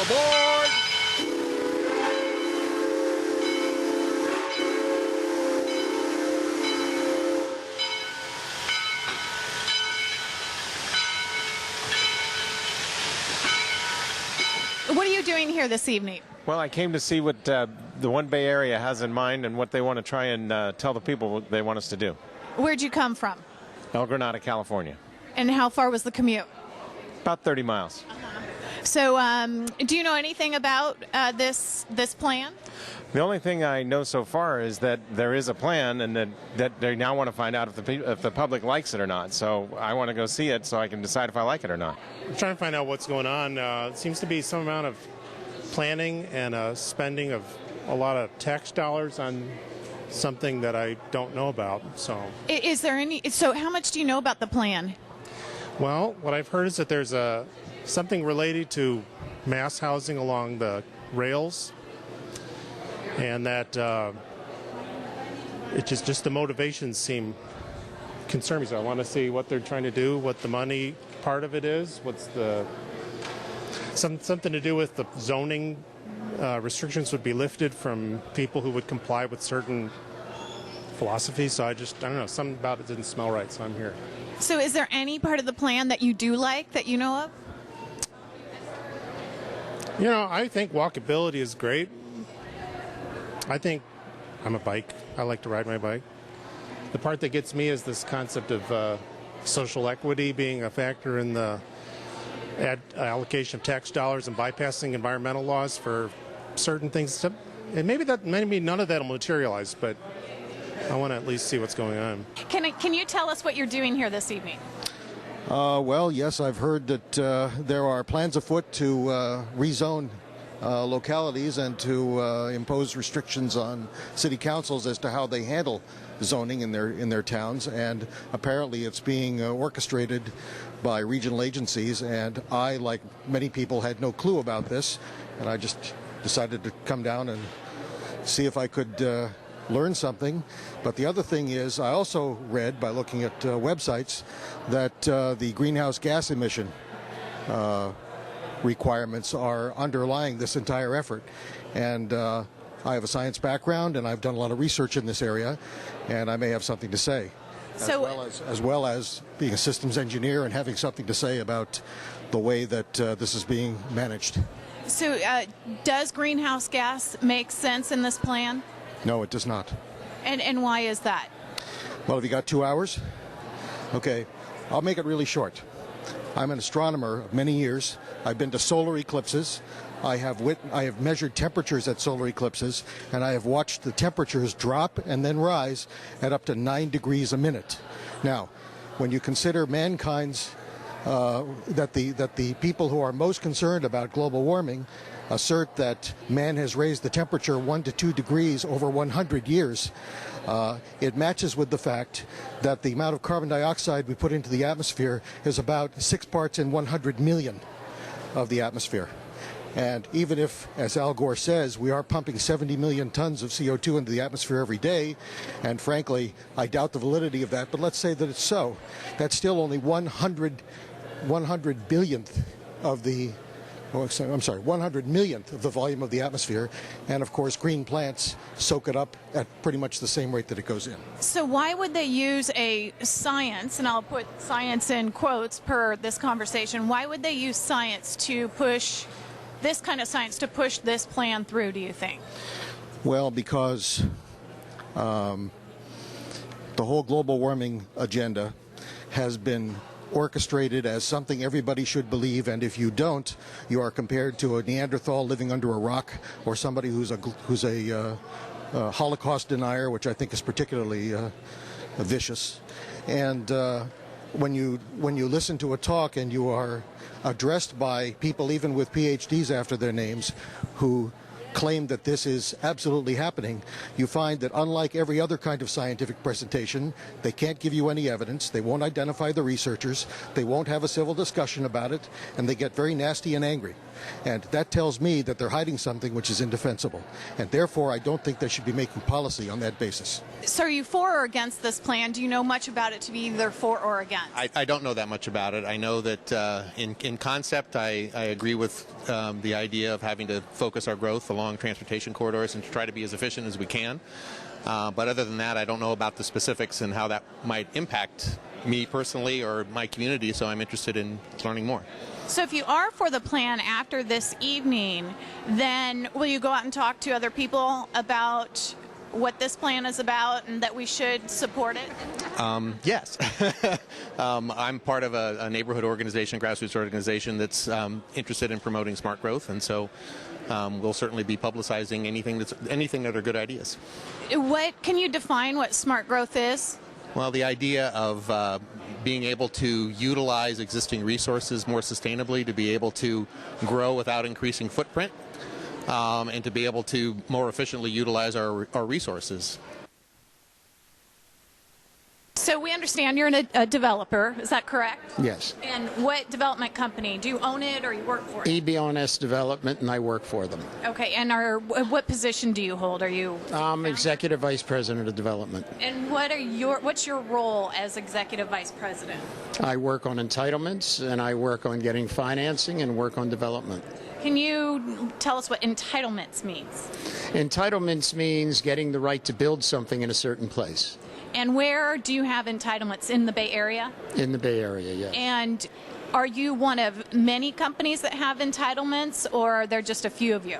Aboard! What are you doing here this evening? Well, I came to see what the One Bay Area has in mind and what they want to try and tell the people what they want us to do. Where'd you come from? El Granada, California. And how far was the commute? About 30 miles. So, do you know anything about this plan? The only thing I know so far is that there is a plan and that they now want to find out if the public likes it or not. So I want to go see it so I can decide if I like it or not. I'm trying to find out what's going on. It seems to be some amount of planning and spending of a lot of tax dollars on something that I don't know about. So, Is there any? So, how much do you know about the plan? well, what I've heard is that there's something related to mass housing along the rails, and that it just the motivations seem concern me. So I want to see what they're trying to do, what the money part of it is, what's the something to do with the zoning restrictions would be lifted from people who would comply with certain philosophies. So I don't know, something about it didn't smell right, so I'm here. So, is there any part of the plan that you do like that you know of? You know, I think walkability is great. I think I'm a bike. I like to ride my bike. The part that gets me is this concept of social equity being a factor in the allocation of tax dollars and bypassing environmental laws for certain things. And maybe none of that will materialize, but I want to at least see what's going on. Can you tell us what you're doing here this evening? Well, yes, I've heard that there are plans afoot to rezone localities and to impose restrictions on city councils as to how they handle zoning in their towns, and apparently it's being orchestrated by regional agencies, and I, like many people, had no clue about this, and I just decided to come down and see if I could learn something. But the other thing is, I also read by looking at websites that the greenhouse gas emission requirements are underlying this entire effort. And I have a science background, and I've done a lot of research in this area, and I may have something to say. As well as being a systems engineer and having something to say about the way that this is being managed. So, does greenhouse gas make sense in this plan? No, it does not. And why is that? Well, have you got 2 hours? Okay, I'll make it really short. I'm an astronomer of many years. I've been to solar eclipses. I have measured temperatures at solar eclipses, and I have watched the temperatures drop and then rise at up to 9 degrees a minute. Now, when you consider mankind's that the people who are most concerned about global warming assert that man has raised the temperature 1 to 2 degrees over 100 years, it matches with the fact that the amount of carbon dioxide we put into the atmosphere is about 6 parts in 100 million of the atmosphere. And even if, as Al Gore says, we are pumping 70 million tons of CO2 into the atmosphere every day, and frankly, I doubt the validity of that, but let's say that it's so, that's still only 100 billionth of the 100 millionth of the volume of the atmosphere, and of course green plants soak it up at pretty much the same rate that it goes in. So why would they use a science, and I'll put science in quotes per this conversation, why would they use science to push this kind of science to push this plan through, do you think? Well, because the whole global warming agenda has been orchestrated as something everybody should believe, and if you don't, you are compared to a Neanderthal living under a rock, or somebody who's a Holocaust denier, which I think is particularly vicious. And when you listen to a talk and you are addressed by people even with PhDs after their names who claim that this is absolutely happening, you find that unlike every other kind of scientific presentation, they can't give you any evidence, they won't identify the researchers, they won't have a civil discussion about it, and they get very nasty and angry. And that tells me that they're hiding something which is indefensible. And therefore, I don't think they should be making policy on that basis. So are you for or against this plan? Do you know much about it to be either for or against? I don't know that much about it. I know that in concept, I agree with the idea of having to focus our growth along transportation corridors and to try to be as efficient as we can. But other than that, I don't know about the specifics and how that might impact me personally or my community, so I'm interested in learning more. So if you are for the plan after this evening, then will you go out and talk to other people about what this plan is about and that we should support it? Yes. I'm part of a neighborhood organization, grassroots organization that's interested in promoting smart growth, and so we'll certainly be publicizing anything that are good ideas. What can you define what smart growth is? Well, the idea of being able to utilize existing resources more sustainably, to be able to grow without increasing footprint, and to be able to more efficiently utilize our resources. So we understand you're a developer, is that correct? Yes. And what development company? Do you own it or you work for it? EBONS Development, and I work for them. Okay, and what position do you hold? Are you? I'm Executive Vice President of Development. And what's your role as Executive Vice President? I work on entitlements, and I work on getting financing and work on development. Can you tell us what entitlements means? Entitlements means getting the right to build something in a certain place. And where do you have entitlements? In the Bay Area? In the Bay Area, yes. And are you one of many companies that have entitlements, or are there just a few of you?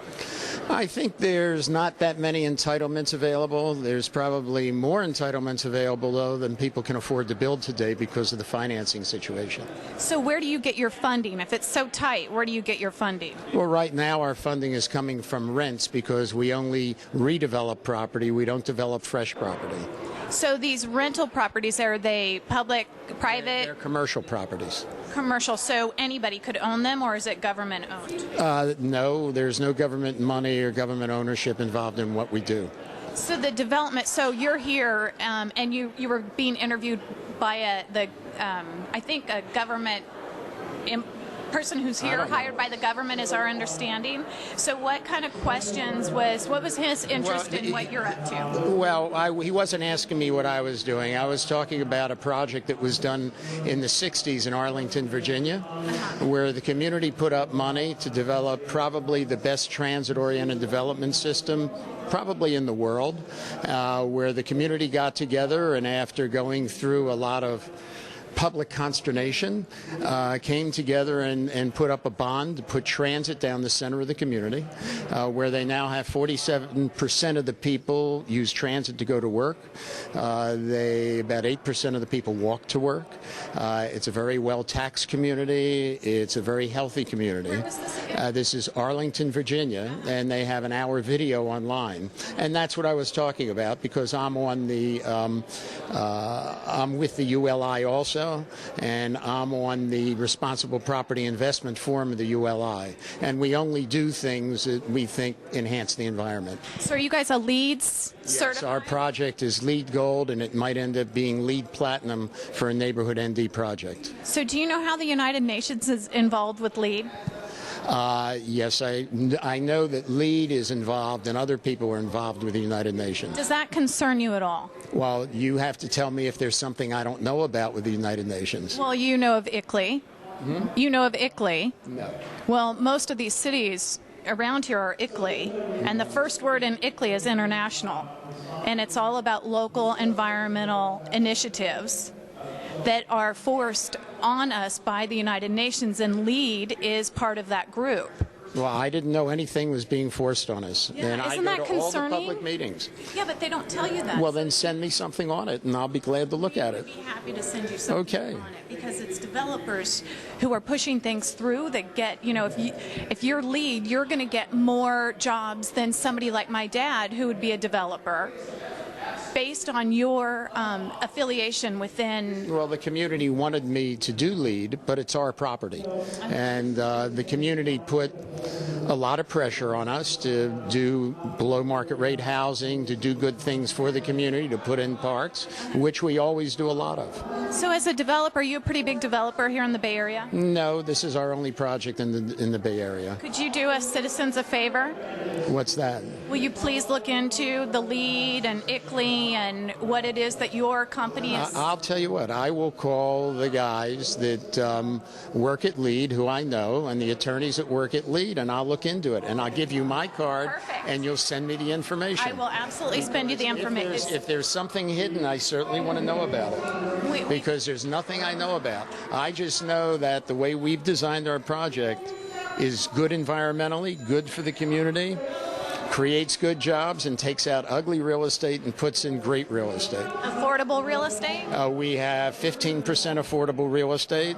I think there's not that many entitlements available. There's probably more entitlements available, though, than people can afford to build today because of the financing situation. So where do you get your funding? If it's so tight, where do you get your funding? Well, right now our funding is coming from rents because we only redevelop property. We don't develop fresh property. So these rental properties, are they public, private? They're commercial properties. Commercial, so anybody could own them, or is it government owned? No, there's no government money or government ownership involved in what we do. So the development, so you're here and you were being interviewed by I think a government person who's here, hired by the government, is our understanding. So what kind of questions what was his interest in what you're up to? Well, he wasn't asking me what I was doing. I was talking about a project that was done in the 60s in Arlington, Virginia, where the community put up money to develop probably the best transit-oriented development system probably in the world, where the community got together and after going through a lot of public consternation, came together and put up a bond to put transit down the center of the community, where they now have 47% of the people use transit to go to work. About 8% of the people walk to work. It's a very well-taxed community. It's a very healthy community. Where was this again? This is Arlington, Virginia, and they have an hour video online. And that's what I was talking about because I'm on the, I'm with the ULI also. And I'm on the Responsible Property Investment Forum of the ULI. And we only do things that we think enhance the environment. So are you guys a LEED certified? Yes, our project is LEED Gold, and it might end up being LEED Platinum for a neighborhood ND project. So do you know how the United Nations is involved with LEED? Yes, I know that LEED is involved and other people are involved with the United Nations. Does that concern you at all? Well, you have to tell me if there's something I don't know about with the United Nations. Well, you know of ICLEI. You know of ICLEI. No. Well, most of these cities around here are ICLEI, and the first word in ICLEI is international. And it's all about local environmental initiatives that are forced on us by the United Nations, and LEED is part of that group. Well, I didn't know anything was being forced on us. Yeah, and isn't I that go to all the concerning? public meetings. Yeah, but they don't tell you that. Well, then send me something on it, and I'll be glad to look at it. I'd be happy to send you something Okay. on it, because it's developers who are pushing things through that get, if you're LEED, you're going to get more jobs than somebody like my dad who would be a developer, based on your affiliation within. Well, the community wanted me to do LEED, but it's our property. And the community put a lot of pressure on us to do below market rate housing, to do good things for the community, to put in parks, which we always do a lot of. So as a developer, are you a pretty big developer here in the Bay Area? No, this is our only project in the Bay Area. Could you do us citizens a favor? What's that? Will you please look into the LEED and ICLEI and what it is that your company is? I'll tell you what, I will call the guys that work at LEED, who I know, and the attorneys that work at LEED, and I'll look into it. And I'll give you my card, Perfect. and you'll send me the information. I will absolutely send you the information. If there's something hidden, I certainly want to know about it. Because there's nothing I know about. I just know that the way we've designed our project is good environmentally, good for the community, creates good jobs, and takes out ugly real estate and puts in great real estate. Affordable real estate? We have 15% affordable real estate.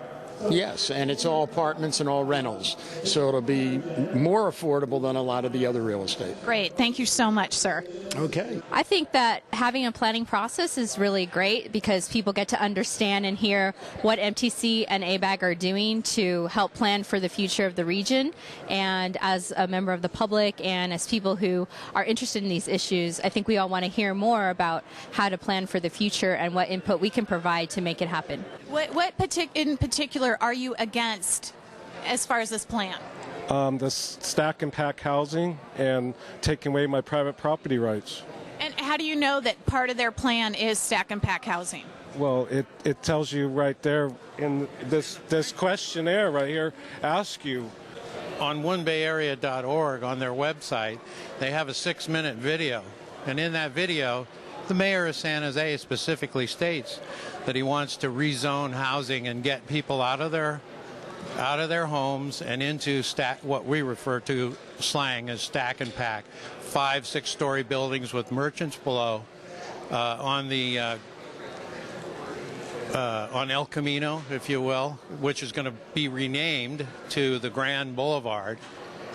Yes, and it's all apartments and all rentals. So it'll be more affordable than a lot of the other real estate. Great. Thank you so much, sir. Okay. I think that having a planning process is really great because people get to understand and hear what MTC and ABAG are doing to help plan for the future of the region. And as a member of the public and as people who are interested in these issues, I think we all want to hear more about how to plan for the future and what input we can provide to make it happen. What in particular are you against as far as this plan? The stack and pack housing and taking away my private property rights. And how do you know that part of their plan is stack and pack housing? Well, it tells you right there in this questionnaire right here, ask you. On onebayarea.org, on their website, they have a 6-minute video. And in that video, the mayor of San Jose specifically states that he wants to rezone housing and get people out of their homes and into what we refer to slang as stack and pack, 5-6-story buildings with merchants below on El Camino, if you will, which is going to be renamed to the Grand Boulevard,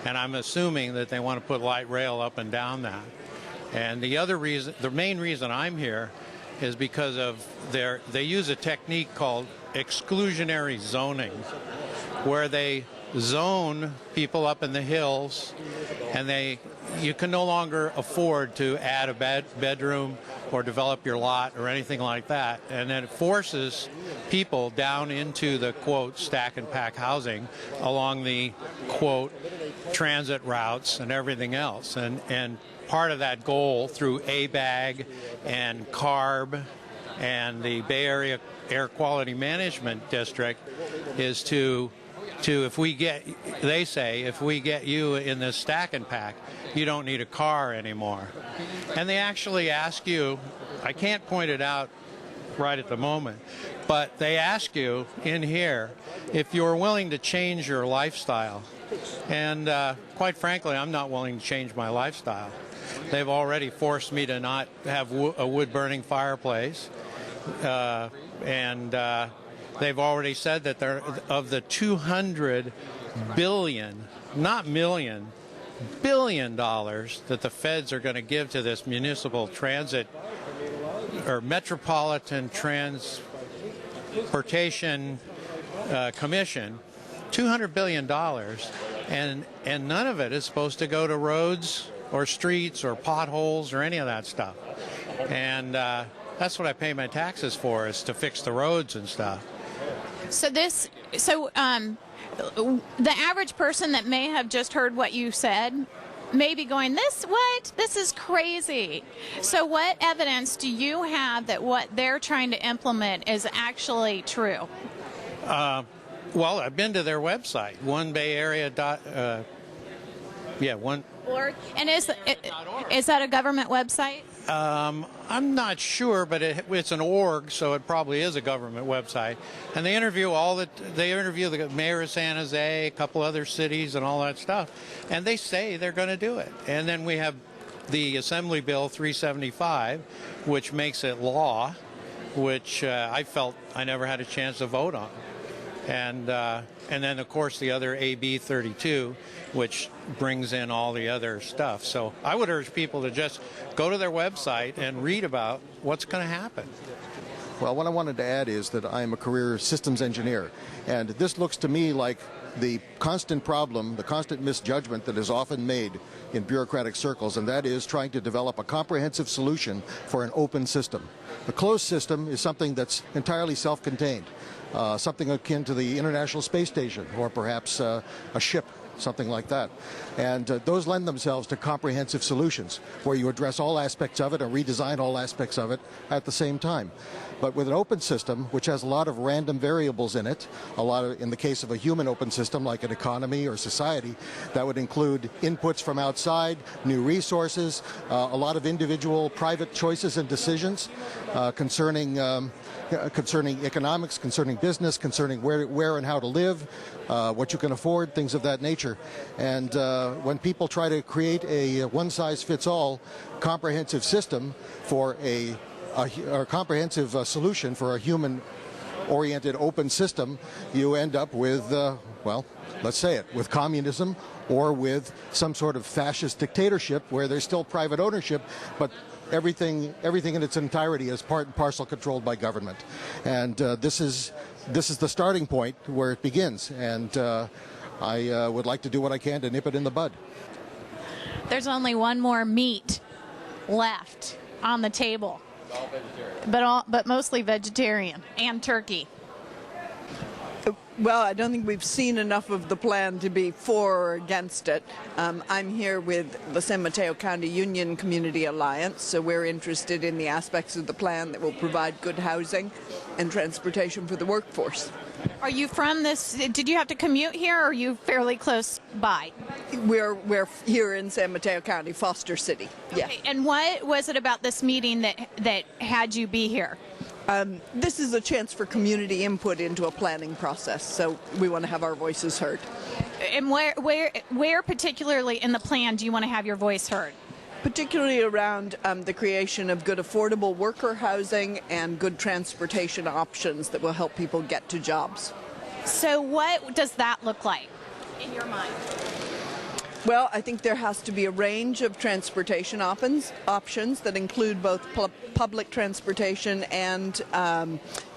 and I'm assuming that they want to put light rail up and down that. And the main reason I'm here is because of they use a technique called exclusionary zoning, where they zone people up in the hills, and you can no longer afford to add a bedroom or develop your lot or anything like that, and then it forces people down into the quote stack and pack housing along the quote transit routes and everything else, and part of that goal through ABAG and CARB and the Bay Area Air Quality Management District is to if we get you in this stack and pack, you don't need a car anymore. And they actually ask you, I can't point it out right at the moment, but they ask you in here if you're willing to change your lifestyle. And quite frankly, I'm not willing to change my lifestyle. They've already forced me to not have a wood-burning fireplace, and they've already said that of the $200 billion, not million, billion dollars that the feds are going to give to this municipal transit or metropolitan transportation commission, $200 billion, and none of it is supposed to go to roads or streets or potholes or any of that stuff. And that's what I pay my taxes for, is to fix the roads and stuff. So the average person that may have just heard what you said may be going, this is crazy. So what evidence do you have that what they're trying to implement is actually true? Well, I've been to their website, onebayarea. Org. And is that a government website? I'm not sure, but it's an org, so it probably is a government website. And they interview the mayor of San Jose, a couple other cities, and all that stuff. And they say they're going to do it. And then we have the Assembly Bill 375, which makes it law, which I felt I never had a chance to vote on. And then, of course, the other AB 32, which brings in all the other stuff. So I would urge people to just go to their website and read about what's going to happen. Well, what I wanted to add is that I am a career systems engineer, and this looks to me like the constant problem, the constant misjudgment that is often made in bureaucratic circles, and that is trying to develop a comprehensive solution for an open system. A closed system is something that's entirely self-contained, something akin to the International Space Station, or perhaps a ship, something like that. And those lend themselves to comprehensive solutions where you address all aspects of it and redesign all aspects of it at the same time. But with an open system, which has a lot of random variables in it, in the case of a human open system like an economy or society, that would include inputs from outside, new resources, a lot of individual private choices and decisions concerning economics, concerning business, concerning where and how to live, what you can afford, things of that nature. And when people try to create a one-size-fits-all comprehensive system for a comprehensive solution for a human-oriented open system, you end up with, well, let's say it, with communism or with some sort of fascist dictatorship where there's still private ownership, but everything in its entirety is part and parcel controlled by government. And this is the starting point where it begins. And I would like to do what I can to nip it in the bud. There's only one more meat left on the table. All vegetarian. But mostly vegetarian and turkey. Well, I don't think we've seen enough of the plan to be for or against it. I'm here with the San Mateo County Union Community Alliance, so we're interested in the aspects of the plan that will provide good housing and transportation for the workforce. Are you from this? Did you have to commute here, or are you fairly close by? We're here in San Mateo County, Foster City. Yeah. Okay, and what was it about this meeting that had you be here? This is a chance for community input into a planning process, so we want to have our voices heard. And where particularly in the plan do you want to have your voice heard? Particularly around the creation of good affordable worker housing and good transportation options that will help people get to jobs. So what does that look like in your mind? Well, I think there has to be a range of transportation options that include both public transportation and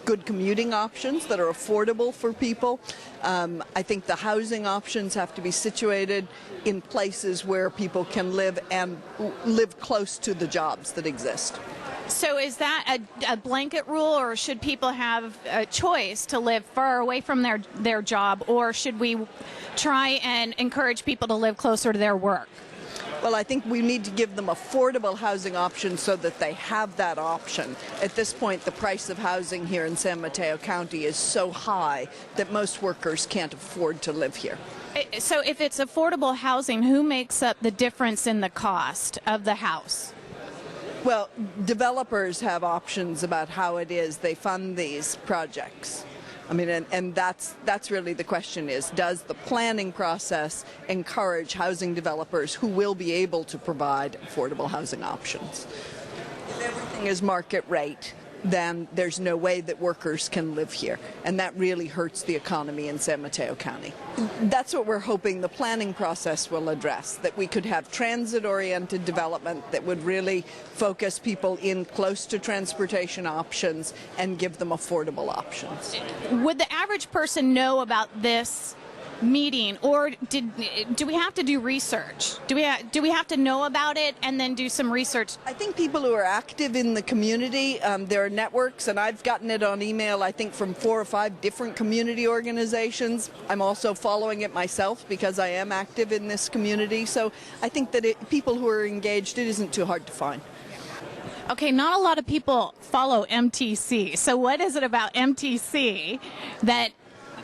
good commuting options that are affordable for people. I think the housing options have to be situated in places where people can live and live close to the jobs that exist. So is that a blanket rule, or should people have a choice to live far away from their job, or should we try and encourage people to live closer to their work? Well, I think we need to give them affordable housing options so that they have that option. At this point, the price of housing here in San Mateo County is so high that most workers can't afford to live here. So if it's affordable housing, who makes up the difference in the cost of the house? Well, developers have options about how it is they fund these projects. I mean, and that's really the question is, does the planning process encourage housing developers who will be able to provide affordable housing options? If everything is market rate, then there's no way that workers can live here, and that really hurts the economy in San Mateo County. That's what we're hoping the planning process will address, that we could have transit-oriented development that would really focus people in close to transportation options and give them affordable options. Would the average person know about this meeting, or do we have to do research? Do we have to know about it and then do some research? I think people who are active in the community, there are networks, and I've gotten it on email, I think, from 4 or 5 different community organizations. I'm also following it myself because I am active in this community, so I think that people who are engaged, it isn't too hard to find. Okay, not a lot of people follow MTC, so what is it about MTC that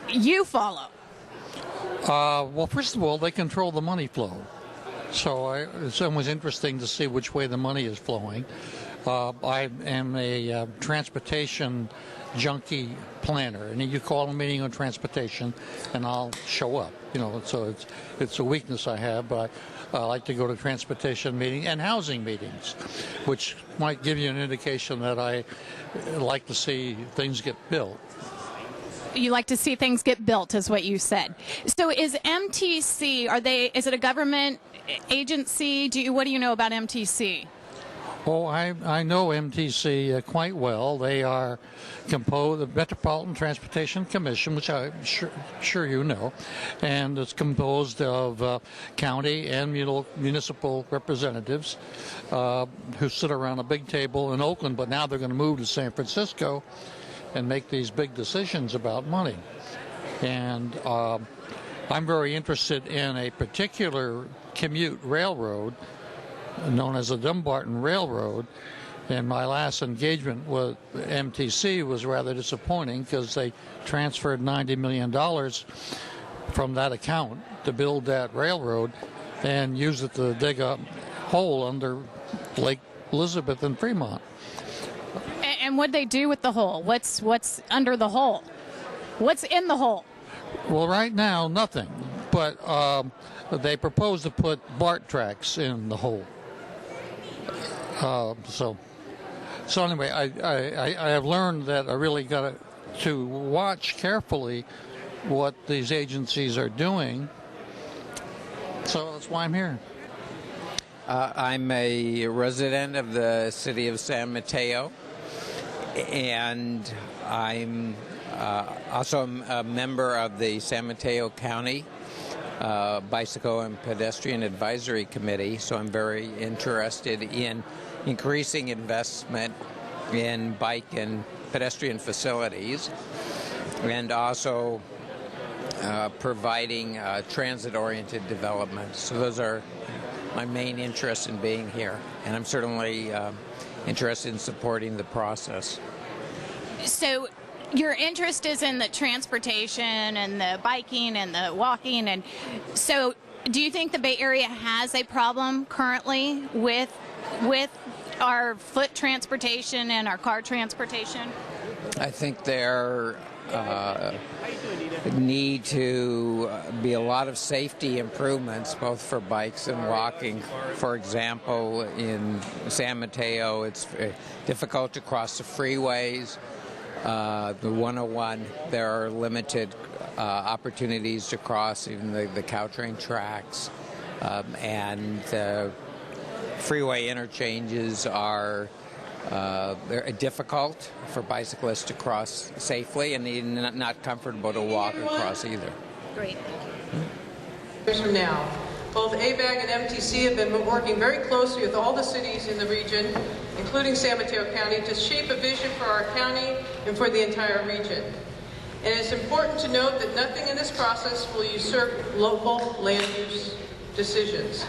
you follow? Well, first of all, they control the money flow. So it's always interesting to see which way the money is flowing. I am a transportation junkie planner, and you call a meeting on transportation, and I'll show up. You know, so it's a weakness I have, but I like to go to transportation meetings and housing meetings, which might give you an indication that I like to see things get built. You like to see things get built, is what you said. So is MTC, is it a government agency? What do you know about MTC? Oh, I know MTC quite well. They are composed of the Metropolitan Transportation Commission, which I'm sure you know, and it's composed of county and municipal representatives who sit around a big table in Oakland, but now they're going to move to San Francisco and make these big decisions about money. And I'm very interested in a particular commute railroad known as the Dumbarton Railroad, and my last engagement with MTC was rather disappointing because they transferred $90 million from that account to build that railroad and used it to dig a hole under Lake Elizabeth in Fremont. And what'd they do with the hole? What's under the hole? What's in the hole? Well, right now, nothing. But they propose to put BART tracks in the hole. So anyway, I have learned that I really got to watch carefully what these agencies are doing. So that's why I'm here. I'm a resident of the city of San Mateo, and I'm also a member of the San Mateo County Bicycle and Pedestrian Advisory Committee, so I'm very interested in increasing investment in bike and pedestrian facilities, and also providing transit-oriented development. So those are my main interests in being here, and I'm certainly interested in supporting the process. So your interest is in the transportation and the biking and the walking, and so do you think the Bay Area has a problem currently with our foot transportation and our car transportation? I think there need to be a lot of safety improvements, both for bikes and walking. For example, in San Mateo, it's difficult to cross the freeways. The 101, there are limited opportunities to cross even the Caltrain tracks, and freeway interchanges are they're difficult for bicyclists to cross safely, and not comfortable to walk across either. Great. Years from now, both ABAG and MTC have been working very closely with all the cities in the region, including San Mateo County, to shape a vision for our county and for the entire region. And it's important to note that nothing in this process will usurp local land use decisions.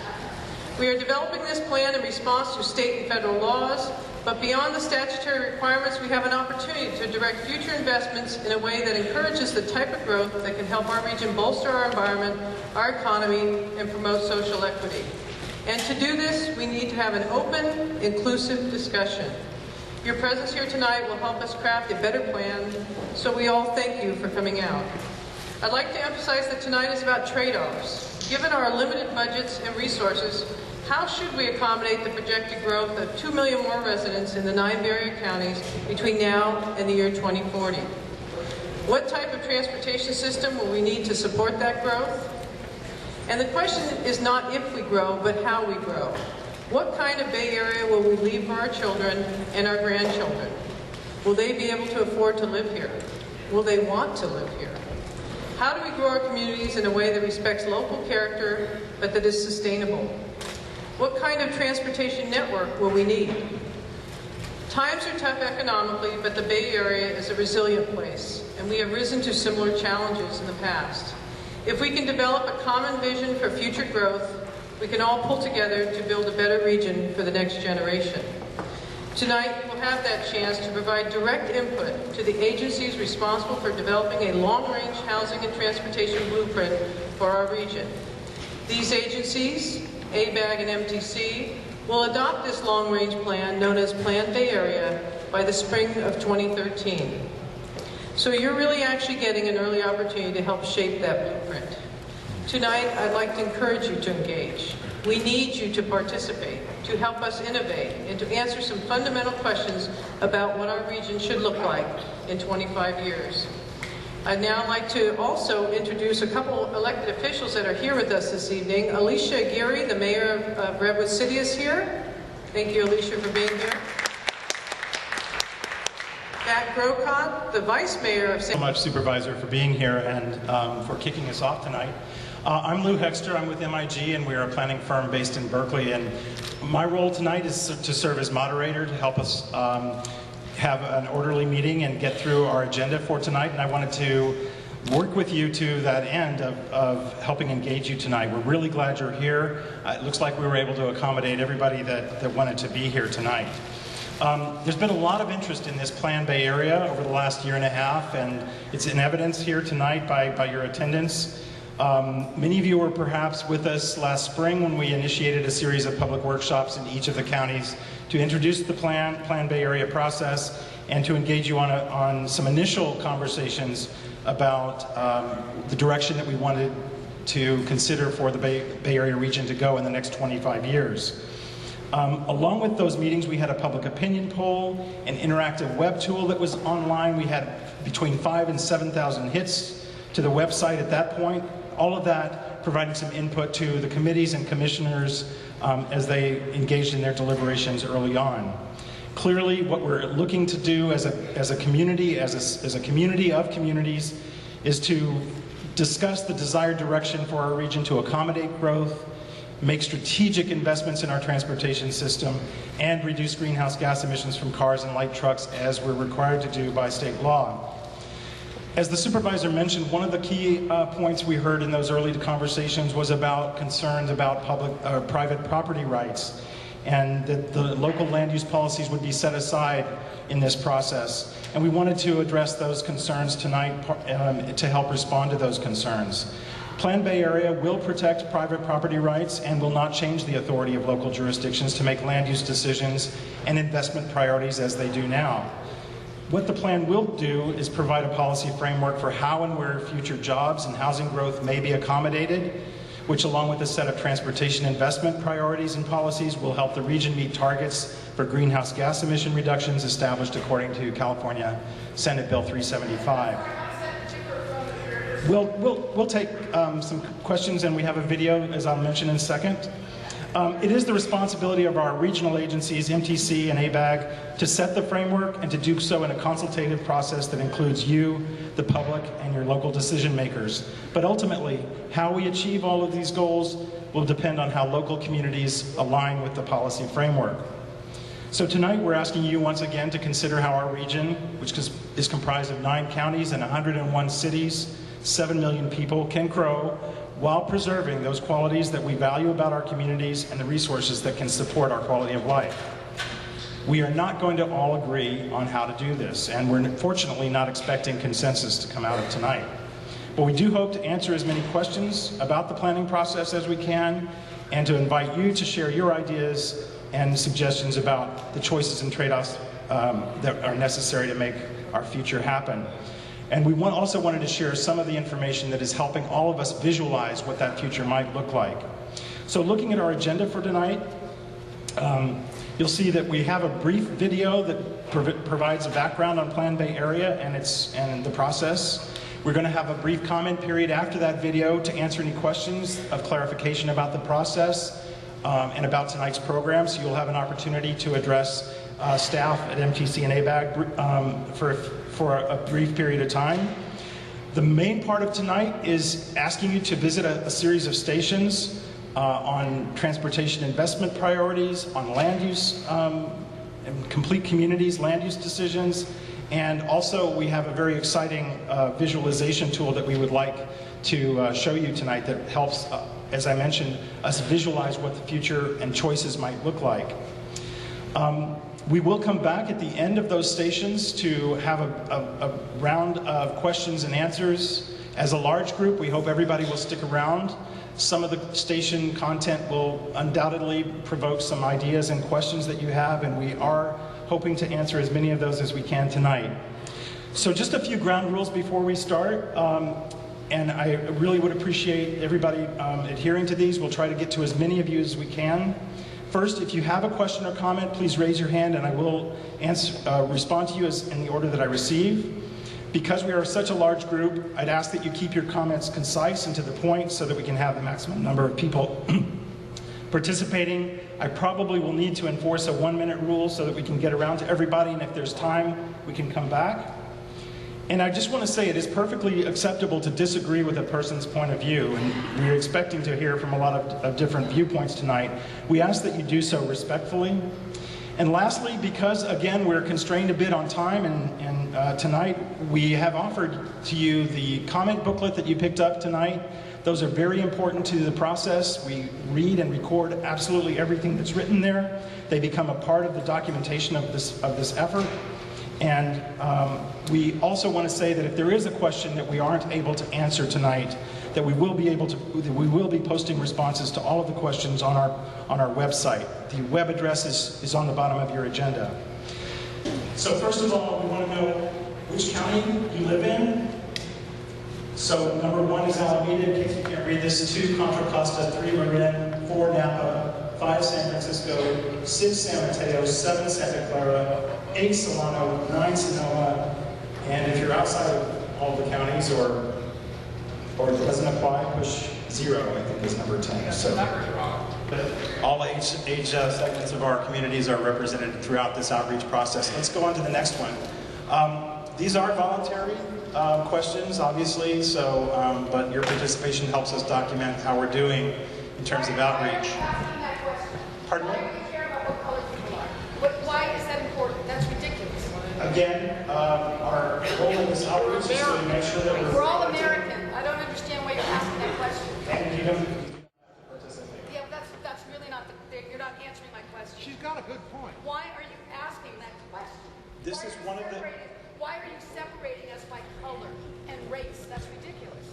We are developing this plan in response to state and federal laws, but beyond the statutory requirements, we have an opportunity to direct future investments in a way that encourages the type of growth that can help our region bolster our environment, our economy, and promote social equity. And to do this, we need to have an open, inclusive discussion. Your presence here tonight will help us craft a better plan, so we all thank you for coming out. I'd like to emphasize that tonight is about trade-offs. Given our limited budgets and resources, how should we accommodate the projected growth of 2 million more residents in the 9 Bay Area counties between now and the year 2040? What type of transportation system will we need to support that growth? And the question is not if we grow, but how we grow. What kind of Bay Area will we leave for our children and our grandchildren? Will they be able to afford to live here? Will they want to live here? How do we grow our communities in a way that respects local character, but that is sustainable? What kind of transportation network will we need? Times are tough economically, but the Bay Area is a resilient place, and we have risen to similar challenges in the past. If we can develop a common vision for future growth, we can all pull together to build a better region for the next generation. Tonight, we'll have that chance to provide direct input to the agencies responsible for developing a long-range housing and transportation blueprint for our region. These agencies, ABAG and MTC, will adopt this long-range plan known as Plan Bay Area by the spring of 2013. So you're really actually getting an early opportunity to help shape that blueprint. Tonight, I'd like to encourage you to engage. We need you to participate, to help us innovate, and to answer some fundamental questions about what our region should look like in 25 years. I'd now like to also introduce a couple elected officials that are here with us this evening. Alicia Aguirre, the mayor of Redwood City, is here, Thank you, Alicia, for being here. Matt Grocott, the Vice Mayor of so much, Supervisor, for being here and for kicking us off tonight. I'm Lou Hexter. I'm with MIG, and we are a planning firm based in Berkeley. And my role tonight is to serve as moderator to help us have an orderly meeting and get through our agenda for tonight. And I wanted to work with you to that end of helping engage you tonight. We're really glad you're here. It looks like we were able to accommodate everybody that wanted to be here tonight. There's been a lot of interest in this Plan Bay area over the last year and a half, and it's in evidence here tonight by your attendance. Many of you were perhaps with us last spring when we initiated a series of public workshops in each of the counties to introduce the Plan Bay area process and to engage you on some initial conversations about the direction that we wanted to consider for the Bay Area region to go in the next 25 years. Along with those meetings, we had a public opinion poll, an interactive web tool that was online. We had between 5,000 and 7,000 hits to the website at that point. All of that provided some input to the committees and commissioners as they engaged in their deliberations early on. Clearly, what we're looking to do as a community, as a community of communities, is to discuss the desired direction for our region to accommodate growth, make strategic investments in our transportation system, and reduce greenhouse gas emissions from cars and light trucks as we're required to do by state law. As the supervisor mentioned, one of the key points we heard in those early conversations was about concerns about private property rights, and that the local land use policies would be set aside in this process. And we wanted to address those concerns tonight to help respond to those concerns. Plan Bay Area will protect private property rights and will not change the authority of local jurisdictions to make land use decisions and investment priorities as they do now. What the plan will do is provide a policy framework for how and where future jobs and housing growth may be accommodated, which along with a set of transportation investment priorities and policies will help the region meet targets for greenhouse gas emission reductions established according to California Senate Bill 375. We'll take some questions, and we have a video, as I'll mention in a second. It is the responsibility of our regional agencies, MTC and ABAG, to set the framework and to do so in a consultative process that includes you, the public, and your local decision makers. But ultimately, how we achieve all of these goals will depend on how local communities align with the policy framework. So tonight we're asking you once again to consider how our region, which is comprised of 9 counties and 101 cities, 7 million people, can grow while preserving those qualities that we value about our communities and the resources that can support our quality of life. We are not going to all agree on how to do this, and we're fortunately not expecting consensus to come out of tonight. But we do hope to answer as many questions about the planning process as we can, and to invite you to share your ideas and suggestions about the choices and trade-offs that are necessary to make our future happen. And we also wanted to share some of the information that is helping all of us visualize what that future might look like. So looking at our agenda for tonight, you'll see that we have a brief video that provides a background on Plan Bay Area and the process. We're going to have a brief comment period after that video to answer any questions of clarification about the process and about tonight's program. So you'll have an opportunity to address staff at MTC and ABAG for a brief period of time. The main part of tonight is asking you to visit a series of stations on transportation investment priorities, on land use, and complete communities, land use decisions, and also we have a very exciting visualization tool that we would like to show you tonight that helps, as I mentioned, us visualize what the future and choices might look like. We will come back at the end of those stations to have a round of questions and answers. As a large group, we hope everybody will stick around. Some of the station content will undoubtedly provoke some ideas and questions that you have, and we are hoping to answer as many of those as we can tonight. So just a few ground rules before we start, and I really would appreciate everybody adhering to these. We'll try to get to as many of you as we can. First, if you have a question or comment, please raise your hand and I will respond to you in the order that I receive. Because we are such a large group, I'd ask that you keep your comments concise and to the point so that we can have the maximum number of people participating. I probably will need to enforce a 1-minute rule so that we can get around to everybody, and if there's time, we can come back. And I just want to say it is perfectly acceptable to disagree with a person's point of view, and we're expecting to hear from a lot of different viewpoints tonight. We ask that you do so respectfully. And lastly, because again we're constrained a bit on time, and tonight we have offered to you the comment booklet that you picked up tonight. Those are very important to the process. We read and record absolutely everything that's written there. They become a part of the documentation of this effort. And we also want to say that if there is a question that we aren't able to answer tonight, that we will be posting responses to all of the questions on our website. The web address is on the bottom of your agenda. So first of all, we want to know which county you live in. So number 1 is Alameda, in case you can't read this, 2 Contra Costa, 3 Marin, 4 Napa, 5 San Francisco, 6 San Mateo, 7 Santa Clara, 8 Solano, 9 Sonoma, and if you're outside of all the counties or it doesn't apply, push 0, I think is number 10. So all age segments of our communities are represented throughout this outreach process. Let's go on to the next one. These are voluntary questions, obviously, so but your participation helps us document how we're doing in terms of outreach. Pardon me? Why is that important? That's ridiculous. Again, our role in this outreach is to make sure that we're all American. I don't understand why you're asking that question. And you don't participate. Yeah, that's really not you're not answering my question. She's got a good point. Why are you asking that question? This is one of the... Why are you separating us by color and race? That's ridiculous.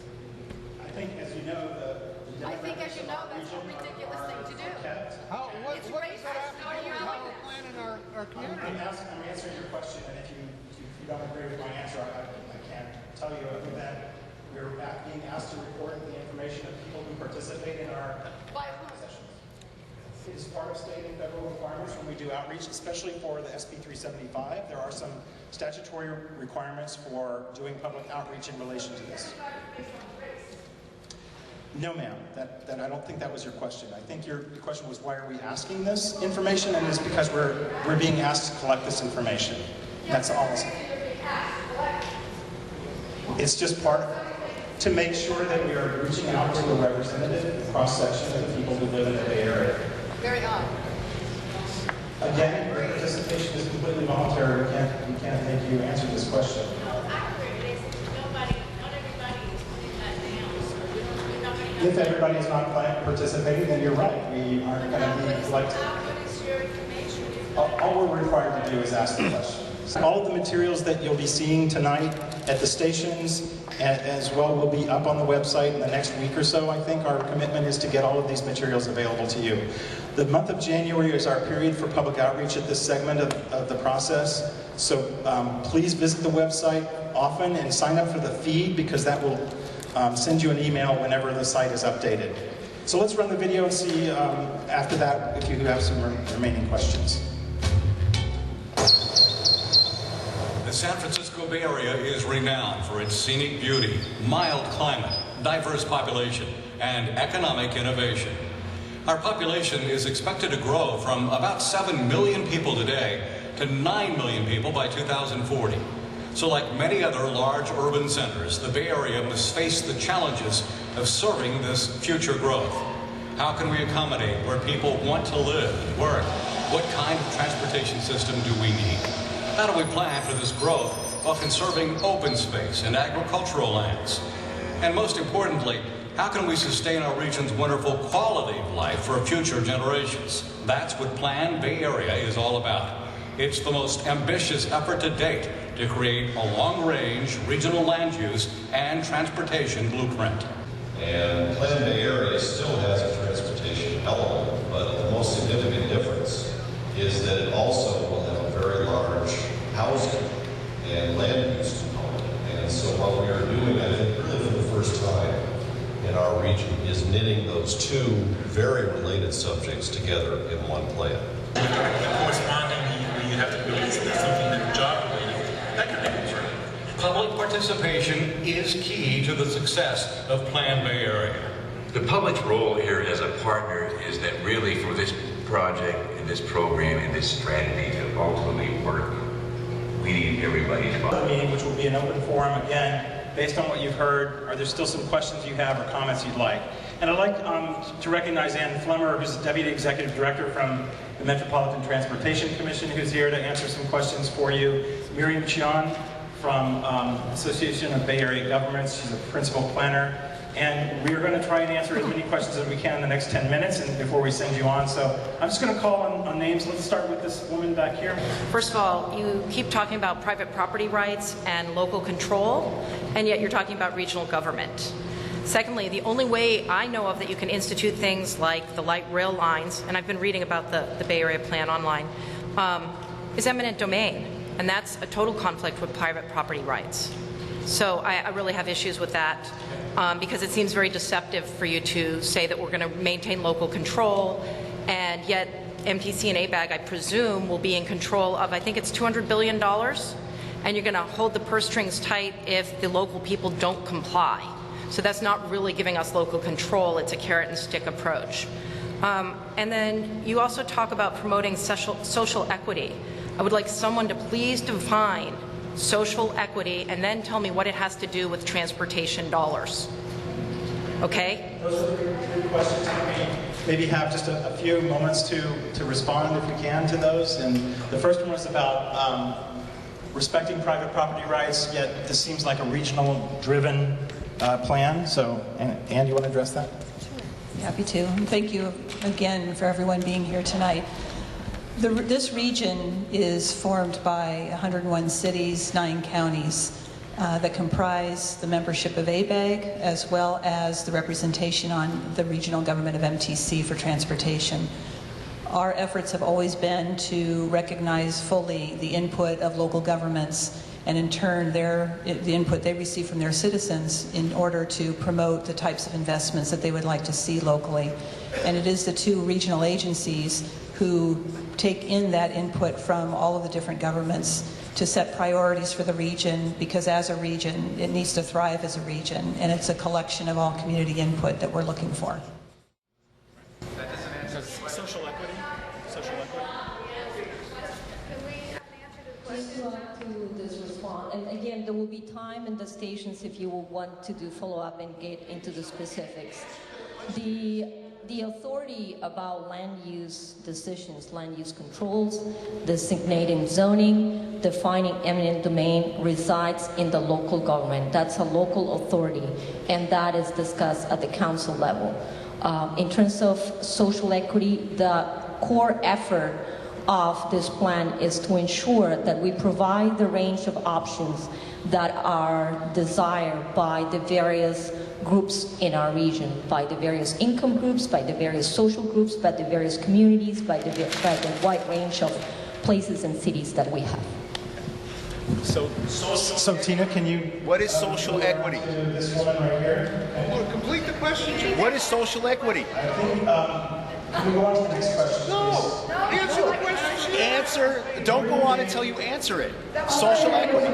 I think, as you know, I think, as you know, that's a ridiculous thing to do. What does that have to do with how we're planning our community? I'm answering your question, and if you don't agree with my answer, I can't tell you other than we're being asked to report the information of people who participate in our sessions. It is part of state and federal requirements when we do outreach, especially for the SB 375. There are some statutory requirements for doing public outreach in relation to this. No, ma'am. That I don't think that was your question. I think your question was, why are we asking this information? And it's because we're being asked to collect this information. That's all. It's just part of it. To make sure that we are reaching out to a representative cross-section of the people who live in the Bay Area. Very odd. Again, your participation is completely voluntary. We can't make you answer this question. If everybody is not participating, then you're right. We aren't going to be collecting. All we're required to do is ask the questions. All of the materials that you'll be seeing tonight at the stations as well will be up on the website in the next week or so. I think our commitment is to get all of these materials available to you. The month of January is our period for public outreach at this segment of the process. So please visit the website often and sign up for the feed, because that will send you an email whenever the site is updated. So let's run the video and see after that if you have some remaining questions. The San Francisco Bay Area is renowned for its scenic beauty, mild climate, diverse population, and economic innovation. Our population is expected to grow from about 7 million people today to 9 million people by 2040. So like many other large urban centers, the Bay Area must face the challenges of serving this future growth. How can we accommodate where people want to live and work? What kind of transportation system do we need? How do we plan for this growth while conserving open space and agricultural lands? And most importantly, how can we sustain our region's wonderful quality of life for future generations? That's what Plan Bay Area is all about. It's the most ambitious effort to date to create a long-range regional land use and transportation blueprint. And Plan Bay Area still has a transportation element, but the most significant difference is that it also will have a very large housing and land use component. And so what we are doing, I think, really for the first time in our region, is knitting those two very related subjects together in one plan. Corresponding, you have to do something that's job related. That could make it work. Public participation is key to the success of Plan Bay Area. The public's role here as a partner is that really for this project and this program and this strategy to ultimately work, we need everybody involved. The meeting, which will be an open forum again, based on what you've heard, are there still some questions you have or comments you'd like? And I'd like to recognize Ann Flemmer, who's the Deputy Executive Director from the Metropolitan Transportation Commission, who's here to answer some questions for you. Miriam Chion from Association of Bay Area Governments, she's a Principal Planner. And we're going to try and answer as many questions as we can in the next 10 minutes and before we send you on. So I'm just going to call on names. Let's start with this woman back here. First of all, you keep talking about private property rights and local control, and yet you're talking about regional government. Secondly, the only way I know of that you can institute things like the light rail lines, and I've been reading about the Bay Area plan online, is eminent domain, and that's a total conflict with private property rights. So I really have issues with that. Because it seems very deceptive for you to say that we're going to maintain local control, and yet MTC and ABAG, I presume, will be in control of, I think it's $200 billion, and you're going to hold the purse strings tight if the local people don't comply. So that's not really giving us local control, it's a carrot and stick approach. And then you also talk about promoting social equity. I would like someone to please define social equity and then tell me what it has to do with transportation dollars. Okay? Those are the questions. Maybe have just a few moments to respond if we can to those. And the first one was about respecting private property rights, yet this seems like a regional driven plan. So, Ann, do you want to address that? Sure. Happy to. Thank you again for everyone being here tonight. This region is formed by 101 cities, 9 counties that comprise the membership of ABAG, as well as the representation on the regional government of MTC for transportation. Our efforts have always been to recognize fully the input of local governments and in turn the input they receive from their citizens in order to promote the types of investments that they would like to see locally. And it is the 2 regional agencies who take in that input from all of the different governments to set priorities for the region, because as a region, it needs to thrive as a region, and it's a collection of all community input that we're looking for. That doesn't answer social equity. Social equity. To this response, and again, there will be time in the stations if you will want to do follow-up and get into the specifics. The authority about land use decisions, land use controls, designating zoning, defining eminent domain resides in the local government. That's a local authority, and that is discussed at the council level. In terms of social equity, the core effort of this plan is to ensure that we provide the range of options that are desired by the various groups in our region, by the various income groups, by the various social groups, by the various communities, by the wide range of places and cities that we have. So Tina, can you... What is social equity? This woman right here. Well, complete the question. What is social equity? I think, can we go on to the next question? No! Answer the question. Answer. Don't go on until you answer it. Social equity.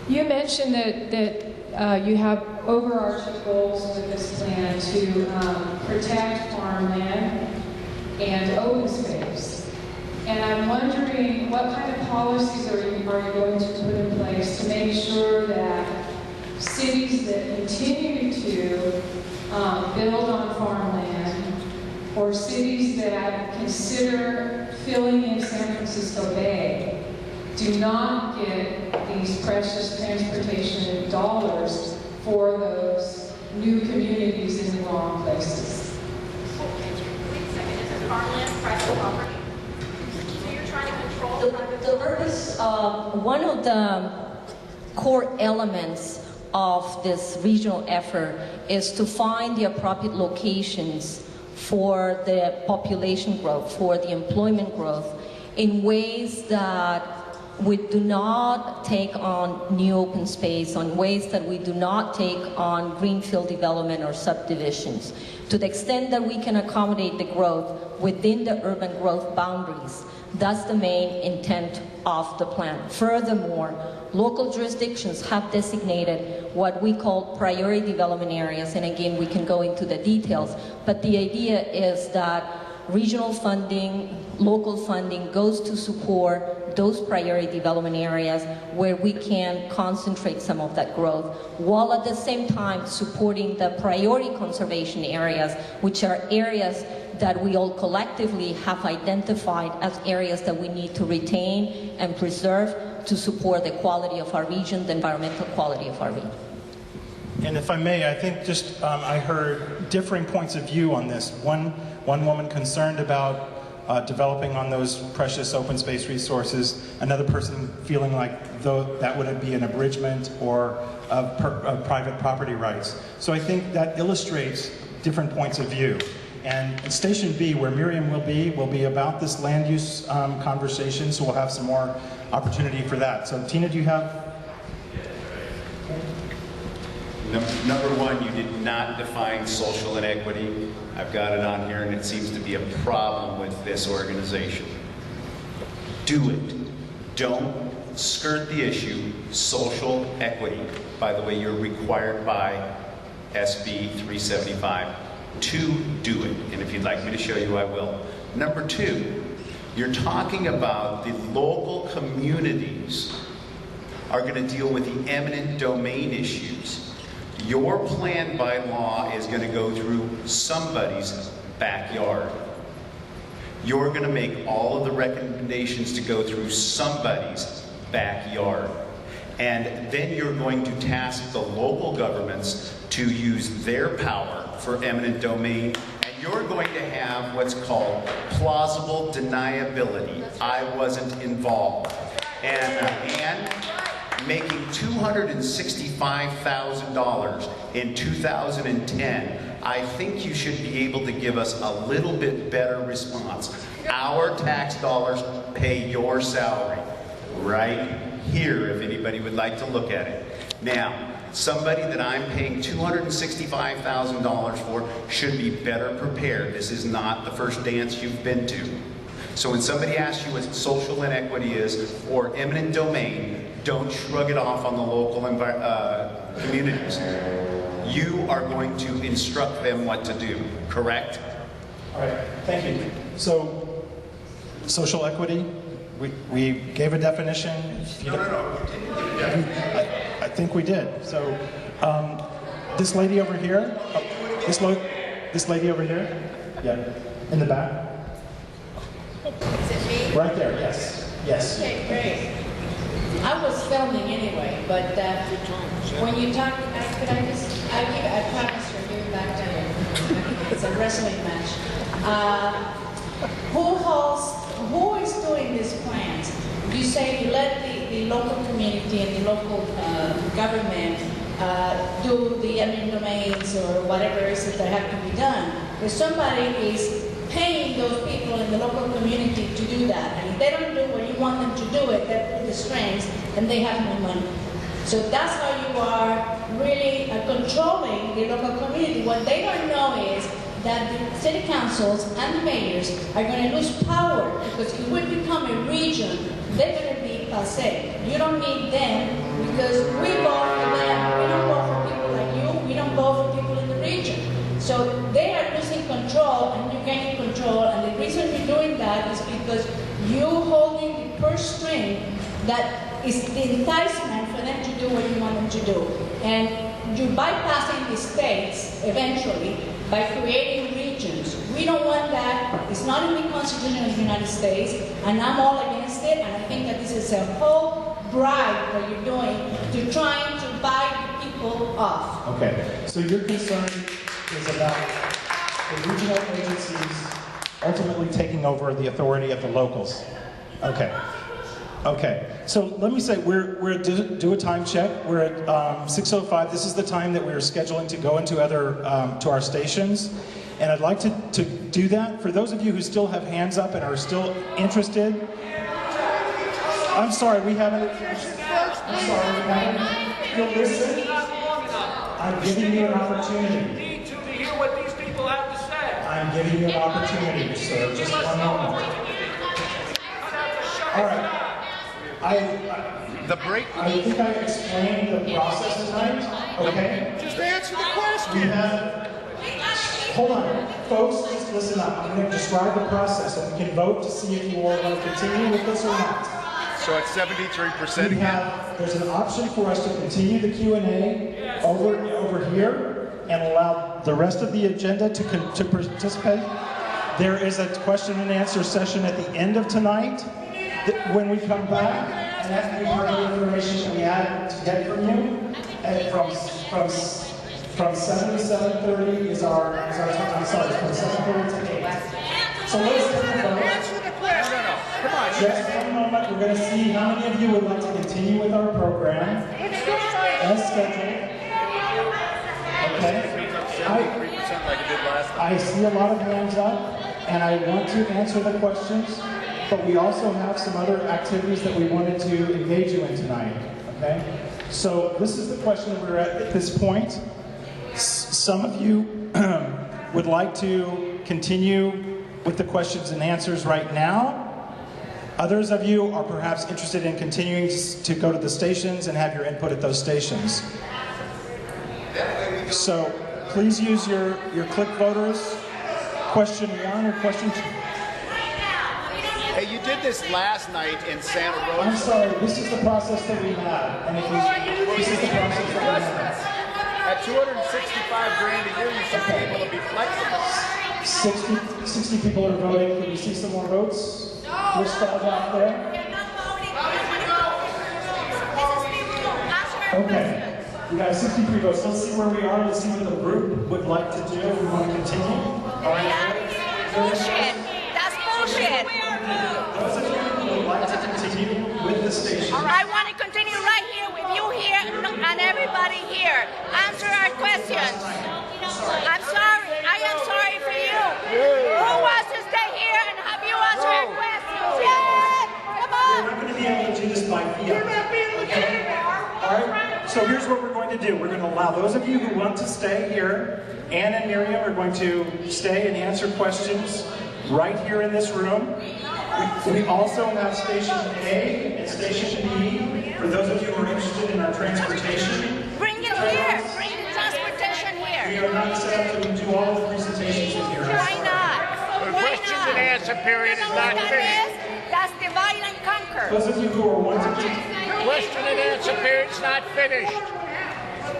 You mentioned that you have overarching goals with this plan to protect farmland and open space. And I'm wondering what kind of policies are you going to put in place to make sure that cities that continue to build on farmland, or cities that consider filling in San Francisco Bay, do not get these precious transportation dollars for those new communities in the wrong places. Wait a second, is it farmland private property? So you're trying to control the purpose of one of the core elements of this regional effort is to find the appropriate locations for the population growth, for the employment growth, in ways that we do not take on new open space, on ways that we do not take on greenfield development or subdivisions. To the extent that we can accommodate the growth within the urban growth boundaries, that's the main intent of the plan. Furthermore, local jurisdictions have designated what we call priority development areas, and again, we can go into the details, but the idea is that regional funding, local funding goes to support those priority development areas where we can concentrate some of that growth, while at the same time supporting the priority conservation areas, which are areas that we all collectively have identified as areas that we need to retain and preserve to support the quality of our region, the environmental quality of our region. And if I may, I think just I heard differing points of view on this. One woman concerned about developing on those precious open space resources, another person feeling like that would be an abridgment or of private property rights. So I think that illustrates different points of view. And Station B, where Miriam will be about this land use conversation, so we'll have some more opportunity for that. So Tina, do you have? Number one, you did not define social inequity. I've got it on here, and it seems to be a problem with this organization. Do it. Don't skirt the issue, social equity. By the way, you're required by SB 375 to do it. And if you'd like me to show you, I will. Number two, you're talking about the local communities are going to deal with the eminent domain issues. Your plan by law is going to go through somebody's backyard. You're going to make all of the recommendations to go through somebody's backyard. And then you're going to task the local governments to use their power for eminent domain. And you're going to have what's called plausible deniability. I wasn't involved. And making $265,000 in 2010, I think you should be able to give us a little bit better response. Our tax dollars pay your salary right here, if anybody would like to look at it. Now, somebody that I'm paying $265,000 for should be better prepared. This is not the first dance you've been to. So when somebody asks you what social inequity is or eminent domain, don't shrug it off on the local communities. You are going to instruct them what to do, correct? All right, thank you. So, social equity, we gave a definition. No. I think we did. So, this lady over here, this lady over here, yeah, in the back. Is it me? Right there, yes. Yes. Okay, great. I was filming anyway, but when you talk, I promise you'll give it back to you. It's a wrestling match. Who is doing these plans? You say you let the local community and the local government do the eminent domains or whatever it is that have to be done. If somebody is paying those people in the local community to do that, and if they don't do what you want them to do it, they pull the strings, and they have no money. So that's how you are really controlling the local community. What they don't know is that the city councils and the mayors are going to lose power, because if we become a region, they're going to be passé. You don't need them, because we vote for them. We don't vote for people like you. We don't vote for people in the region. So they are losing control and you're gaining control, and the reason you're doing that is because you're holding the purse string that is the enticement for them to do what you want them to do. And you're bypassing the states eventually by creating regions. We don't want that. It's not in the Constitution of the United States, and I'm all against it, and I think that this is a whole bribe that you're doing to trying to buy the people off. Okay, so your concern is about the regional agencies ultimately taking over the authority of the locals. Okay. Okay. So let me say we're do a time check. We're at 6:05. This is the time that we are scheduling to go into to our stations, and I'd like to do that. For those of you who still have hands up and are still interested, I'm sorry, we haven't. I'm sorry, we haven't. You'll listen. I'm giving you an opportunity. What these people have to say. I'm giving you an opportunity, sir. Just one moment. All right. The break. I think I explained the process tonight, okay? Just answer the question. We have, hold on, folks, just listen up. I'm going to describe the process, and we can vote to see if you all want to continue with this or not. So it's 73% We again? have, there's an option for us to continue the Q&A over here and allow the rest of the agenda to participate. There is a question and answer session at the end of tonight. When we come back, and after we've heard the information that we had to get from you, and from 7 to 7:30 is our time. I'm sorry, from 7:30 to 8. So let's take a vote. Answer the question. No. Come on. Just one moment, we're going to see how many of you would like to continue with our program as scheduled. Okay. I see a lot of hands up, and I want to answer the questions, but we also have some other activities that we wanted to engage you in tonight. Okay. So this is the question we're at this point. Some of you would like to continue with the questions and answers right now. Others of you are perhaps interested in continuing to go to the stations and have your input at those stations. So please use your click voters. Question 1 or question 2. Hey, you did this last night in Santa Rosa. I'm sorry, this is the process that we have. And if this is the process that we have. At $265 grand a year, you should be able to be flexible. 60 people are voting. Can we see some more votes? We're stalled out there. Okay. We got 63 votes. Let's see where we are. Let's see what the group would like to do if we want to continue. All right. Bullshit. That's bullshit. Those of you who would like to continue with the station. I want to continue right here with you here and everybody here. Answer our questions. I'm sorry. I am sorry for you. Who wants to stay here and have you answer our questions? Yeah! Come on! We're not going to be able to do this by feel. You're not being legit anymore. All right. So here's what we're going to do. We're going to allow those of you who want to stay here, Ann and Miriam are going to stay and answer questions right here in this room. We also have Station A and Station B for those of you who are interested in our transportation. Bring it here. Bring transportation here. We are not set up to do all of the presentations in here. Why not? The questions and answer period is not finished. That's divide and conquer. Those of you who are wanting to... Question and answer period is not finished. I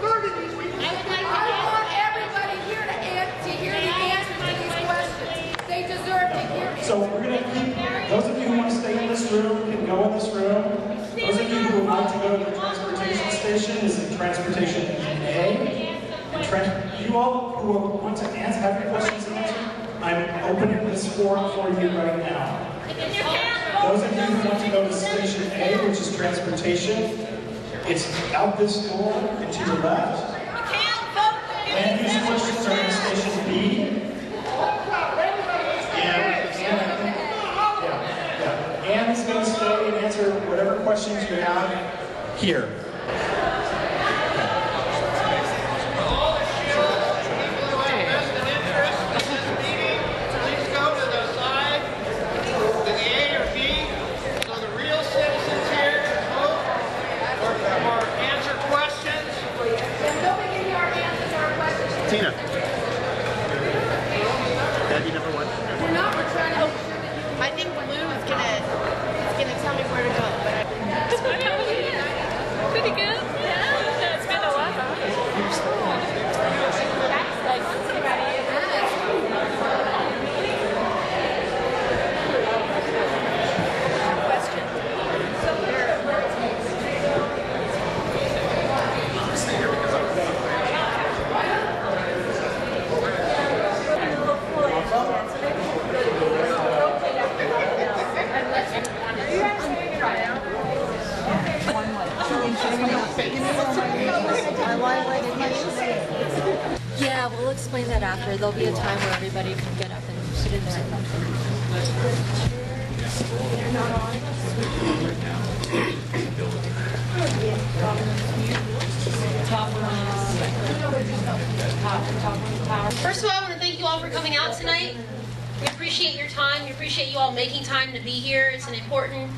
want everybody here to hear the answers to these questions. They deserve to hear it. So we're going to keep... Those of you who want to stay in this room can go in this room. Those of you who would like to go to the transportation station is in transportation A. You all who want to have your questions answered, I'm opening this forum for you right now. Those of you who want to go to Station A, which is transportation, it's out this door and to your left. And your questions are in Station B. Ann is going to stay and answer whatever questions you have here. Tina. Daddy number 1. We're not. We're trying to. I think Blue is gonna tell me where to go. But pretty good. Yeah. It's been a while. Yeah, we'll explain that after. There'll be a time where everybody can get up and sit in there. First of all, I want to thank you all for coming out tonight. We appreciate your time. We appreciate you all making time to be here. It's an important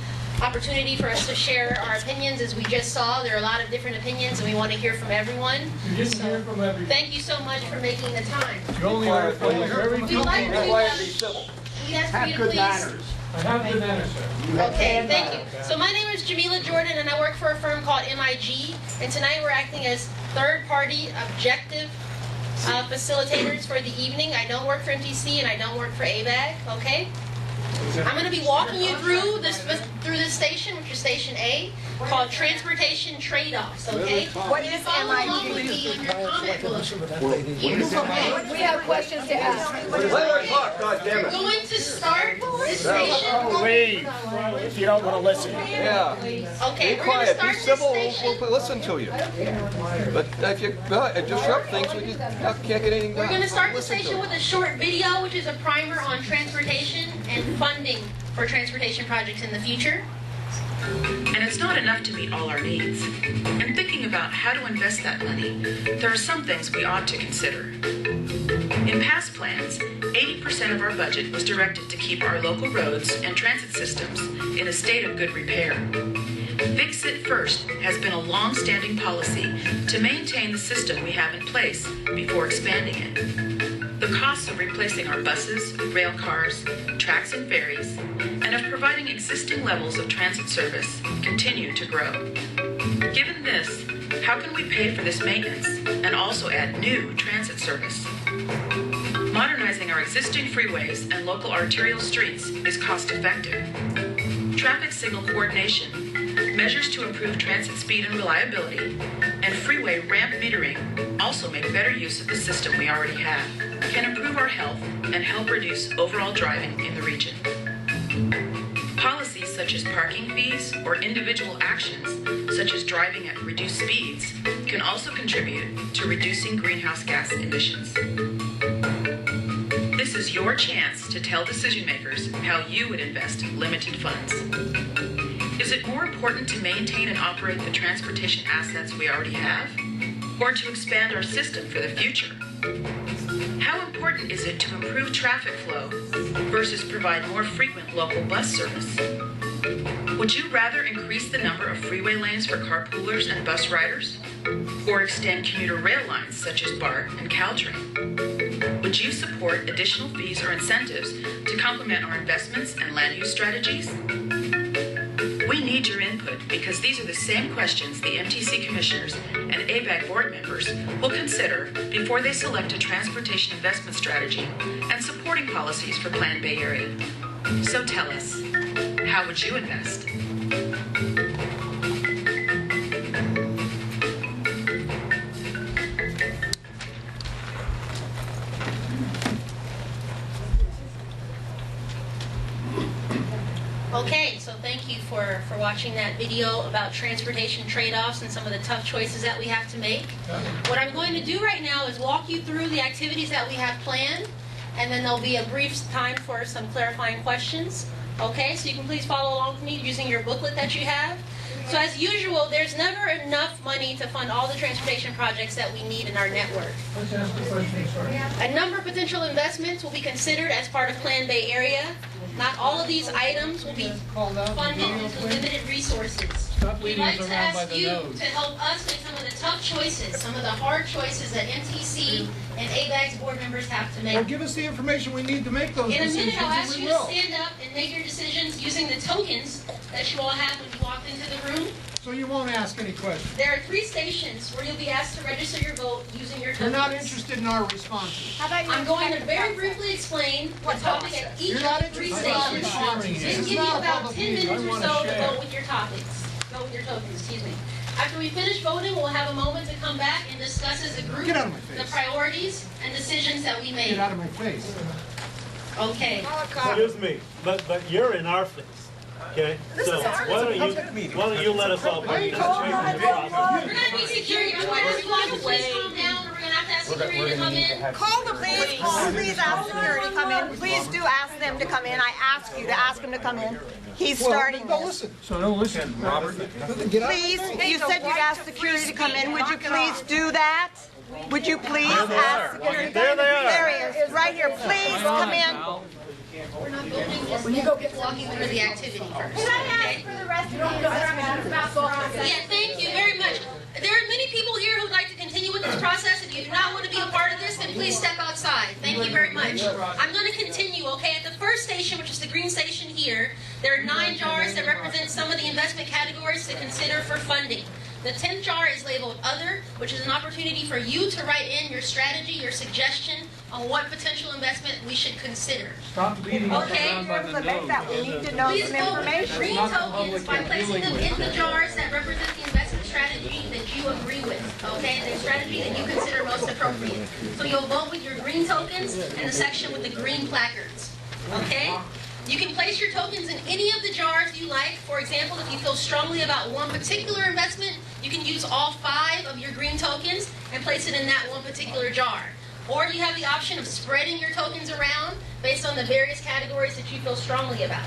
opportunity for us to share our opinions. As we just saw, there are a lot of different opinions, and we want to hear from everyone. Thank you so much for making the time. You only heard from very few people. We ask for you to please. I have good manners, sir. Okay, thank you. So my name is Jamila Jordan, and I work for a firm called MIG. And tonight we're acting as third-party objective facilitators for the evening. I don't work for MTC, and I don't work for ABAG. Okay. I'm going to be walking you through this station, which is Station A, called Transportation Trade-Offs, okay? What is MIG? We have questions to ask. Let her talk, goddammit. We're going to start this station. Leave if you don't want to listen. Yeah. Okay, Be we're going to quiet. start Be civil. this station. We'll listen to you. But if you disrupt things, we just can't get anything done. We're going to start the station with a short video, which is a primer on transportation and funding for transportation projects in the future. And it's not enough to meet all our needs. In thinking about how to invest that money, there are some things we ought to consider. In past plans, 80% of our budget was directed to keep our local roads and transit systems in a state of good repair. Fix It First has been a long-standing policy to maintain the system we have in place before expanding it. The costs of replacing our buses, rail cars, tracks and ferries, and of providing existing levels of transit service continue to grow. Given this, how can we pay for this maintenance and also add new transit service? Modernizing our existing freeways and local arterial streets is cost-effective. Traffic signal coordination, measures to improve transit speed and reliability, and freeway ramp metering also make better use of the system we already have, can improve our health and help reduce overall driving in the region. Policies such as parking fees or individual actions, such as driving at reduced speeds, can also contribute to reducing greenhouse gas emissions. This is your chance to tell decision makers how you would invest limited funds. Is it more important to maintain and operate the transportation assets we already have, or to expand our system for the future? How important is it to improve traffic flow versus provide more frequent local bus service? Would you rather increase the number of freeway lanes for carpoolers and bus riders, or extend commuter rail lines such as BART and Caltrain? Would you support additional fees or incentives to complement our investments and land use strategies? We need your input because these are the same questions the MTC commissioners and ABAG board members will consider before they select a transportation investment strategy and supporting policies for Planned Bay Area. So tell us, how would you invest? Okay, so thank you for watching that video about transportation trade-offs and some of the tough choices that we have to make. What I'm going to do right now is walk you through the activities that we have planned, and then there'll be a brief time for some clarifying questions. Okay, so you can please follow along with me using your booklet that you have. So as usual, there's never enough money to fund all the transportation projects that we need in our network. A number of potential investments will be considered as part of Plan Bay Area. Not all of these items will be funded with limited resources. We'd like to ask you to help us make some of the tough choices, some of the hard choices that MTC and ABAG's board members have to make. Well, give us the information we need to make those decisions. In a minute, I'll ask you to stand up and make your decisions using the tokens that you all have when you walked into the room. So you won't ask any questions. There are 3 stations where you'll be asked to register your vote using your tokens. You're not interested in our responses. I'm going to very briefly explain the topic at each of the 3 stations. Then give you about 10 minutes or so to vote with your topics. Vote with your tokens, excuse me. After we finish voting, we'll have a moment to come back and discuss as a group the priorities and decisions that we made. Get out of my face. Okay. Excuse me, but you're in our face. Okay, so why don't you let us all vote? We're going to need security. I'm going to ask you to please calm down. We're going to have to ask security to come in. Call the police. Please ask security to come in. Please do ask them to come in. I ask you to ask him to come in. He's starting this. So don't listen, Robert. Please, you said you'd ask security to come in. Would you please do that? Would you please ask security? There they are. There he is, right here. Please come in. We're not building this, we're walking through the activity first. Okay? Yeah, thank you very much. There are many people here who would like to continue with this process. If you do not want to be a part of this, then please step outside. Thank you very much. I'm going to continue, okay? At the first station, which is the green station here, there are 9 jars that represent some of the investment categories to consider for funding. The 10th jar is labeled Other, which is an opportunity for you to write in your strategy, your suggestion on what potential investment we should consider. Stop beating us around by the nose. We need to know Please some vote with information. green tokens by placing them in the jars that represent the investment strategy that you agree with, okay? The strategy that you consider most appropriate. So you'll vote with your green tokens in the section with the green placards, okay? You can place your tokens in any of the jars you like. For example, if you feel strongly about one particular investment, you can use all 5 of your green tokens and place it in that one particular jar. Or you have the option of spreading your tokens around based on the various categories that you feel strongly about.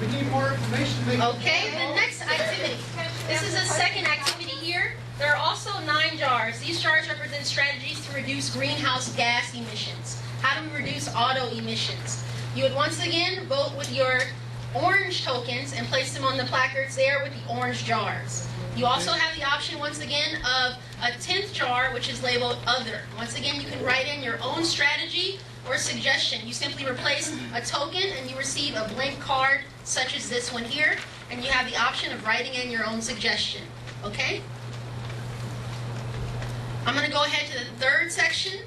We need more information. Okay, the next activity. This is a second activity here. There are also 9 jars. These jars represent strategies to reduce greenhouse gas emissions. How do we reduce auto emissions? You would once again vote with your orange tokens and place them on the placards there with the orange jars. You also have the option, once again, of a 10th jar, which is labeled Other. Once again, you can write in your own strategy or suggestion. You simply replace a token and you receive a blank card, such as this one here, and you have the option of writing in your own suggestion. Okay? I'm going to go ahead to the third section.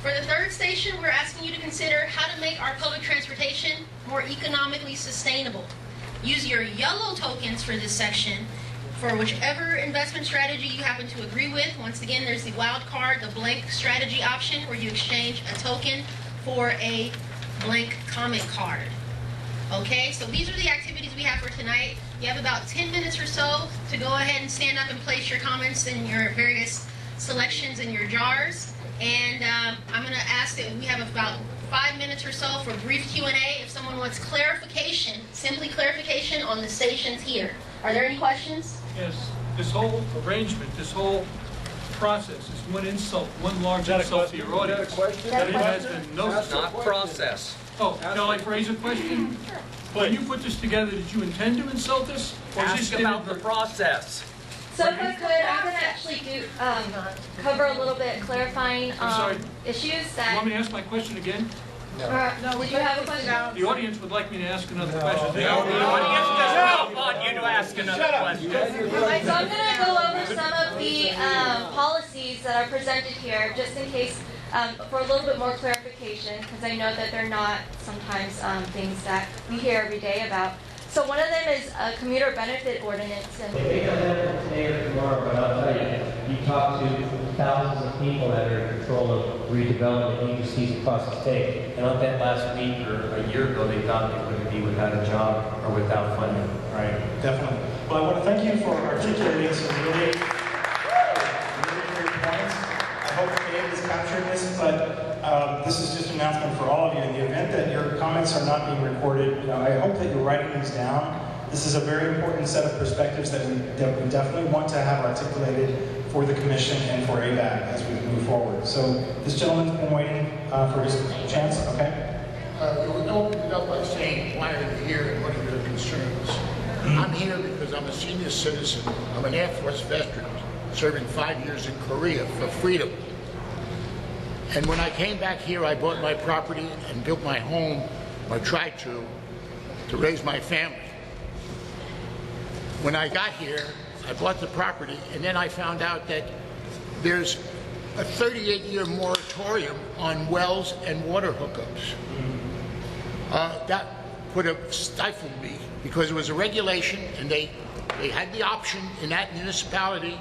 For the third station, we're asking you to consider how to make our public transportation more economically sustainable. Use your yellow tokens for this section for whichever investment strategy you happen to agree with. Once again, there's the wild card, the blank strategy option, where you exchange a token for a blank comment card. Okay, so these are the activities we have for tonight. You have about 10 minutes or so to go ahead and stand up and place your comments and your various selections in your jars. And I'm going to ask that we have about 5 minutes or so for brief Q&A. If someone wants clarification, simply clarification on the stations here. Are there any questions? Yes, this whole arrangement, this whole process is one insult, one large insult to your audience. That it has been no... It's not process. Oh, shall I phrase a question? When you put this together, did you intend to insult us? Or is this Ask about the process. So if I could, I could actually cover a little bit clarifying issues that... You want me to ask my question again? No. Did you have a question? The audience would like me to ask another question. The audience does not want you to ask another question. So I'm going to go over some of the policies that are presented here, just in case, for a little bit more clarification, because I know that they're not sometimes things that we hear every day about. So one of them is a commuter benefit ordinance. It may not happen today or tomorrow, but I'll tell you, you talk to thousands of people that are in control of redevelopment agencies across the state, and on that last week or a year ago, they thought they wouldn't be without a job or without funding. Right, definitely. Well, I want to thank you for articulating some really great points. I hope Dave is capturing this, but this is just an announcement for all of you. In the event that your comments are not being recorded, I hope that you're writing these down. This is a very important set of perspectives that we definitely want to have articulated for the Commission and for ABAG as we move forward. So this gentleman's been waiting for his chance, okay? We'll open it up by saying why are you here and what are your concerns. I'm here because I'm a senior citizen. I'm an Air Force veteran serving 5 years in Korea for freedom. And when I came back here, I bought my property and built my home, or tried to raise my family. When I got here, I bought the property, and then I found out that there's a 38-year moratorium on wells and water hookups. That would have stifled me, because it was a regulation, and they had the option in that municipality,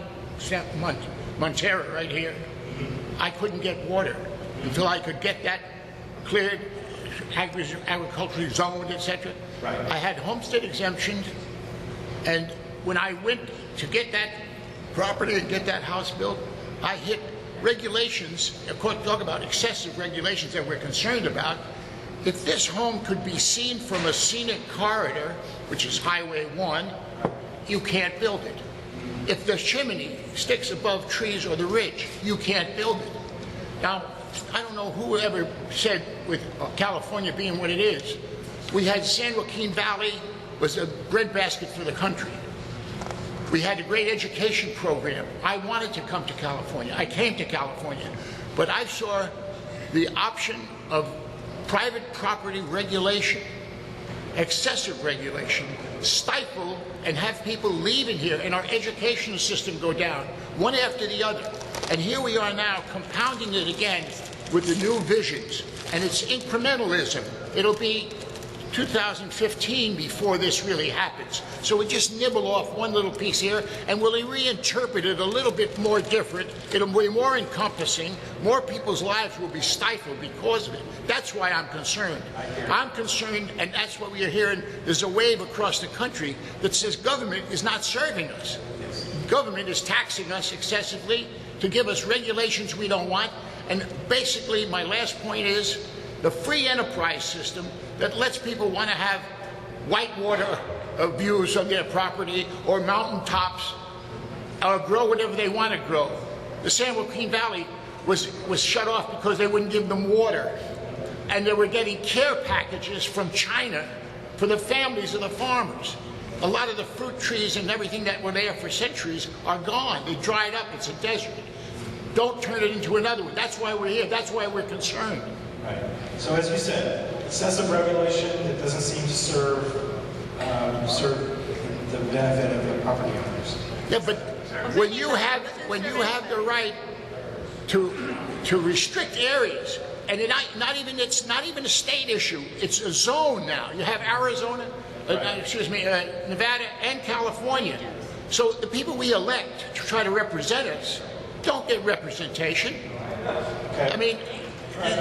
Montero right here. I couldn't get water until I could get that cleared, agriculturally zoned, etc. Right. I had homestead exemptions, and when I went to get that property and get that house built, I hit regulations, of course, talk about excessive regulations that we're concerned about. If this home could be seen from a scenic corridor, which is Highway 1, you can't build it. If the chimney sticks above trees or the ridge, you can't build it. Now, I don't know who ever said, with California being what it is, we had San Joaquin Valley was a breadbasket for the country. We had a great education program. I wanted to come to California. I came to California. But I saw the option of private property regulation, excessive regulation, stifle and have people leaving here and our educational system go down, one after the other. And here we are now compounding it again with the new visions. And it's incrementalism. It'll be 2015 before this really happens. So we just nibble off one little piece here and we'll reinterpret it a little bit more different. It'll be more encompassing. More people's lives will be stifled because of it. That's why I'm concerned. I'm concerned, and that's what we are hearing. There's a wave across the country that says government is not serving us. Government is taxing us excessively to give us regulations we don't want. And basically, my last point is the free enterprise system that lets people want to have whitewater views of their property or mountaintops or grow whatever they want to grow. The San Joaquin Valley was shut off because they wouldn't give them water. And they were getting care packages from China for the families of the farmers. A lot of the fruit trees and everything that were there for centuries are gone. They dried up. It's a desert. Don't turn it into another one. That's why we're here. That's why we're concerned. Right. So as you said, excessive regulation that doesn't seem to serve the benefit of the property owners. Yeah, but when you have the right to restrict areas, and it's not even a state issue. It's a zone now. You have Arizona, Nevada, and California. So the people we elect to try to represent us don't get representation. Okay. I mean,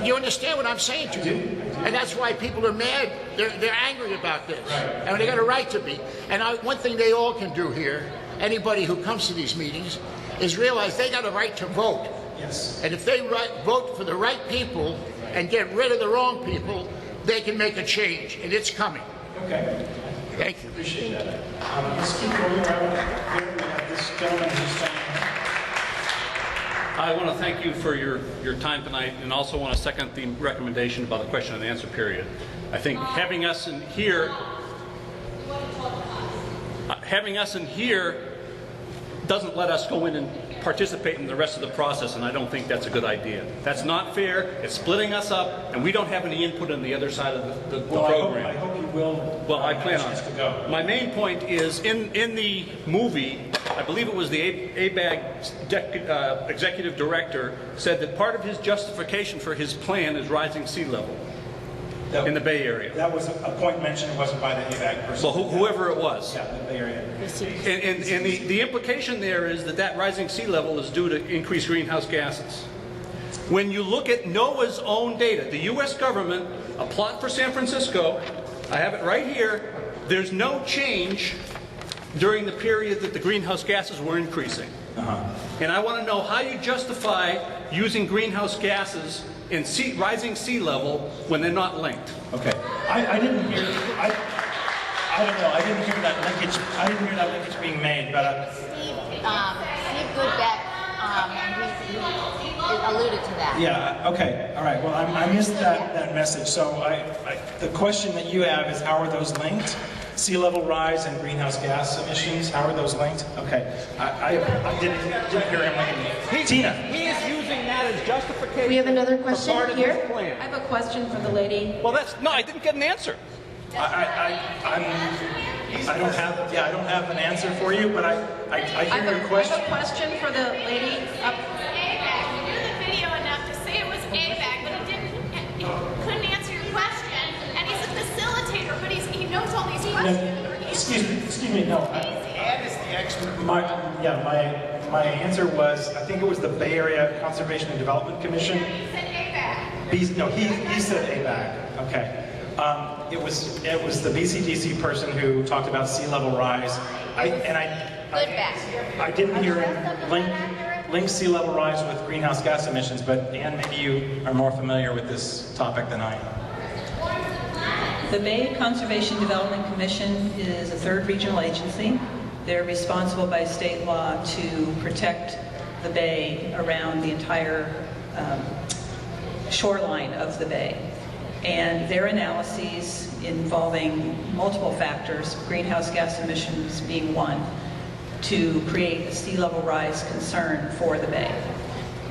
you understand what I'm saying to you? And that's why people are mad. They're angry about this. And they got a right to be. And one thing they all can do here, anybody who comes to these meetings, is realize they got a right to vote. Yes. And if they vote for the right people and get rid of the wrong people, they can make a change. And it's coming. Okay. Thank you. Appreciate that. Let's keep going around here. We have this gentleman who's saying... I want to thank you for your time tonight, and also want to second the recommendation about the question and answer period. I think having us in here doesn't let us go in and participate in the rest of the process, and I don't think that's a good idea. That's not fair. It's splitting us up, and we don't have any input on the other side of the program. I hope you will. Well, I plan on it. My main point is, in the movie, I believe it was the ABAG executive director said that part of his justification for his plan is rising sea level in the Bay Area. That was a point mentioned. It wasn't by the ABAG person. Well, whoever it was. Yeah, the Bay Area. And the implication there is that rising sea level is due to increased greenhouse gases. When you look at NOAA's own data, the U.S. government, a plot for San Francisco, I have it right here, there's no change during the period that the greenhouse gases were increasing. And I want to know how you justify using greenhouse gases in rising sea level when they're not linked. Okay. I didn't hear... I don't know. I didn't hear that linkage. I didn't hear that linkage being made, but Steve Goodbeck, he alluded to that. Yeah. Okay. All right. Well, I missed that message. So the question that you have is, how are those linked? Sea level rise and greenhouse gas emissions. How are those linked? Okay. I didn't hear him linking. Tina. He is using that as justification. We have another question for part of here. his plan. I have a question for the lady. Well, I didn't get an answer. I don't have an answer for you, but I hear your question. I have a question for the lady up. ABAG. You knew the video enough to say it was ABAG, but he couldn't answer your question. And he's a facilitator, but he knows all these questions. Excuse me. No. Ed is the expert. My answer was, I think it was the Bay Area Conservation and Development Commission. He said ABAG. No, he said ABAG. Okay. It was the BCDC person who talked about sea level rise. I didn't hear him link sea level rise with greenhouse gas emissions, but Anne, maybe you are more familiar with this topic than I am. The Bay Conservation Development Commission is a third regional agency. They're responsible by state law to protect the bay around the entire shoreline of the bay. And their analyses involving multiple factors, greenhouse gas emissions being one, to create a sea level rise concern for the bay.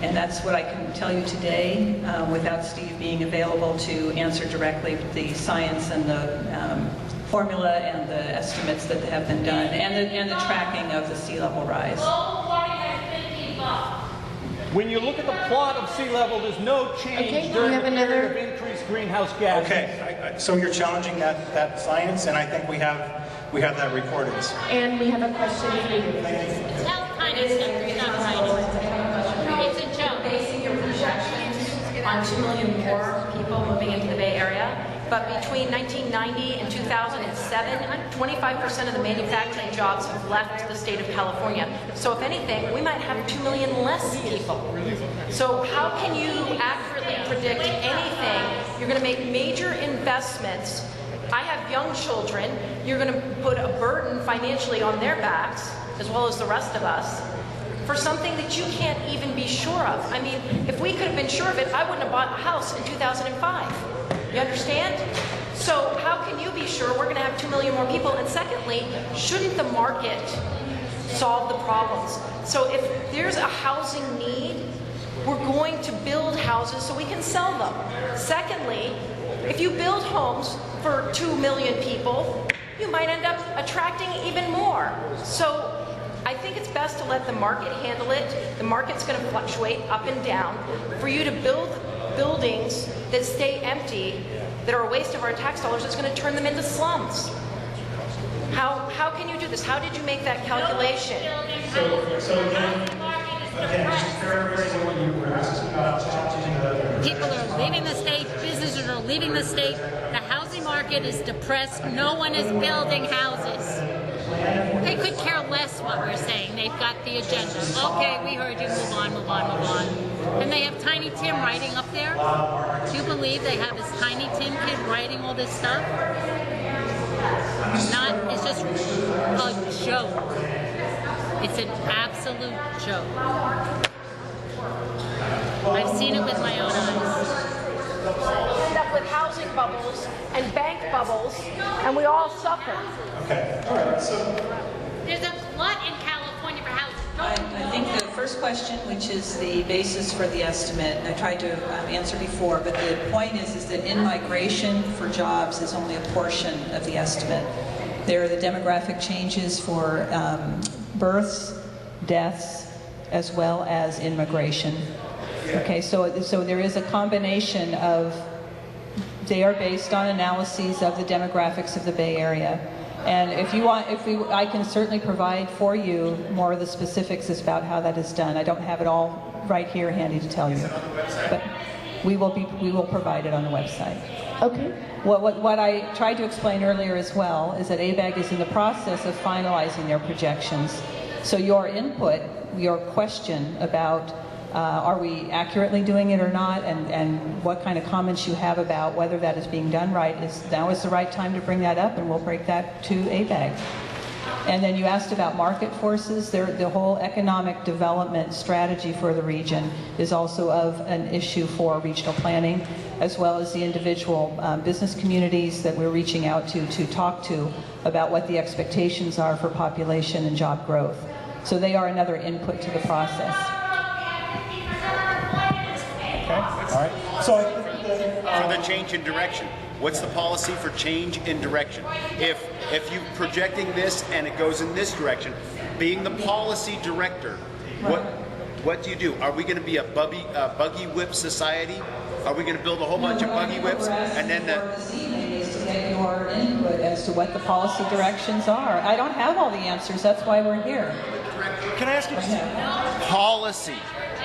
And that's what I can tell you today without Steve being available to answer directly the science and the formula and the estimates that have been done and the tracking of the sea level rise. When you look at the plot of sea level, there's no change during the period of increased greenhouse gases. Okay, so you're challenging that science, and I think we have that recorded. And we have a question for you. Tell tiny stuff, not tiny. It's a joke. Basing your projections on 2 million more people moving into the Bay Area. But between 1990 and 2007, 25% of the manufacturing jobs have left the state of California. So if anything, we might have 2 million less people. So how can you accurately predict anything? You're going to make major investments. I have young children. You're going to put a burden financially on their backs, as well as the rest of us, for something that you can't even be sure of. I mean, if we could have been sure of it, I wouldn't have bought a house in 2005. You understand? So how can you be sure we're going to have 2 million more people? And secondly, shouldn't the market solve the problems? So if there's a housing need, we're going to build houses so we can sell them. Secondly, if you build homes for 2 million people, you might end up attracting even more. So I think it's best to let the market handle it. The market's going to fluctuate up and down. For you to build buildings that stay empty, that are a waste of our tax dollars, it's going to turn them into slums. How can you do this? How did you make that calculation? So again, just paraphrasing what you were asking about, People are leaving the state, businesses are leaving the state, the housing market is depressed, no one is building houses. They could care less what we're saying. They've got the agenda. Okay, we heard you, move on, move on, move on. And they have Tiny Tim writing up there. Do you believe they have this Tiny Tim kid writing all this stuff? It's just a joke. It's an absolute joke. I've seen it with my own eyes. End up with housing bubbles and bank bubbles, and we all suffer. Okay, all right, so there's a flood in California for housing. I think the first question, which is the basis for the estimate, I tried to answer before, but the point is that in-migration for jobs is only a portion of the estimate. There are the demographic changes for births, deaths, as well as immigration. Okay, so there is a combination of, they are based on analyses of the demographics of the Bay Area. And if you want, I can certainly provide for you more of the specifics about how that is done. I don't have it all right here handy to tell you, but we will provide it on the website. Okay. What I tried to explain earlier as well is that ABAG is in the process of finalizing their projections. So your input, your question about are we accurately doing it or not, and what kind of comments you have about whether that is being done right, now is the right time to bring that up, and we'll break that to ABAG. And then you asked about market forces. The whole economic development strategy for the region is also of an issue for regional planning, as well as the individual business communities that we're reaching out to talk to about what the expectations are for population and job growth. So they are another input to the process. okay, all right. So For the change in direction. What's the policy for change in direction? If you're projecting this and it goes in this direction, being the policy director, what do you do? Are we going to be a buggy whip society? Are we going to build a whole bunch of buggy whips and then to get your input as to what the policy directions are? I don't have all the answers. That's why we're here. Can I ask you policy?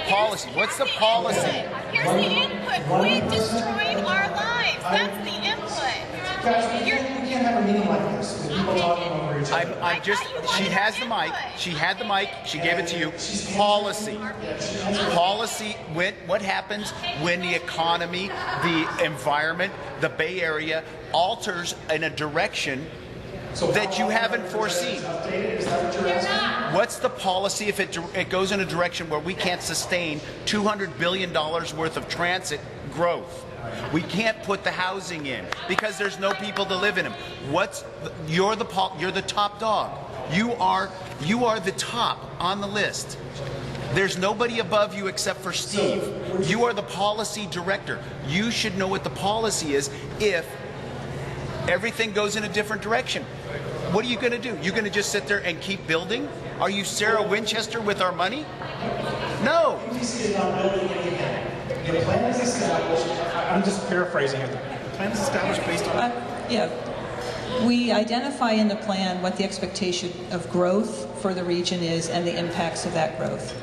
Policy. What's the policy? Here's the input. Quit destroying our lives. That's the input. guys, we can't have a meeting like this with people talking over each other. I'm just, she has the mic. She had the mic. She gave it to you. Policy. Policy, what happens when the economy, the environment, the Bay Area alters in a direction that you haven't foreseen? Is that what you're asking? What's the policy if it goes in a direction where we can't sustain $200 billion worth of transit growth? We can't put the housing in because there's no people to live in them. You're the top dog. You are the top on the list. There's nobody above you except for Steve. You are the policy director. You should know what the policy is if everything goes in a different direction. What are you going to do? You're going to just sit there and keep building? Are you Sarah Winchester with our money? No. MTC is not building anything. The plan is established. I'm just paraphrasing it. The plan is established based on. Yeah. We identify in the plan what the expectation of growth for the region is and the impacts of that growth.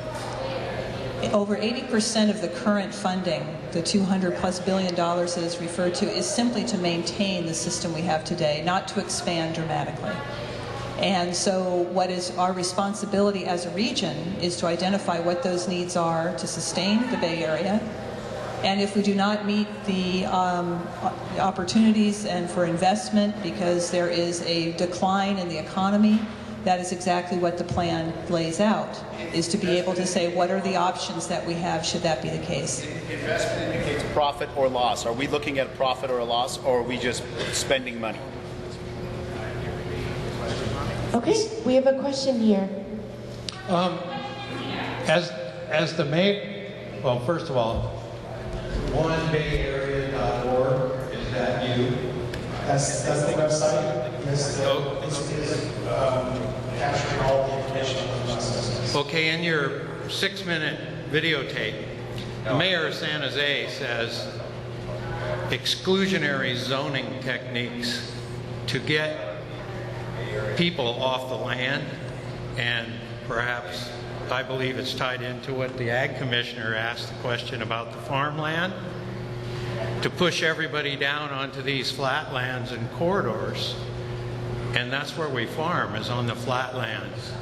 Over 80% of the current funding, the $200+ billion that is referred to, is simply to maintain the system we have today, not to expand dramatically. And so what is our responsibility as a region is to identify what those needs are to sustain the Bay Area. And if we do not meet the opportunities and for investment because there is a decline in the economy, that is exactly what the plan lays out, is to be able to say what are the options that we have should that be the case. Investment indicates profit or loss. Are we looking at profit or a loss, or are we just spending money? Okay, we have a question here. As the mayor, well, first of all, onebayarea.org, is that you? That's the website. It's capturing all the information on the process. Okay, in your 6-minute videotape, the mayor of San Jose says exclusionary zoning techniques to get people off the land, and perhaps I believe it's tied into what the Ag Commissioner asked the question about the farmland, to push everybody down onto these flatlands and corridors. And that's where we farm, is on the flatlands.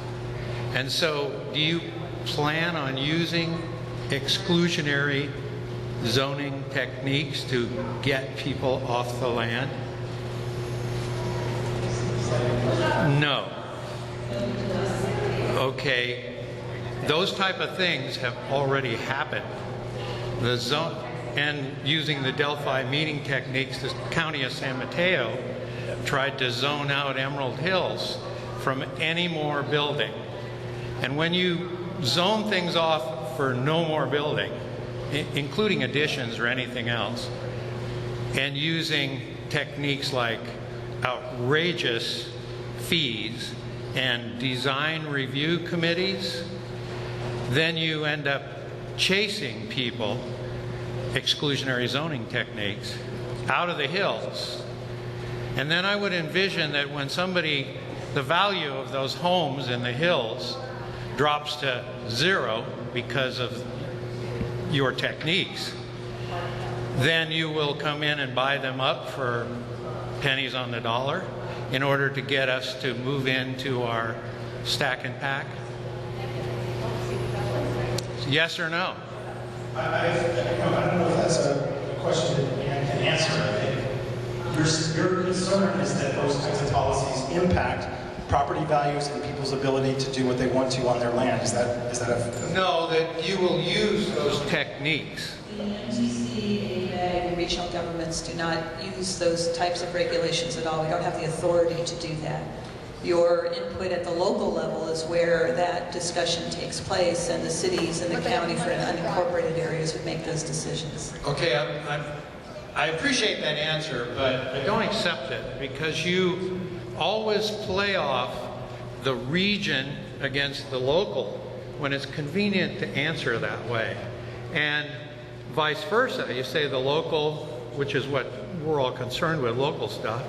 And so do you plan on using exclusionary zoning techniques to get people off the land? No. Okay. Those type of things have already happened. The zone, and using the Delphi meeting techniques, the county of San Mateo tried to zone out Emerald Hills from any more building. And when you zone things off for no more building, including additions or anything else, and using techniques like outrageous fees and design review committees, then you end up chasing people, exclusionary zoning techniques, out of the hills. And then I would envision that when the value of those homes in the hills drops to zero because of your techniques, then you will come in and buy them up for pennies on the dollar in order to get us to move into our stack and pack. Yes or no? I don't know if that's a question that Ann can answer. I think your concern is that those kinds of policies impact property values and people's ability to do what they want to on their land. Is that a... No, that you will use those techniques. The MTC, ABAG, and regional governments do not use those types of regulations at all. We don't have the authority to do that. Your input at the local level is where that discussion takes place, and the cities and the county for unincorporated areas would make those decisions. Okay, I appreciate that answer, but I don't accept it because you always play off the region against the local when it's convenient to answer that way. And vice versa, you say the local, which is what we're all concerned with, local stuff,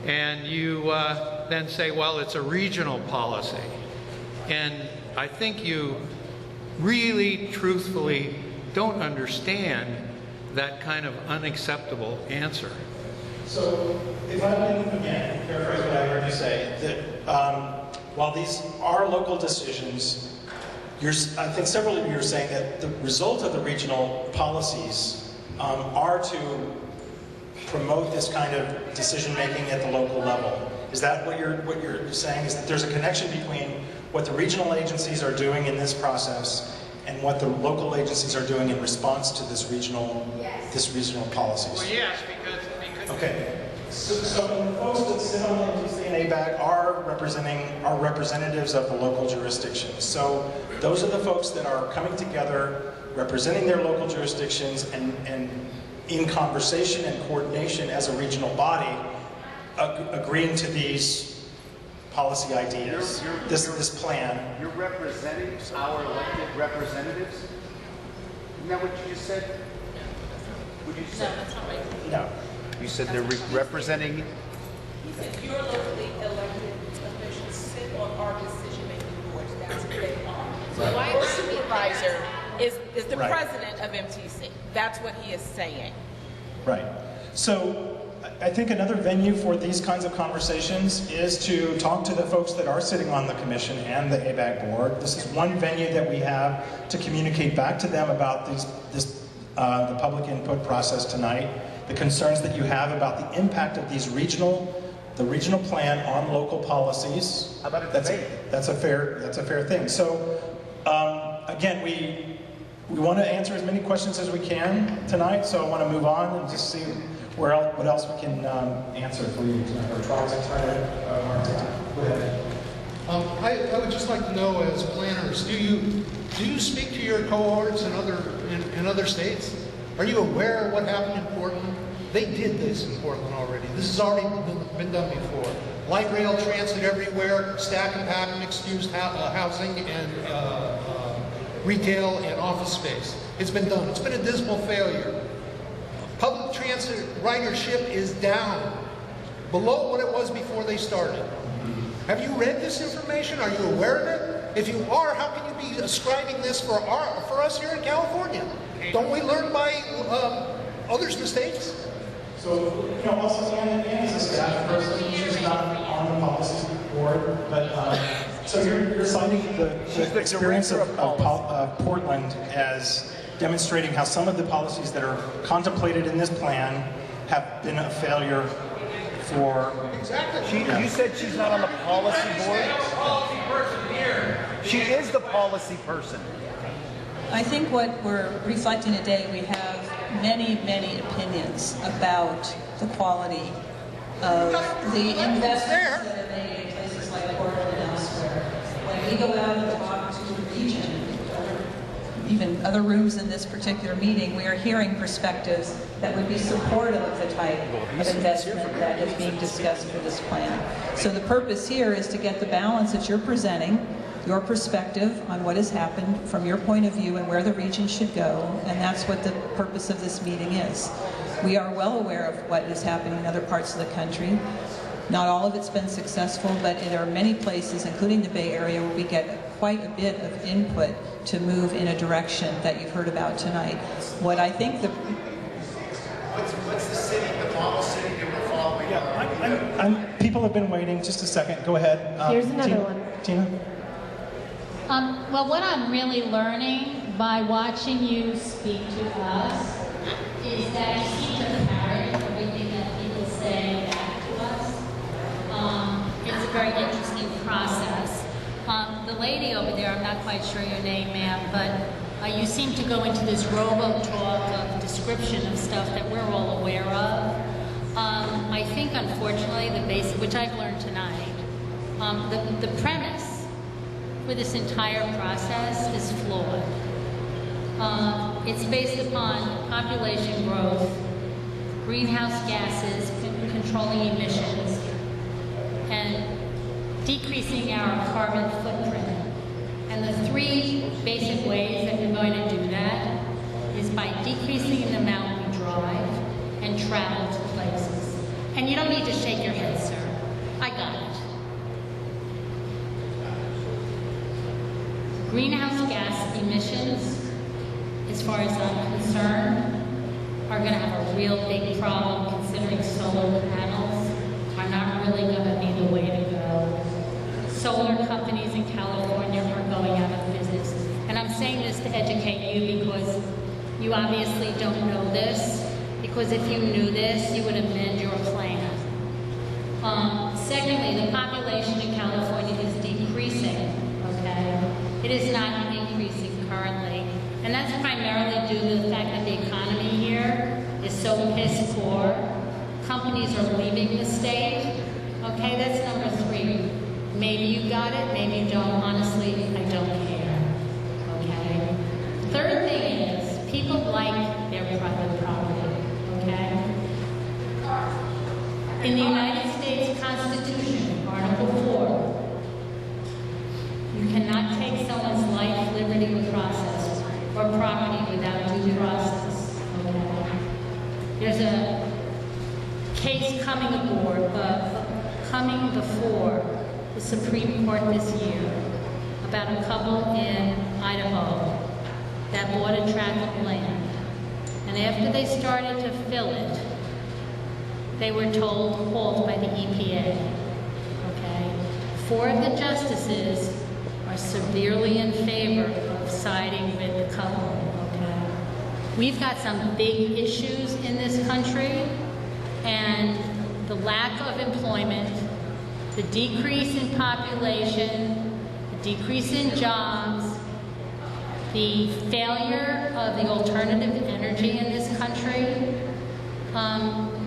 and you then say, well, it's a regional policy. And I think you really, truthfully don't understand that kind of unacceptable answer. So, if I can, again, paraphrase what I heard you say, that while these are local decisions, I think several of you are saying that the result of the regional policies are to promote this kind of decision-making at the local level. Is that what you're saying? Is that there's a connection between what what the regional agencies are doing in this process and what the local agencies are doing in response to this regional policies. Well, yes, because Okay. So the folks that sit on the MTC and ABAG are representatives of the local jurisdictions. So those are the folks that are coming together, representing their local jurisdictions, and in conversation and coordination as a regional body, agreeing to these policy ideas, this plan. You're representing our elected representatives? Isn't that what you just said? What you said? No, that's not right. No. You said they're representing. He said your locally elected officials sit on our decision-making boards. That's what they are. So our supervisor is the Right. president of MTC. That's what he is saying. Right. So I think another venue for these kinds of conversations is to talk to the folks that are sitting on the commission and the ABAG board. This is one venue that we have to communicate back to them about the public input process tonight, the concerns that you have about the impact of the regional plan on local policies. How about a debate? That's a fair thing. So again, we want to answer as many questions as we can tonight, so I want to move on and just see what else we can answer for you tonight, or try to go ahead. I would just like to know, as planners, do you speak to your cohorts in other states? Are you aware of what happened in Portland? They did this in Portland already. This has already been done before. Light rail transit everywhere, stack and pack mixed-use housing and retail and office space. It's been done. It's been a dismal failure. Public transit ridership is down, below what it was before they started. Have you read this information? Are you aware of it? If you are, how can you be ascribing this for us here in California? Don't we learn by others' mistakes? So, also Anna is a staff person. She's not on the policy board, but so you're citing the experience of Portland as demonstrating how some of the policies that are contemplated in this plan have been a failure for... Exactly. You said she's not on the policy board? Policy person here. She is the policy person. I think what we're reflecting today, we have many, many opinions about the quality of the investments that are made in places like Portland and elsewhere. When we go out and talk to the region, or even other rooms in this particular meeting, we are hearing perspectives that would be supportive of the type of investment that is being discussed for this plan. So the purpose here is to get the balance that you're presenting, your perspective on what has happened from your point of view and where the region should go, and that's what the purpose of this meeting is. We are well aware of what is happening in other parts of the country. Not all of it's been successful, but there are many places, including the Bay Area, where we get quite a bit of input to move in a direction that you've heard about tonight. What I think the... What's the city, the model city that we're following? People have been waiting. Just a second. Go ahead. Here's another one. Tina? Well, what I'm really learning by watching you speak to us is that you seem to parrot everything that people say back to us. It's a very interesting process. The lady over there, I'm not quite sure your name, ma'am, but you seem to go into this robo-talk of description of stuff that we're all aware of. I think, unfortunately, the basic, which I've learned tonight, the premise for this entire process is flawed. It's based upon population growth, greenhouse gases, controlling emissions, and decreasing our carbon footprint. And the three basic ways that we're going to do that is by decreasing the amount we drive and travel to places. And you don't need to shake your head, sir. I got it. Greenhouse gas emissions, as far as I'm concerned, are going to have a real big problem, considering solar panels are not really going to be the way to go. Solar companies in California are going out of business. And I'm saying this to educate you because you obviously don't know this, because if you knew this, you would amend your plan. Secondly, the population in California is decreasing, okay? It is not increasing currently. And that's primarily due to the fact that the economy here is so piss poor. Companies are leaving the state. Okay, that's number 3. Maybe you got it, maybe you don't. Honestly, I don't care. Okay? Third thing is, people like their private property. Okay? In the United States Constitution, Article 4, you cannot take someone's life, liberty, or process, or property without due process. Okay? There's a case coming before the Supreme Court this year about a couple in Idaho that bought a tract of land. And after they started to fill it, they were told to halt by the EPA. Okay? 4 of the justices are severely in favor of siding with the couple. Okay? We've got some big issues in this country, and the lack of employment, the decrease in population, the decrease in jobs, the failure of the alternative energy in this country.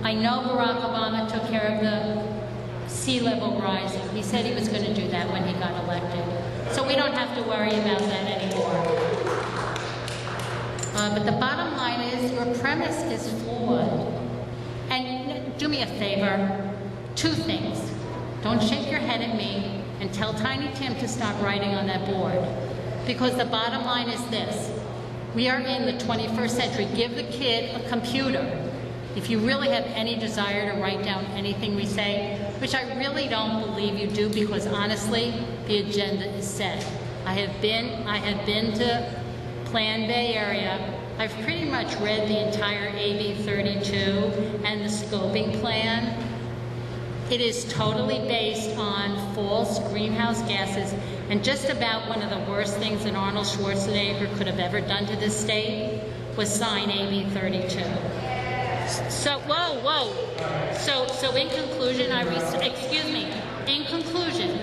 I know Barack Obama took care of the sea level rising. He said he was going to do that when he got elected. So we don't have to worry about that anymore. But the bottom line is your premise is flawed. And do me a favor, 2 things. Don't shake your head at me and tell Tiny Tim to stop writing on that board. Because the bottom line is this. We are in the 21st century. Give the kid a computer. If you really have any desire to write down anything we say, which I really don't believe you do, because honestly, the agenda is set. I have been to Plan Bay Area. I've pretty much read the entire AB 32 and the scoping plan. It is totally based on false greenhouse gases, and just about one of the worst things that Arnold Schwarzenegger could have ever done to this state was sign AB 32. So, whoa. So in conclusion, in conclusion,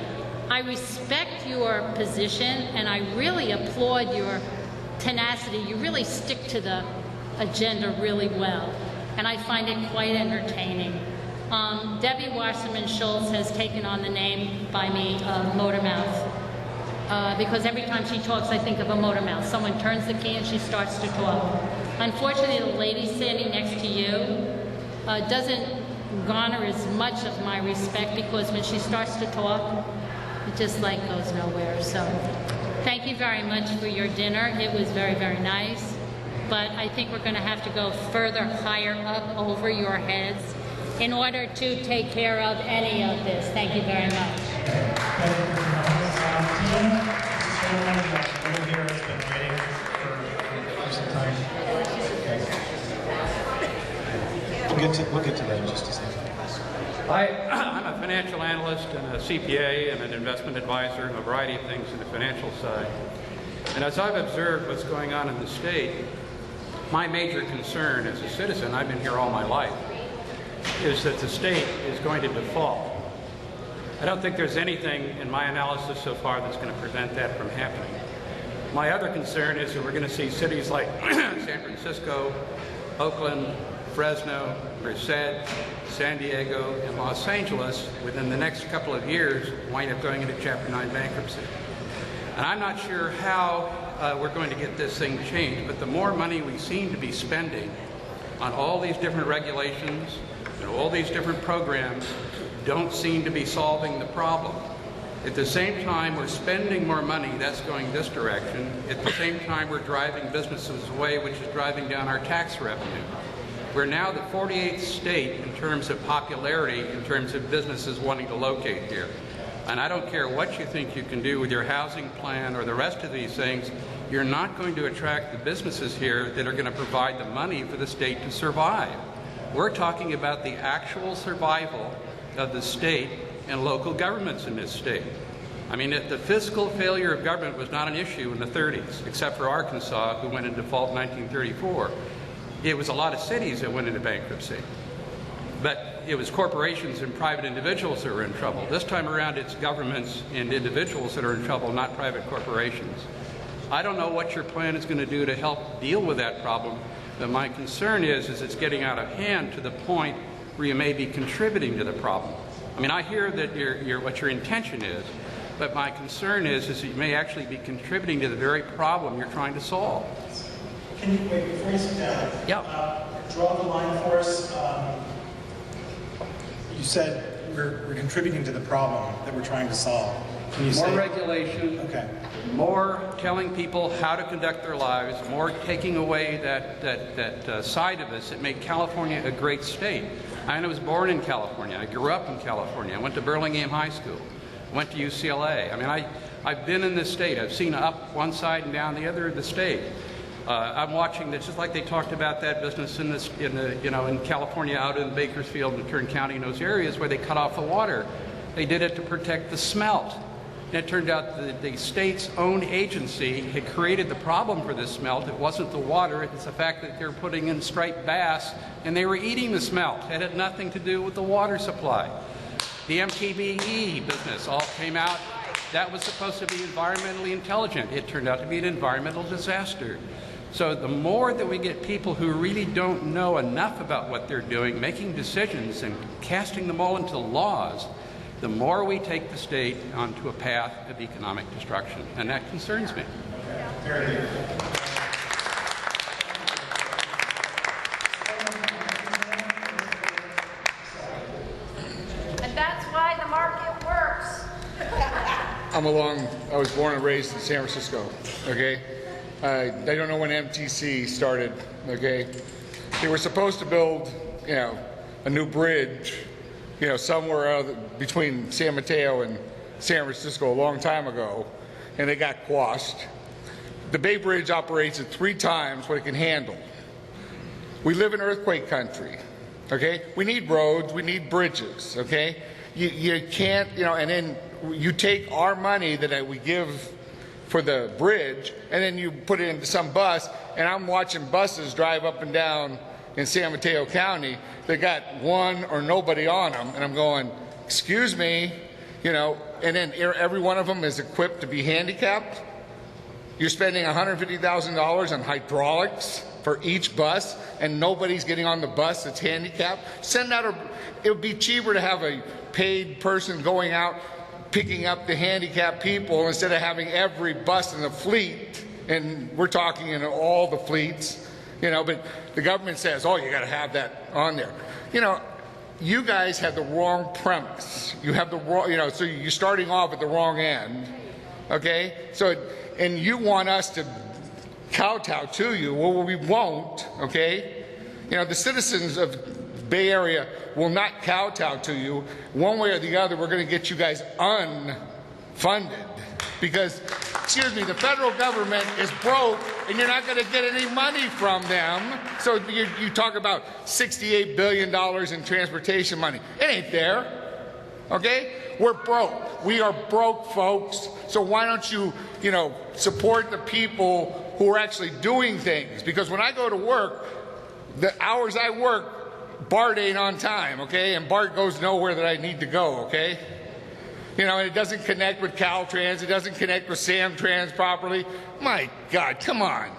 I respect your position, and I really applaud your tenacity. You really stick to the agenda really well, and I find it quite entertaining. Debbie Wasserman Schultz has taken on the name by me of Motor Mouth, because every time she talks, I think of a motor mouth. Someone turns the key and she starts to talk. Unfortunately, the lady standing next to you doesn't garner as much of my respect, because when she starts to talk, it just like goes nowhere. So thank you very much for your dinner. It was very, very nice. But I think we're going to have to go further higher up over your heads in order to take care of any of this. Thank you very much. We'll get to that in just a second. I'm a financial analyst and a CPA and an investment advisor and a variety of things in the financial side. And as I've observed what's going on in the state, my major concern as a citizen, I've been here all my life, is that the state is going to default. I don't think there's anything in my analysis so far that's going to prevent that from happening. My other concern is that we're going to see cities like San Francisco, Oakland, Fresno, Reside, San Diego, and Los Angeles within the next couple of years wind up going into Chapter 9 bankruptcy. And I'm not sure how we're going to get this thing changed, but the more money we seem to be spending on all these different regulations and all these different programs don't seem to be solving the problem. At the same time, we're spending more money, that's going this direction. At the same time, we're driving businesses away, which is driving down our tax revenue. We're now the 48th state in terms of popularity, in terms of businesses wanting to locate here. And I don't care what you think you can do with your housing plan or the rest of these things, you're not going to attract the businesses here that are going to provide the money for the state to survive. We're talking about the actual survival of the state and local governments in this state. I mean, the fiscal failure of government was not an issue in the 30s, except for Arkansas, who went into default in 1934. It was a lot of cities that went into bankruptcy. But it was corporations and private individuals that were in trouble. This time around, it's governments and individuals that are in trouble, not private corporations. I don't know what your plan is going to do to help deal with that problem, but my concern is it's getting out of hand to the point where you may be contributing to the problem. I mean, I hear that what your intention is, but my concern is that you may actually be contributing to the very problem you're trying to solve. Can you wait before you sit down? Yeah. Draw the line for us. You said we're contributing to the problem that we're trying to solve. Can you More say? regulation. Okay. More telling people how to conduct their lives. More taking away that side of us that made California a great state. I was born in California. I grew up in California. I went to Burlingame High School. Went to UCLA. I mean, I've been in this state. I've seen up one side and down the other of the state. I'm watching this, just like they talked about that business in California, out in Bakersfield and Kern County, in those areas where they cut off the water. They did it to protect the smelt. And it turned out that the state's own agency had created the problem for this smelt. It wasn't the water, it's the fact that they're putting in striped bass and they were eating the smelt. It had nothing to do with the water supply. The MTBE business all came out. That was supposed to be environmentally intelligent. It turned out to be an environmental disaster. So the more that we get people who really don't know enough about what they're doing, making decisions and casting them all into laws, the more we take the state onto a path of economic destruction. And that concerns me. Very good. And that's why the market works. I was born and raised in San Francisco, okay? I don't know when MTC started, okay? They were supposed to build, a new bridge, somewhere between San Mateo and San Francisco a long time ago, and they got quashed. The Bay Bridge operates at 3 times what it can handle. We live in earthquake country, okay? We need roads, we need bridges, okay? You can't, and then you take our money that we give for the bridge, and then you put it into some bus, and I'm watching buses drive up and down in San Mateo County that got one or nobody on them, and I'm going, excuse me, and then every one of them is equipped to be handicapped. You're spending $150,000 on hydraulics for each bus, and nobody's getting on the bus that's handicapped. It would be cheaper to have a paid person going out picking up the handicapped people instead of having every bus in the fleet, and we're talking in all the fleets, but the government says, oh, you got to have that on there. You guys have the wrong premise. You have the wrong, so you're starting off at the wrong end, okay? And you want us to kowtow to you. Well, we won't, okay? The citizens of Bay Area will not kowtow to you. One way or the other, we're going to get you guys unfunded because, excuse me, the federal government is broke and you're not going to get any money from them. So you talk about $68 billion in transportation money. It ain't there, okay? We're broke. We are broke, folks. So why don't you, support the people who are actually doing things? Because when I go to work, the hours I work, BART ain't on time, okay? And BART goes nowhere that I need to go, okay? And it doesn't connect with Caltrans. It doesn't connect with Samtrans properly. My God, come on.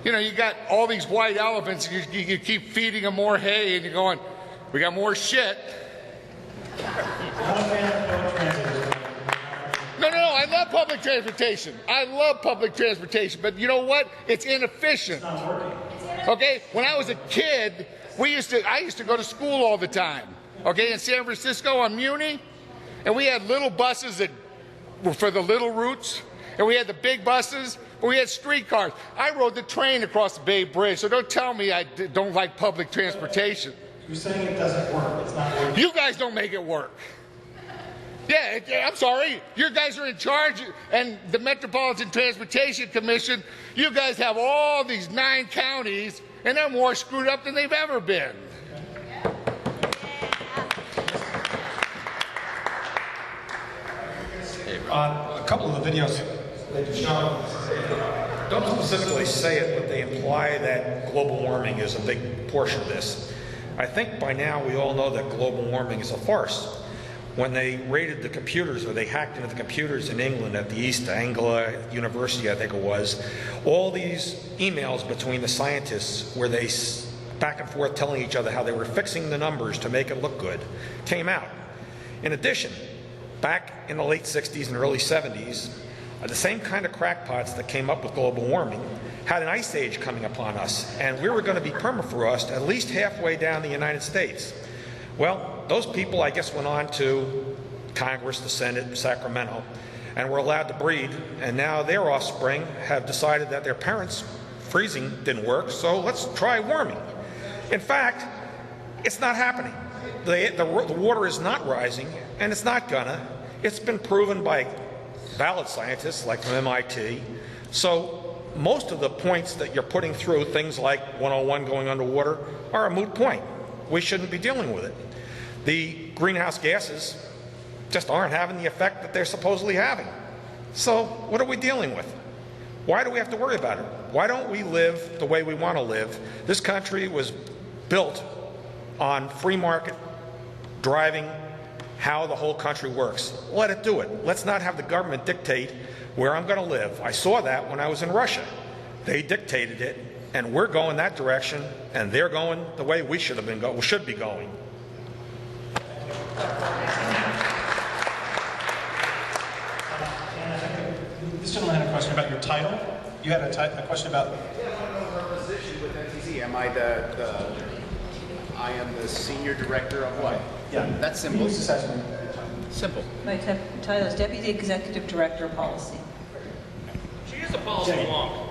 You got all these white elephants, and you keep feeding them more hay, and you're going, we got more shit. No, I love public transportation. I love public transportation, but you know what? It's inefficient. Okay? When I was a kid, I used to go to school all the time, okay, in San Francisco on Muni, and we had little buses that were for the little routes, and we had the big buses, and we had streetcars. I rode the train across the Bay Bridge, so don't tell me I don't like public transportation. You're saying it doesn't work. It's not working. You guys don't make it work. Yeah, I'm sorry. You guys are in charge, and the Metropolitan Transportation Commission, you guys have all these 9 counties, and they're more screwed up than they've ever been. A couple of the videos that you showed don't specifically say it, but they imply that global warming is a big portion of this. I think by now we all know that global warming is a farce. When they raided the computers, or they hacked into the computers in England at the East Anglia University, I think it was, all these emails between the scientists where they back and forth telling each other how they were fixing the numbers to make it look good came out. In addition, back in the late 60s and early 70s, the same kind of crackpots that came up with global warming had an ice age coming upon us, and we were going to be permafrost at least halfway down the United States. Well, those people, I guess, went on to Congress, the Senate, Sacramento, and were allowed to breed, and now their offspring have decided that their parents' freezing didn't work, so let's try warming. In fact, it's not happening. The water is not rising, and it's not gonna. It's been proven by valid scientists like from MIT. So most of the points that you're putting through, things like 101 going underwater, are a moot point. We shouldn't be dealing with it. The greenhouse gases just aren't having the effect that they're supposedly having. So what are we dealing with? Why do we have to worry about it? Why don't we live the way we want to live? This country was built on free market driving how the whole country works. Let it do it. Let's not have the government dictate where I'm going to live. I saw that when I was in Russia. They dictated it, and we're going that direction, and they're going the way we should be going. This gentleman had a question about your title. You had a question about... position with NTZ. I am the senior director of what? Yeah. That's simple. Simple. My title is Deputy Executive Director of Policy. She is a policy wonk.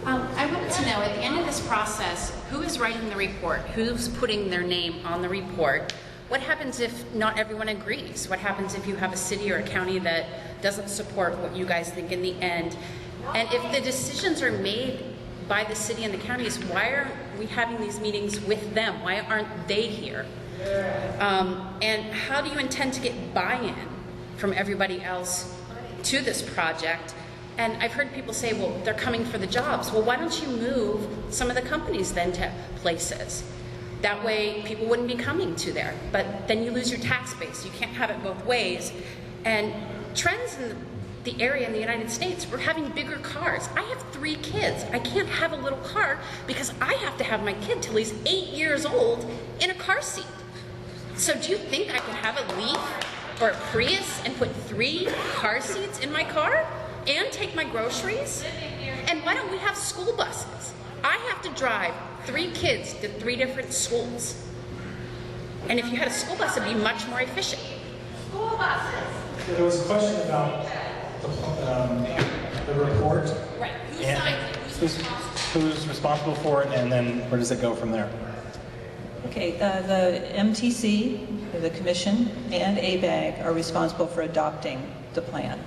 I wanted to know, at the end of this process, who is writing the report? Who's putting their name on the report? What happens if not everyone agrees? What happens if you have a city or a county that doesn't support what you guys think in the end? And if the decisions are made by the city and the counties, why are we having these meetings with them? Why aren't they here? And how do you intend to get buy-in from everybody else to this project? And I've heard people say, well, they're coming for the jobs. Well, why don't you move some of the companies then to places? That way people wouldn't be coming to there. But then you lose your tax base. You can't have it both ways. And trends in the area in the United States, we're having bigger cars. I have 3 kids. I can't have a little car because I have to have my kid till he's 8 years old in a car seat. So do you think I can have a Leaf or a Prius and put 3 car seats in my car and take my groceries? And why don't we have school buses? I have to drive 3 kids to 3 different schools. And if you had a school bus, it'd be much more efficient. School buses. There was a question about the report. Right. Who and signs it? who's responsible for it, and then where does it go from there? Okay, the MTC, the Commission, and ABAG are responsible for adopting the plan.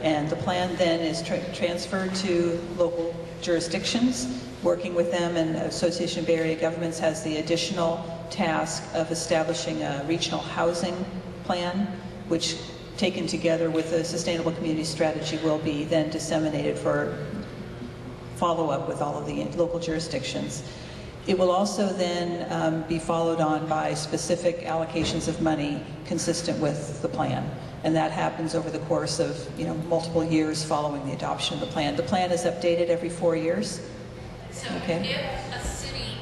And the plan then is transferred to local jurisdictions. Working with them, and Association of Bay Area Governments has the additional task of establishing a regional housing plan, which, taken together with the Sustainable Community Strategy, will be then disseminated for follow-up with all of the local jurisdictions. It will also then be followed on by specific allocations of money consistent with the plan. And that happens over the course of multiple years following the adoption of the plan. The plan is updated every 4 years. So if a city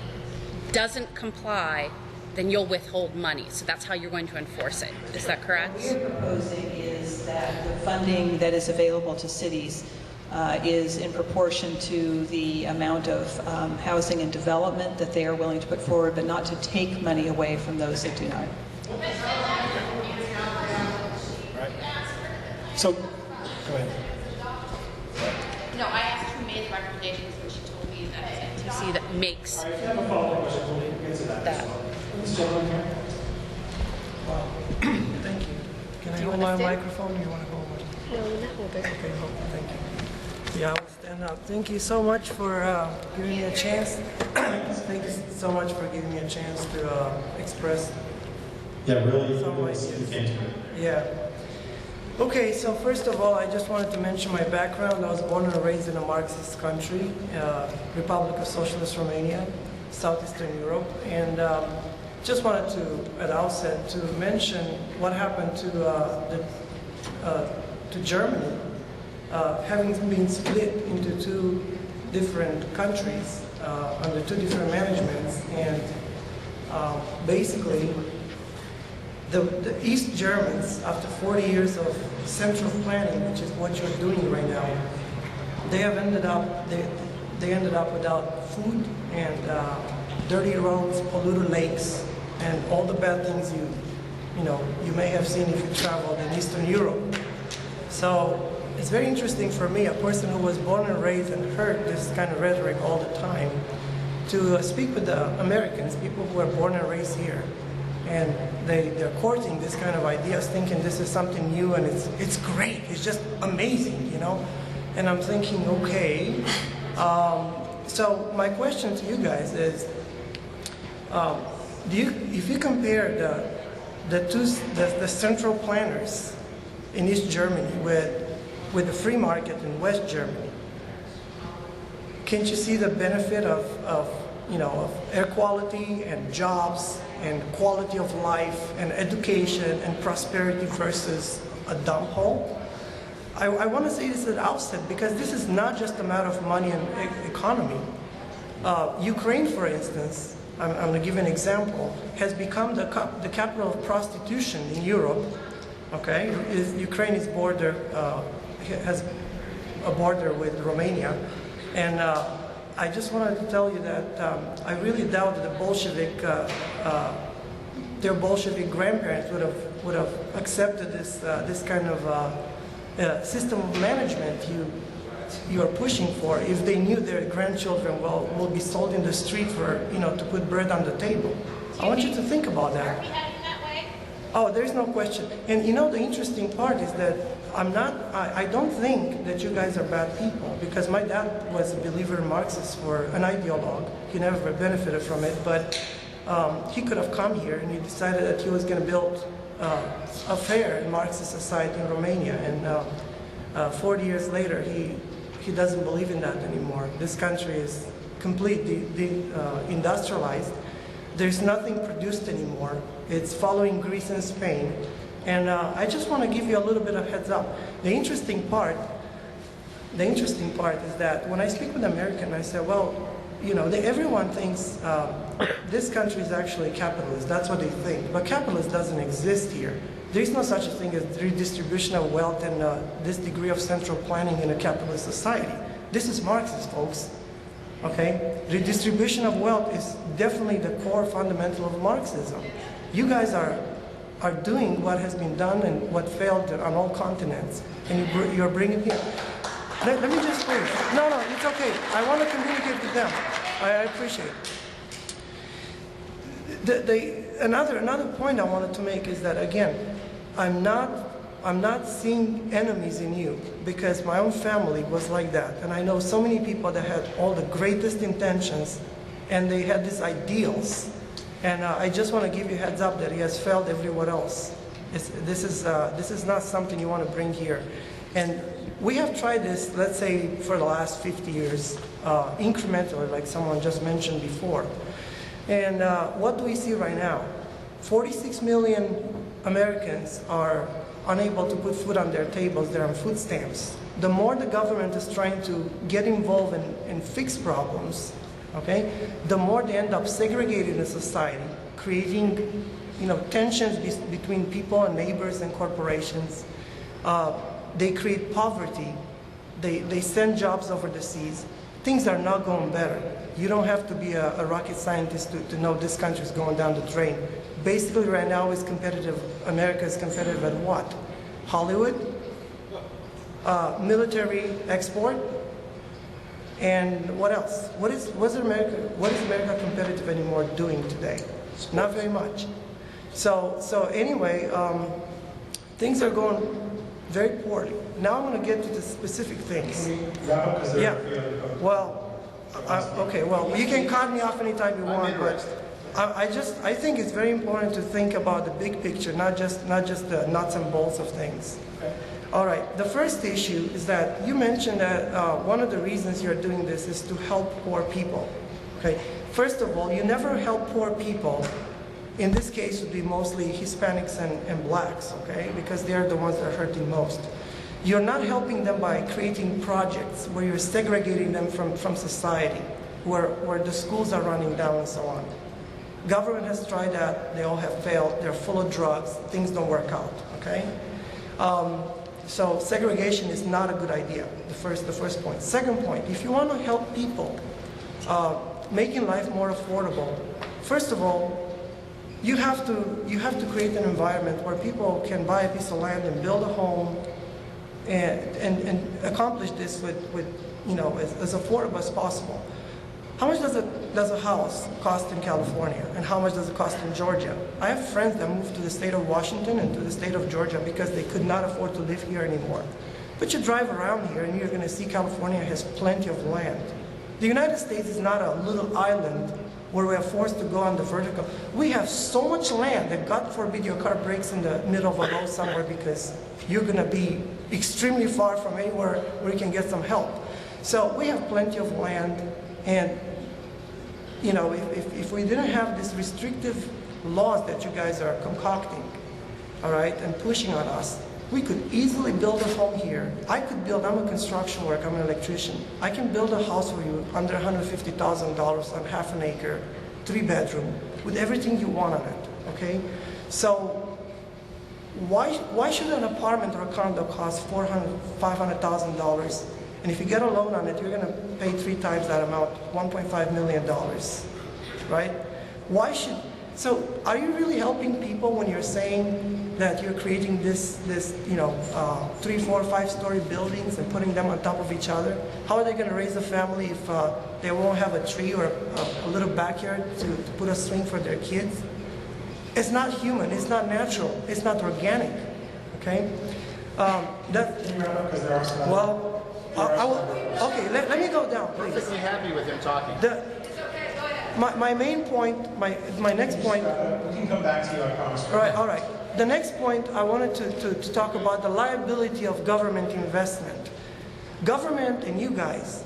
doesn't comply, then you'll withhold money. So that's how you're going to enforce it. Is that correct? What we're proposing is that the funding that is available to cities is in proportion to the amount of housing and development that they are willing to put forward, but not to take money away from those that do not. Right. So, go ahead. No, I asked who made the recommendations, and she told me that it's NTC that makes that. Thank you. Can I hold my microphone? You want to hold my? No, not hold it. Okay, hold it. Thank you. Yeah, I will stand up. Thank you so much for giving me a chance. Thank you so much for giving me a chance to express. Yeah, really. Some ideas. Yeah. Okay, so first of all, I just wanted to mention my background. I was born and raised in a Marxist country, Republic of Socialist Romania, Southeastern Europe, and just wanted to, at the outset, to mention what happened to Germany, having been split into two different countries under two different managements, and basically the East Germans, after 40 years of central planning, which is what you're doing right now, they have ended up without food and dirty roads, polluted lakes, and all the bad things you may have seen if you traveled in Eastern Europe. So it's very interesting for me, a person who was born and raised and heard this kind of rhetoric all the time, to speak with the Americans, people who are born and raised here. And they're courting this kind of ideas, thinking this is something new and it's great, it's just amazing, you know? And I'm thinking, okay. So my question to you guys is, if you compare the central planners in East Germany with the free market in West Germany, can't you see the benefit of air quality and jobs and quality of life and education and prosperity versus a dump hole? I want to say this at the outset because this is not just a matter of money and economy. Ukraine, for instance, I'm going to give an example, has become the capital of prostitution in Europe. Okay, Ukraine is has a border with Romania, and I just wanted to tell you that I really doubt that their Bolshevik grandparents would have accepted this kind of system of management you are pushing for if they knew their grandchildren will be sold in the street for to put bread on the table. I want you to think about that. Oh, there's no question. And the interesting part is that I don't think that you guys are bad people, because my dad was a believer in Marxist, or an ideologue. He never benefited from it, but he could have come here and he decided that he was going to build a fair Marxist society in Romania. And 40 years later, he doesn't believe in that anymore. This country is completely industrialized. There's nothing produced anymore. It's following Greece and Spain. And I just want to give you a little bit of heads up. The interesting part is that when I speak with Americans, I say, well, everyone thinks this country is actually capitalist. That's what they think. But capitalism doesn't exist here. There is no such a thing as redistribution of wealth and this degree of central planning in a capitalist society. This is Marxist, folks. Okay? Redistribution of wealth is definitely the core fundamental of Marxism. You guys are doing what has been done and what failed on all continents, and you're bringing here. Let me just please. No, it's okay. I want to communicate with them. I appreciate it. Another point I wanted to make is that, again, I'm not seeing enemies in you, because my own family was like that, and I know so many people that had all the greatest intentions, and they had these ideals, and I just want to give you a heads up that he has failed everywhere else. This is not something you want to bring here, and we have tried this, let's say, for the last 50 years, incrementally, like someone just mentioned before. And what do we see right now? 46 million Americans are unable to put food on their tables. They're on food stamps. The more the government is trying to get involved and fix problems, okay, the more they end up segregating the society, creating tensions between people and neighbors and corporations. They create poverty. They send jobs over the seas. Things are not going better. You don't have to be a rocket scientist to know this country is going down the drain. Basically, right now, America is competitive at what? Hollywood, military export, and what else? What is America competitive anymore doing today? Not very much. So anyway, things are going very poorly. Now I'm going to get to the specific things. Yeah. Well, okay. Well, you can cut me off anytime you want, but I think it's very important to think about the big picture, not just the nuts and bolts of things. All right. The first issue is that you mentioned that one of the reasons you're doing this is to help poor people. Okay. First of all, you never help poor people in this case would be mostly Hispanics and blacks, okay? Because they're the ones that are hurting most. You're not helping them by creating projects where you're segregating them from society, where the schools are running down and so on. Government has tried that, they all have failed, they're full of drugs, things don't work out, okay? So segregation is not a good idea, the first point. Second point, if you want to help people making life more affordable, first of all, you have to create an environment where people can buy a piece of land and build a home and accomplish this with you know, as affordable as possible. How much does a house cost in California, and how much does it cost in Georgia? I have friends that moved to the state of Washington and to the state of Georgia because they could not afford to live here anymore. But you drive around here and you're going to see California has plenty of land. The United States is not a little island where we are forced to go on the vertical. We have so much land that God forbid your car breaks in the middle of a road somewhere because you're going to be extremely far from anywhere where you can get some help. So we have plenty of land, and you know, if we didn't have these restrictive laws that you guys are concocting, all right, and pushing on us, we could easily build a home here. I could build, I'm a construction worker, I'm an electrician. I can build a house for you under $150,000 on half an acre, 3-bedroom, with everything you want on it, okay? So why should an apartment or a condo cost $400,000, $500,000? And if you get a loan on it, you're gonna pay 3 times that amount, $1.5 million, right? Why should, so are you really helping people when you're saying that you're creating this you know, 3, 4, 5-story buildings and putting them on top of each other? How are they gonna raise a family if they won't have a tree or a little backyard to put a swing for their kids? It's not human, it's not natural, it's not organic, okay? Well, okay, let me go down, please. Perfectly happy with him talking. My main point, my next point. We can come back to you, I promise. All right. The next point I wanted to talk about the liability of government investment. Government and you guys,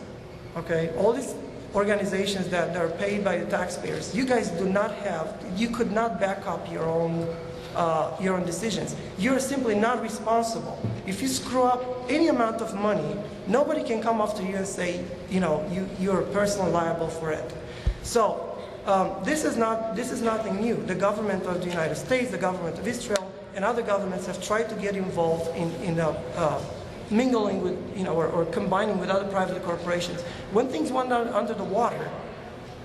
okay, all these organizations that are paid by the taxpayers, you guys do not have, you could not back up your own decisions. You're simply not responsible. If you screw up any amount of money, nobody can come after you and say, you know, you're personally liable for it. So this is nothing new. The government of the United States, the government of Israel, and other governments have tried to get involved in mingling with, you know, or combining with other private corporations. When things went under the water,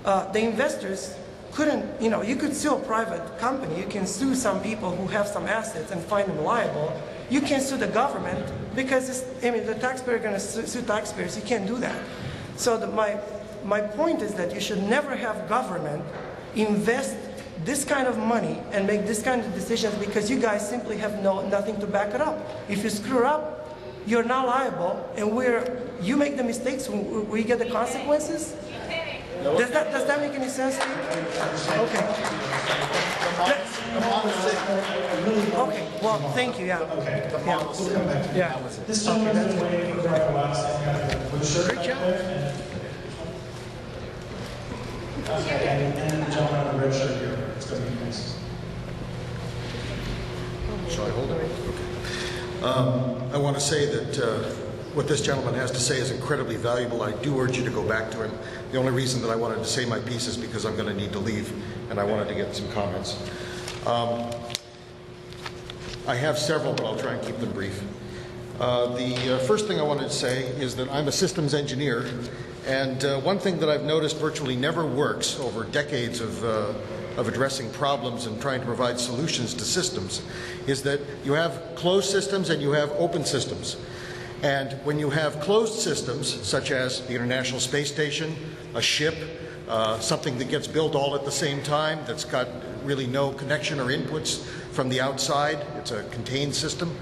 the investors couldn't, you know, you could sue a private company, you can sue some people who have some assets and find them liable. You can't sue the government because the taxpayer are going to sue taxpayers. You can't do that. So my point is that you should never have government invest this kind of money and make this kind of decisions because you guys simply have nothing to back it up. If you screw up, you're not liable, and you make the mistakes, we get the consequences. Does that make any sense to you? Okay. Okay. Well, thank you. Yeah. Okay. Yeah. Yeah. This gentleman is waiting for the last blue shirt. Great job. Okay, and the gentleman in the red shirt here. It's going to be nice. Shall I hold it? Okay. I want to say that what this gentleman has to say is incredibly valuable. I do urge you to go back to him. The only reason that I wanted to say my piece is because I'm going to need to leave, and I wanted to get some comments. I have several, but I'll try and keep them brief. The first thing I wanted to say is that I'm a systems engineer, and one thing that I've noticed virtually never works over decades of addressing problems and trying to provide solutions to systems is that you have closed systems and you have open systems. And when you have closed systems, such as the International Space Station, a ship, something that gets built all at the same time, that's got really no connection or inputs from the outside, it's a contained system,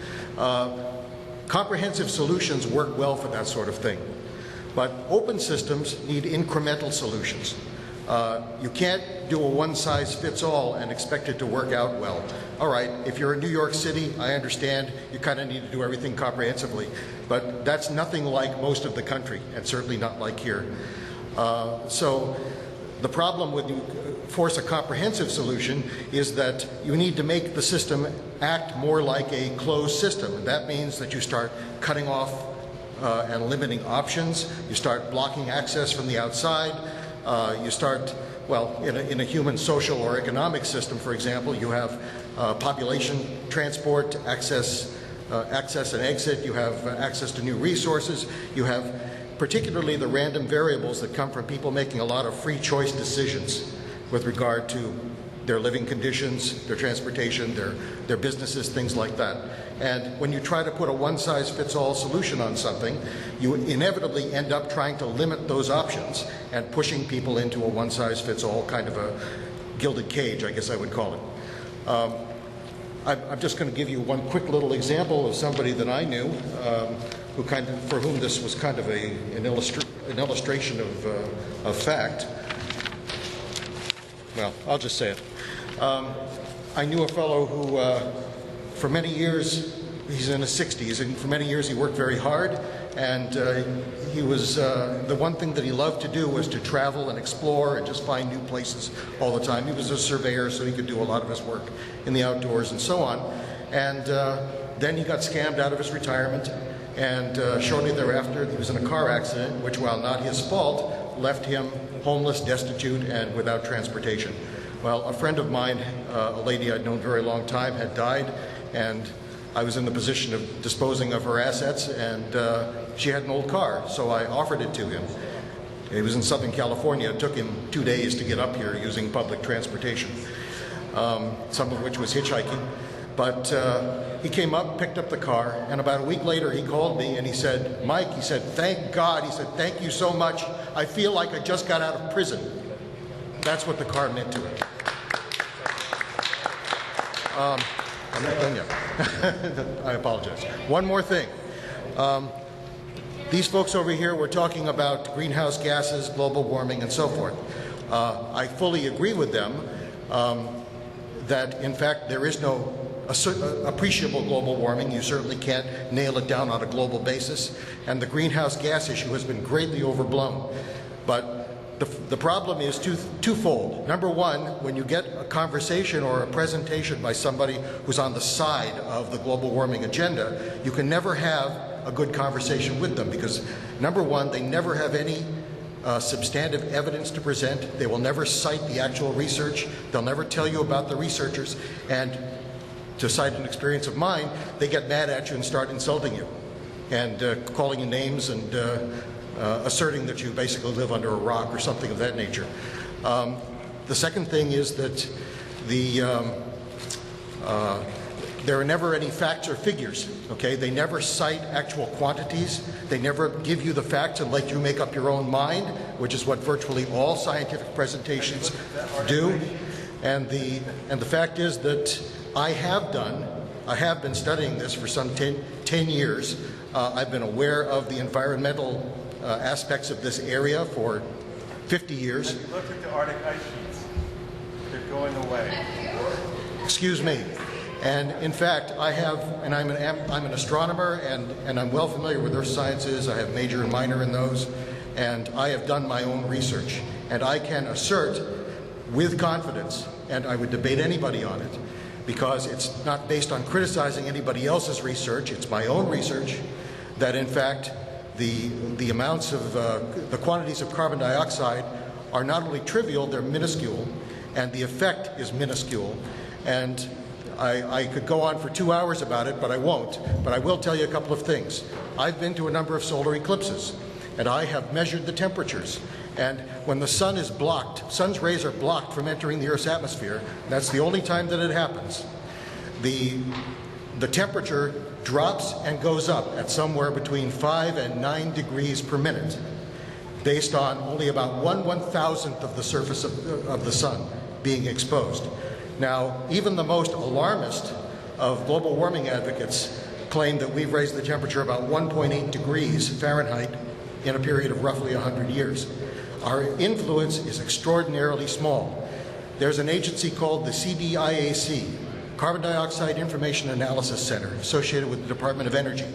comprehensive solutions work well for that sort of thing. But open systems need incremental solutions. You can't do a one-size-fits-all and expect it to work out well. All right, if you're in New York City, I understand you kind of need to do everything comprehensively, but that's nothing like most of the country, and certainly not like here. So the problem with force a comprehensive solution is that you need to make the system act more like a closed system. And that means that you start cutting off and limiting options, you start blocking access from the outside, you start, well, in a human social or economic system, for example, you have population transport, access and exit, you have access to new resources, you have particularly the random variables that come from people making a lot of free choice decisions with regard to their living conditions, their transportation, their businesses, things like that. And when you try to put a one-size-fits-all solution on something, you inevitably end up trying to limit those options and pushing people into a one-size-fits-all kind of a gilded cage, I guess I would call it. I'm just going to give you one quick little example of somebody that I knew for whom this was kind of an illustration of fact. Well, I'll just say it. I knew a fellow who, for many years, he's in his 60s, and for many years he worked very hard, and he was, the one thing that he loved to do was to travel and explore and just find new places all the time. He was a surveyor, so he could do a lot of his work in the outdoors and so on. And then he got scammed out of his retirement, and shortly thereafter he was in a car accident, which, while not his fault, left him homeless, destitute, and without transportation. Well, a friend of mine, a lady I'd known a very long time, had died, and I was in the position of disposing of her assets, and she had an old car, so I offered it to him. He was in Southern California. It took him 2 days to get up here using public transportation, some of which was hitchhiking. But he came up, picked up the car, and about a week later he called me and he said, "Mike," he said, "thank God," he said, "thank you so much. I feel like I just got out of prison." That's what the car meant to him. I'm not done yet. I apologize. One more thing. These folks over here were talking about greenhouse gases, global warming, and so forth. I fully agree with them that, in fact, there is no appreciable global warming. You certainly can't nail it down on a global basis, and the greenhouse gas issue has been greatly overblown. But the problem is twofold. Number one, when you get a conversation or a presentation by somebody who's on the side of the global warming agenda, you can never have a good conversation with them because, number one, they never have any substantive evidence to present. They will never cite the actual research. They'll never tell you about the researchers. And to cite an experience of mine, they get mad at you and start insulting you and calling you names and asserting that you basically live under a rock or something of that nature. The second thing is that there are never any facts or figures, okay? They never cite actual quantities. They never give you the facts and let you make up your own mind, which is what virtually all scientific presentations do. And the fact is that I have been studying this for some 10 years. I've been aware of the environmental aspects of this area for 50 years. Have you looked at the Arctic ice sheets? They're going away. Excuse me. And in fact, I'm an astronomer, and I'm well familiar with earth sciences. I have major and minor in those, and I have done my own research. And I can assert with confidence, and I would debate anybody on it, because it's not based on criticizing anybody else's research, it's my own research, that in fact the amounts of, the quantities of carbon dioxide are not only trivial, they're minuscule, and the effect is minuscule. And I could go on for 2 hours about it, but I won't. But I will tell you a couple of things. I've been to a number of solar eclipses, and I have measured the temperatures. And when the sun is blocked, sun's rays are blocked from entering the Earth's atmosphere, that's the only time that it happens. The temperature drops and goes up at somewhere between 5 and 9 degrees per minute, based on only about 1/1000th of the surface of the sun being exposed. Now, even the most alarmist of global warming advocates claim that we've raised the temperature about 1.8 degrees Fahrenheit in a period of roughly 100 years. Our influence is extraordinarily small. There's an agency called the CDIAC, Carbon Dioxide Information Analysis Center, associated with the Department of Energy,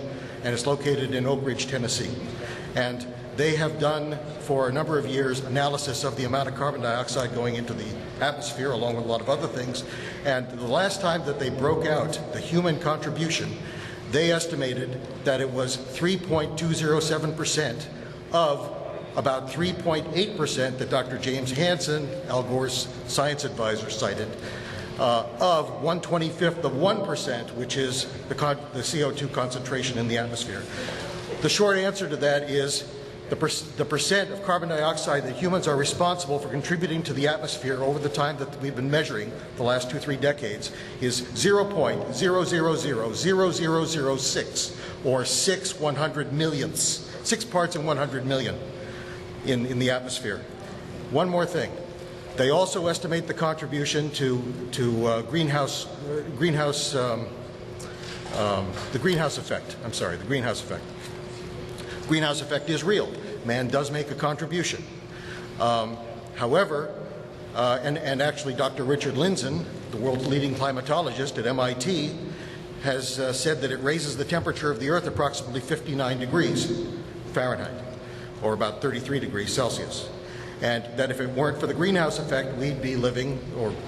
and it's located in Oak Ridge, Tennessee. And they have done for a number of years analysis of the amount of carbon dioxide going into the atmosphere, along with a lot of other things. And the last time that they broke out the human contribution, they estimated that it was 3.207% of about 3.8% that Dr. James Hansen, Al Gore's science advisor, cited, of 1/25th of 1%, which is the CO2 concentration in the atmosphere. The short answer to that is the percent of carbon dioxide that humans are responsible for contributing to the atmosphere over the time that we've been measuring, the last 2-3 decades, is 0.0000006, or 6 parts in 100 million in the atmosphere. One more thing. They also estimate the contribution to the greenhouse effect. I'm sorry, the greenhouse effect. Greenhouse effect is real. Man does make a contribution. However, and actually Dr. Richard Lindzen, the world's leading climatologist at MIT, has said that it raises the temperature of the Earth approximately 59 degrees Fahrenheit, or about 33 degrees Celsius. And that if it weren't for the greenhouse effect, we'd be living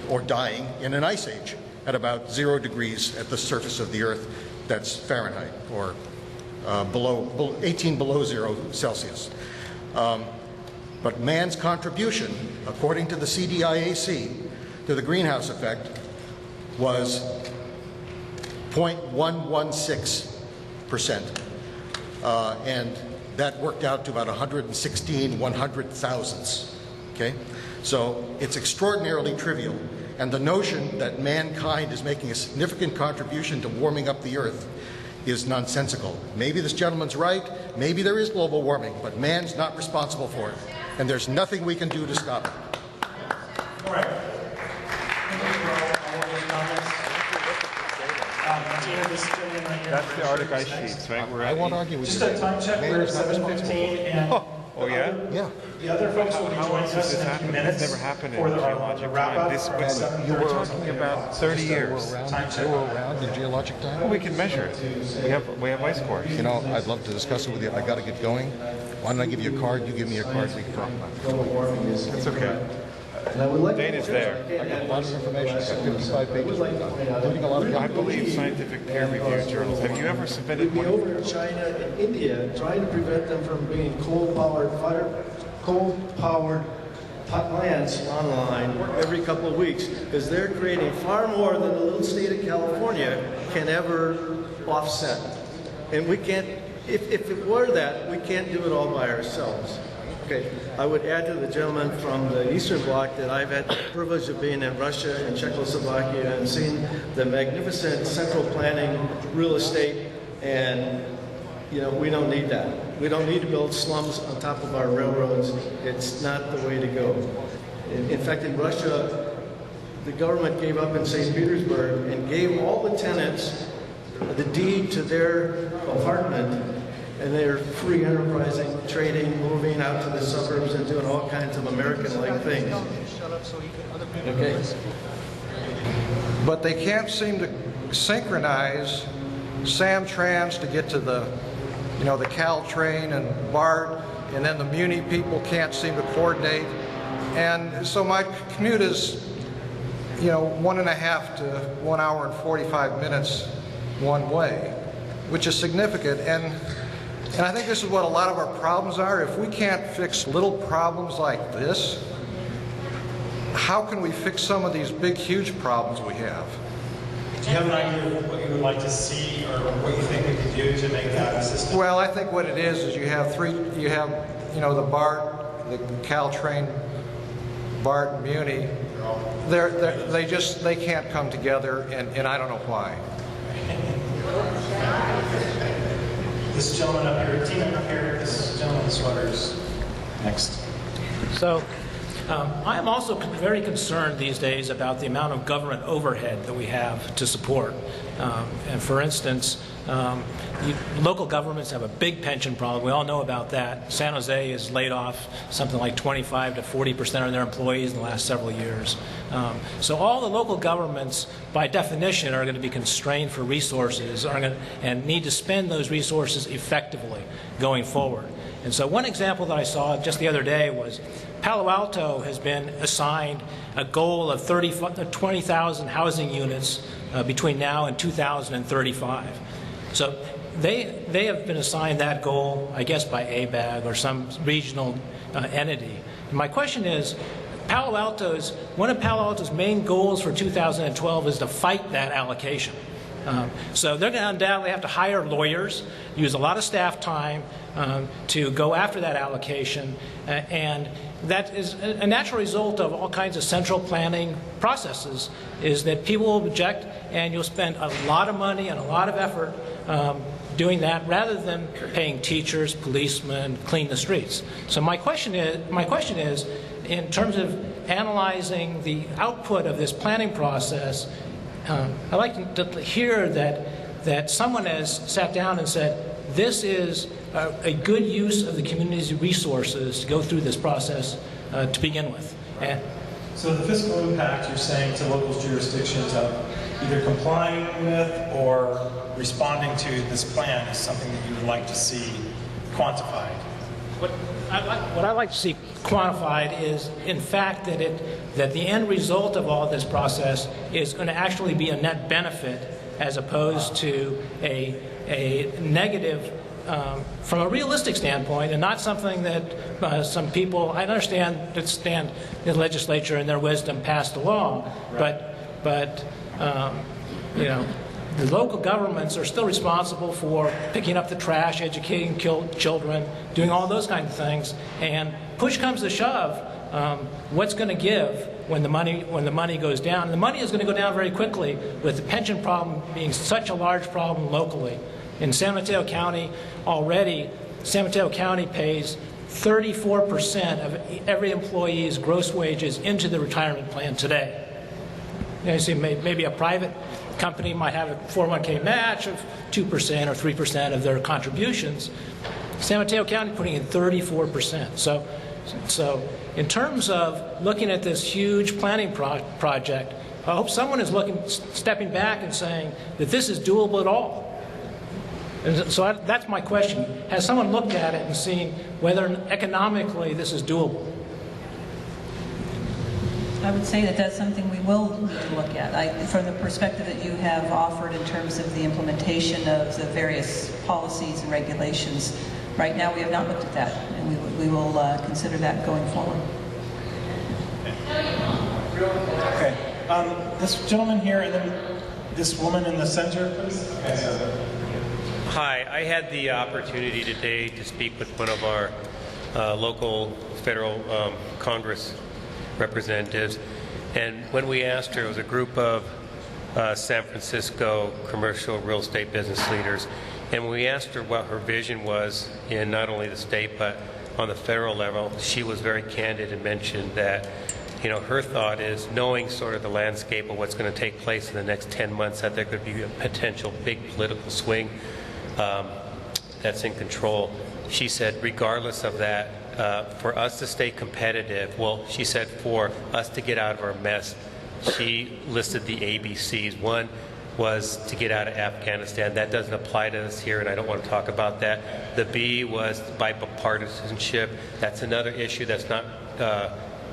or dying in an ice age at about 0 degrees at the surface of the Earth. That's Fahrenheit, or 18 below 0 Celsius. But man's contribution, according to the CDIAC, to the greenhouse effect was 0.116%. And that worked out to about 116 100,000ths. Okay? So it's extraordinarily trivial. And the notion that mankind is making a significant contribution to warming up the Earth is nonsensical. Maybe this gentleman's right, maybe there is global warming, but man's not responsible for it. And there's nothing we can do to stop it. All right. That's the Arctic ice sheets, right? I won't argue with you. Just a time check, we're at 7:15, and Oh, yeah? Yeah. the other folks will be joining us in a few minutes. It's never happened in for the geologic wrap-up. time. This at was, 7:30. you were talking about 30 years. You were around in geologic time? Well, we can measure it. We have ice cores. You know, I'd love to discuss it with you. I got to get going. Why don't I give you a card? You give me a card. We can talk about it. It's okay. Data's there. I got a lot of information. I got 55 pages, including a lot of. I believe scientific peer-reviewed journals. Have you ever submitted We'd be one? over in China and India trying to prevent them from bringing coal-powered plants online every couple of weeks, because they're creating far more than the little state of California can ever offset. And we can't, if it were that, we can't do it all by ourselves. Okay, I would add to the gentleman from the Eastern Bloc that I've had the privilege of being in Russia and Czechoslovakia and seeing the magnificent central planning real estate, and you know, we don't need that. We don't need to build slums on top of our railroads. It's not the way to go. In fact, in Russia, the government gave up in St. Petersburg and gave all the tenants the deed to their apartment, and they're free enterprising, trading, moving out to the suburbs and doing all kinds of American-like things. Okay? But they can't seem to synchronize Samtrans to get to the, you know, the Caltrain and BART, and then the Muni people can't seem to coordinate. And so my commute is, you know, 1.5 to 1 hour and 45 minutes one way, which is significant. And I think this is what a lot of our problems are. If we can't fix little problems like this, how can we fix some of these big, huge problems we have? Do you have an idea of what you would like to see, or what you think we could do to make that system? Well, I think what it is you have you know, the BART, the Caltrain, BART and Muni. They can't come together, and I don't know why. This gentleman up here, team up here, this gentleman in the sweaters next. So, I am also very concerned these days about the amount of government overhead that we have to support. And for instance, local governments have a big pension problem. We all know about that. San Jose has laid off something like 25 to 40% of their employees in the last several years. So all the local governments, by definition, are going to be constrained for resources and need to spend those resources effectively going forward. And so one example that I saw just the other day was Palo Alto has been assigned a goal of 20,000 housing units between now and 2035. So they have been assigned that goal, I guess, by ABAG or some regional entity. And my question is, one of Palo Alto's main goals for 2012 is to fight that allocation. So they're going to undoubtedly have to hire lawyers, use a lot of staff time to go after that allocation, and that is a natural result of all kinds of central planning processes, is that people will object and you'll spend a lot of money and a lot of effort doing that rather than paying teachers, policemen, clean the streets. So my question is, in terms of analyzing the output of this planning process, I'd like to hear that someone has sat down and said, this is a good use of the community's resources to go through this process to begin with. Right. So the fiscal impact, you're saying, to local jurisdictions of either complying with or responding to this plan is something that you would like to see quantified? What I'd like to see quantified is, in fact, that the end result of all this process is going to actually be a net benefit as opposed to a negative from a realistic standpoint, and not something that some people, I understand the legislature in their wisdom passed a law, but you know, the local governments are still responsible for picking up the trash, educating children, doing all those kinds of things. And push comes to shove, what's going to give when the money goes down? And the money is going to go down very quickly, with the pension problem being such a large problem locally. In San Mateo County already, San Mateo County pays 34% of every employee's gross wages into the retirement plan today. You see, maybe a private company might have a 401k match of 2% or 3% of their contributions. San Mateo County putting in 34%. So in terms of looking at this huge planning project, I hope someone is stepping back and saying that this is doable at all. And so that's my question. Has someone looked at it and seen whether economically this is doable? I would say that that's something we will need to look at. From the perspective that you have offered in terms of the implementation of the various policies and regulations, right now we have not looked at that, and we will consider that going forward. Okay. This gentleman here, and then this woman in the center, please. Hi, I had the opportunity today to speak with one of our local federal Congress representatives, and when we asked her, it was a group of San Francisco commercial real estate business leaders, and when we asked her what her vision was in not only the state but on the federal level, she was very candid and mentioned that, you know, her thought is, knowing sort of the landscape of what's going to take place in the next 10 months, that there could be a potential big political swing that's in control. She said, regardless of that, for us to stay competitive, well, she said for us to get out of our mess, she listed the ABCs. One was to get out of Afghanistan. That doesn't apply to us here, and I don't want to talk about that. The B was bipartisanship. That's another issue that's not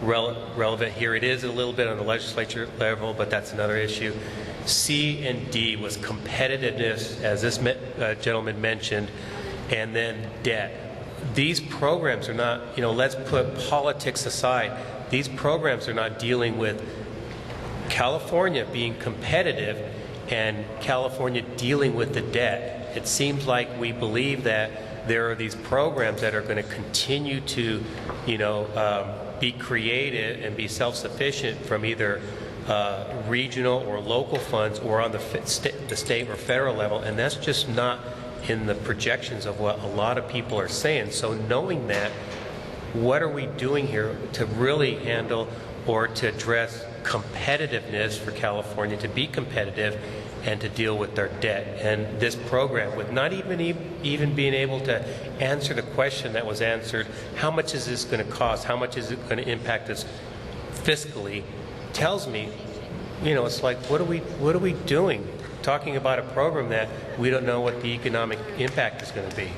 relevant here. It is a little bit on the legislature level, but that's another issue. C and D was competitiveness, as this gentleman mentioned, and then debt. These programs are not, you know, let's put politics aside. These programs are not dealing with California being competitive and California dealing with the debt. It seems like we believe that there are these programs that are going to continue to, you know, be created and be self-sufficient from either regional or local funds or on the state or federal level, and that's just not in the projections of what a lot of people are saying. So knowing that, what are we doing here to really handle or to address competitiveness for California, to be competitive and to deal with their debt. And this program, with not even being able to answer the question that was answered, how much is this going to cost, how much is it going to impact us fiscally, tells me, you know, it's like, what are we doing? Talking about a program that we don't know what the economic impact is going to be.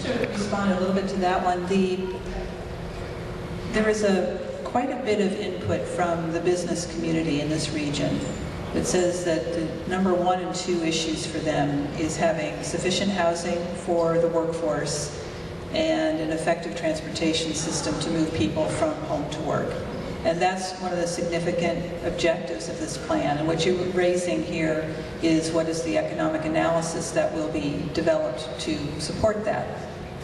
To respond a little bit to that one, there is quite a bit of input from the business community in this region that says that the number 1 and 2 issues for them is having sufficient housing for the workforce and an effective transportation system to move people from home to work. And that's one of the significant objectives of this plan. And what you're raising here is what is the economic analysis that will be developed to support that.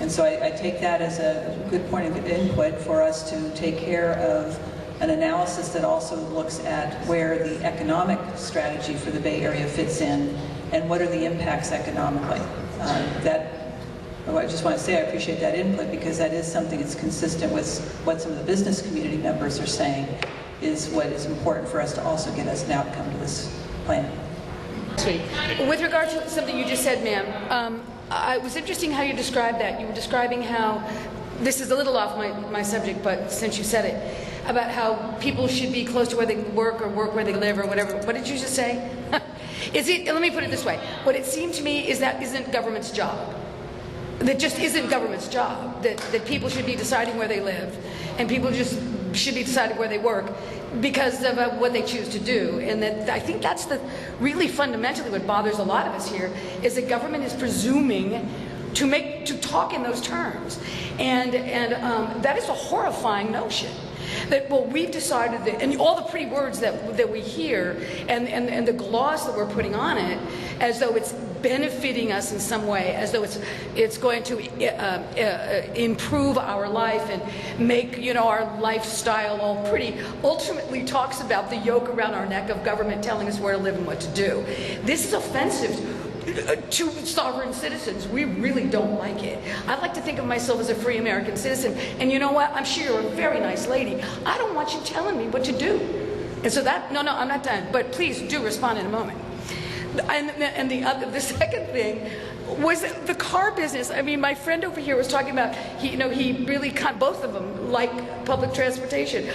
And so I take that as a good point of input for us to take care of an analysis that also looks at where the economic strategy for the Bay Area fits in and what are the impacts economically. I just want to say I appreciate that input because that is something that's consistent with what some of the business community members are saying is what is important for us to also get us an outcome to this plan. With regard to something you just said, ma'am, it was interesting how you described that. You were describing how, this is a little off my subject, but since you said it, about how people should be close to where they work or work where they live or whatever. What did you just say? Let me put it this way. What it seemed to me is that isn't government's job. That just isn't government's job. That people should be deciding where they live and people just should be deciding where they work because of what they choose to do. And that I think that's really fundamentally what bothers a lot of us here is that government is presuming to talk in those terms. And that is a horrifying notion. That, well, we've decided that, and all the pretty words that we hear and the gloss that we're putting on it as though it's benefiting us in some way, as though it's going to improve our life and make, you know, our lifestyle all pretty, ultimately talks about the yoke around our neck of government telling us where to live and what to do. This is offensive to sovereign citizens. We really don't like it. I like to think of myself as a free American citizen, and you know what? I'm sure you're a very nice lady. I don't want you telling me what to do. And so that, no, I'm not done, but please do respond in a moment. And the second thing was the car business. I mean, my friend over here was talking about, he really, both of them like public transportation.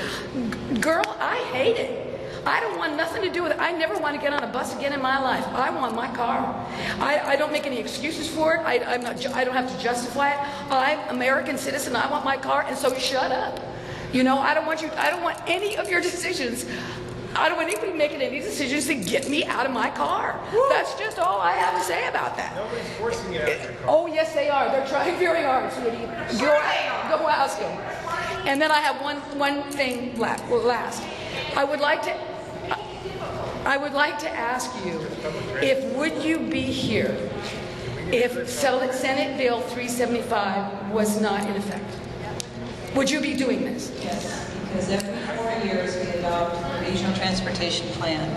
Girl, I hate it. I don't want nothing to do with it. I never want to get on a bus again in my life. I want my car. I don't make any excuses for it. I don't have to justify it. I'm an American citizen. I want my car, and so shut up. You know, I don't want any of your decisions. I don't want anybody making any decisions to get me out of my car. Woo. That's just all I have to say about that. Nobody's forcing you out of your car. Oh, yes, they are. They're trying very hard, sweetie. Go ask them. And then I have one thing last. I would like to ask you, would you be here if Senate Bill 375 was not in effect? Would you be doing this? Yes, because every 4 years we adopt a regional transportation plan.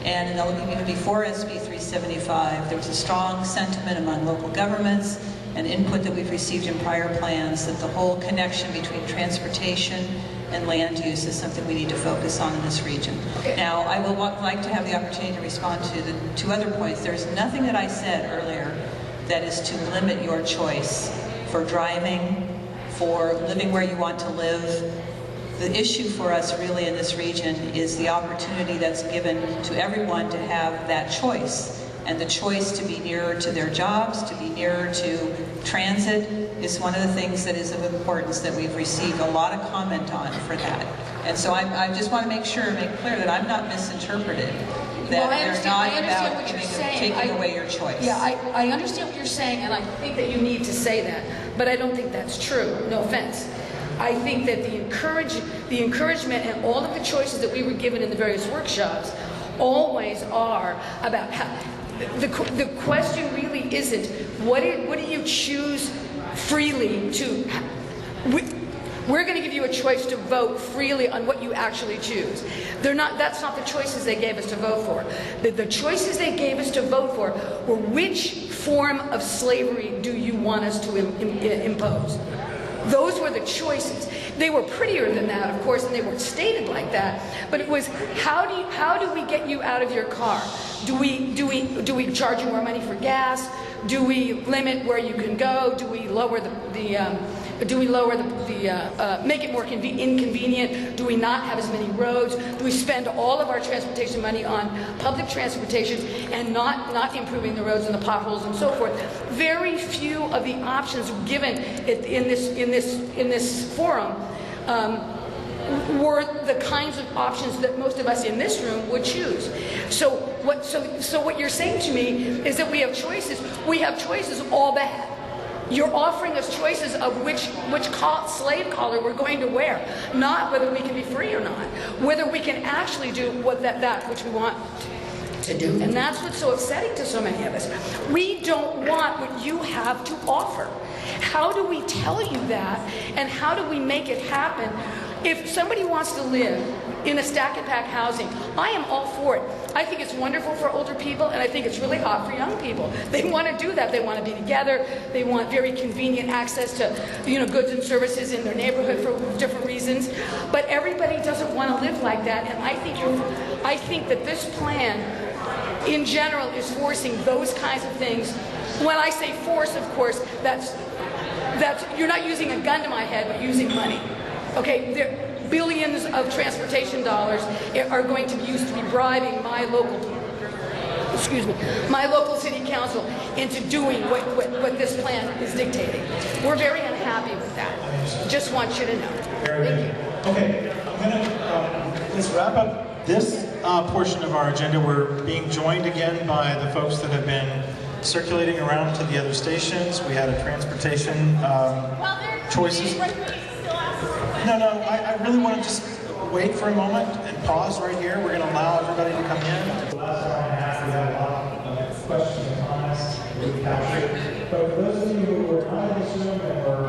And even before SB 375, there was a strong sentiment among local governments and input that we've received in prior plans that the whole connection between transportation and land use is something we need to focus on in this region. Now, I will like to have the opportunity to respond to the 2 other points. There's nothing that I said earlier that is to limit your choice for driving, for living where you want to live. The issue for us really in this region is the opportunity that's given to everyone to have that choice. And the choice to be nearer to their jobs, to be nearer to transit, is one of the things that is of importance that we've received a lot of comment on for that. And so I just want to make clear that I'm not misinterpreted. That they're not about taking away your choice. Yeah, I understand what you're saying, and I think that you need to say that, but I don't think that's true. No offense. I think that the encouragement and all of the choices that we were given in the various workshops always are about how. The question really isn't what do you choose freely to. We're going to give you a choice to vote freely on what you actually choose. That's not the choices they gave us to vote for. The choices they gave us to vote for were which form of slavery do you want us to impose. Those were the choices. They were prettier than that, of course, and they weren't stated like that. But it was, how do we get you out of your car? Do we charge you more money for gas? Do we limit where you can go? Do we lower make it more inconvenient? Do we not have as many roads? Do we spend all of our transportation money on public transportation and not improving the roads and the potholes and so forth? Very few of the options given in this forum were the kinds of options that most of us in this room would choose. So what you're saying to me is that we have choices. We have choices all bad. You're offering us choices of which slave collar we're going to wear, not whether we can be free or not, whether we can actually do that which we want to do. And that's what's so upsetting to so many of us. We don't want what you have to offer. How do we tell you that, and how do we make it happen? If somebody wants to live in a stack and pack housing, I am all for it. I think it's wonderful for older people, and I think it's really hot for young people. They want to do that. They want to be together. They want very convenient access to, goods and services in their neighborhood for different reasons. But everybody doesn't want to live like that, and I think that this plan, in general, is forcing those kinds of things. When I say force, of course, that's you're not using a gun to my head, but using money. Okay, billions of transportation dollars are going to be used to be bribing my local city council into doing what this plan is dictating. We're very unhappy with that. Just want you to know. Thank you. Okay, I'm going to let's wrap up this portion of our agenda. We're being joined again by the folks that have been circulating around to the other stations. We had a transportation choices. No, I really want to just wait for a moment and pause right here. We're going to allow everybody to come in. The last hour and a half, we had a lot of questions and comments that we captured. But for those of you who were not in this room and were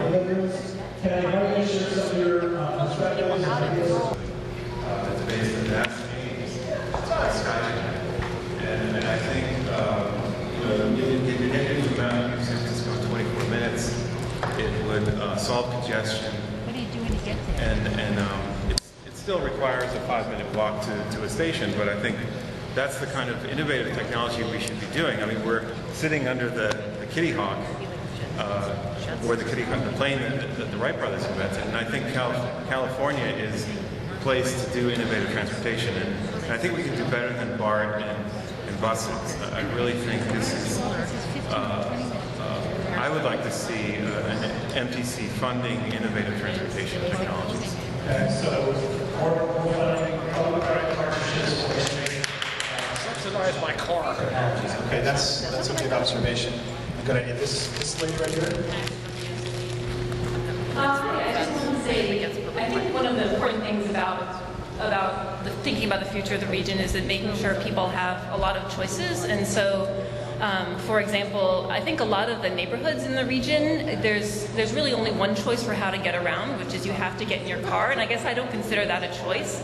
in the rooms, can I invite you to share some of your perspectives and ideas? It's based on that and I think if you get into about San Francisco 24 minutes, it would solve congestion. What do you do when you get there? And it still requires a 5-minute walk to a station, but I think that's the kind of innovative technology we should be doing. I mean, we're sitting under the Kitty Hawk, or the plane that the Wright brothers invented, and I think California is the place to do innovative transportation, and I think we can do better than BART and buses. I really think this is, I would like to see an MTC funding innovative transportation technologies. Okay, so we're funding public-private partnerships with subsidize my car. Okay, that's a good observation. A good idea. This lady right here. I just want to say, I think one of the important things about thinking about the future of the region is that making sure people have a lot of choices. And so, for example, I think a lot of the neighborhoods in the region, there's really only one choice for how to get around, which is you have to get in your car. And I guess I don't consider that a choice.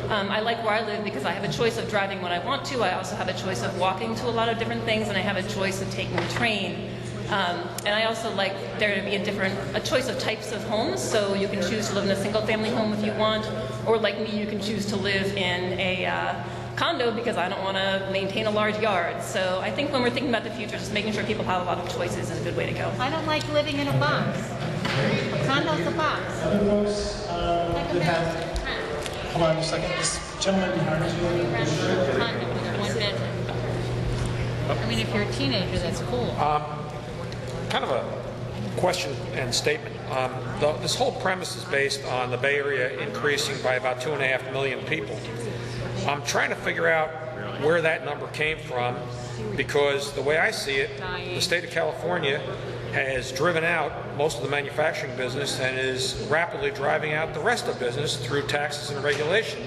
I like where I live because I have a choice of driving when I want to. I also have a choice of walking to a lot of different things, and I have a choice of taking the train. And I also like there to be a choice of types of homes, so you can choose to live in a single-family home if you want, or like me, you can choose to live in a condo because I don't want to maintain a large yard. So I think when we're thinking about the future, just making sure people have a lot of choices is a good way to go. I don't like living in a box. A condo's a box. Other folks that have, hold on a second, this gentleman behind you. One bedroom. I mean, if you're a teenager, that's cool. Kind of a question and statement. This whole premise is based on the Bay Area increasing by about 2.5 million people. I'm trying to figure out where that number came from, because the way I see it, the state of California has driven out most of the manufacturing business and is rapidly driving out the rest of business through taxes and regulation.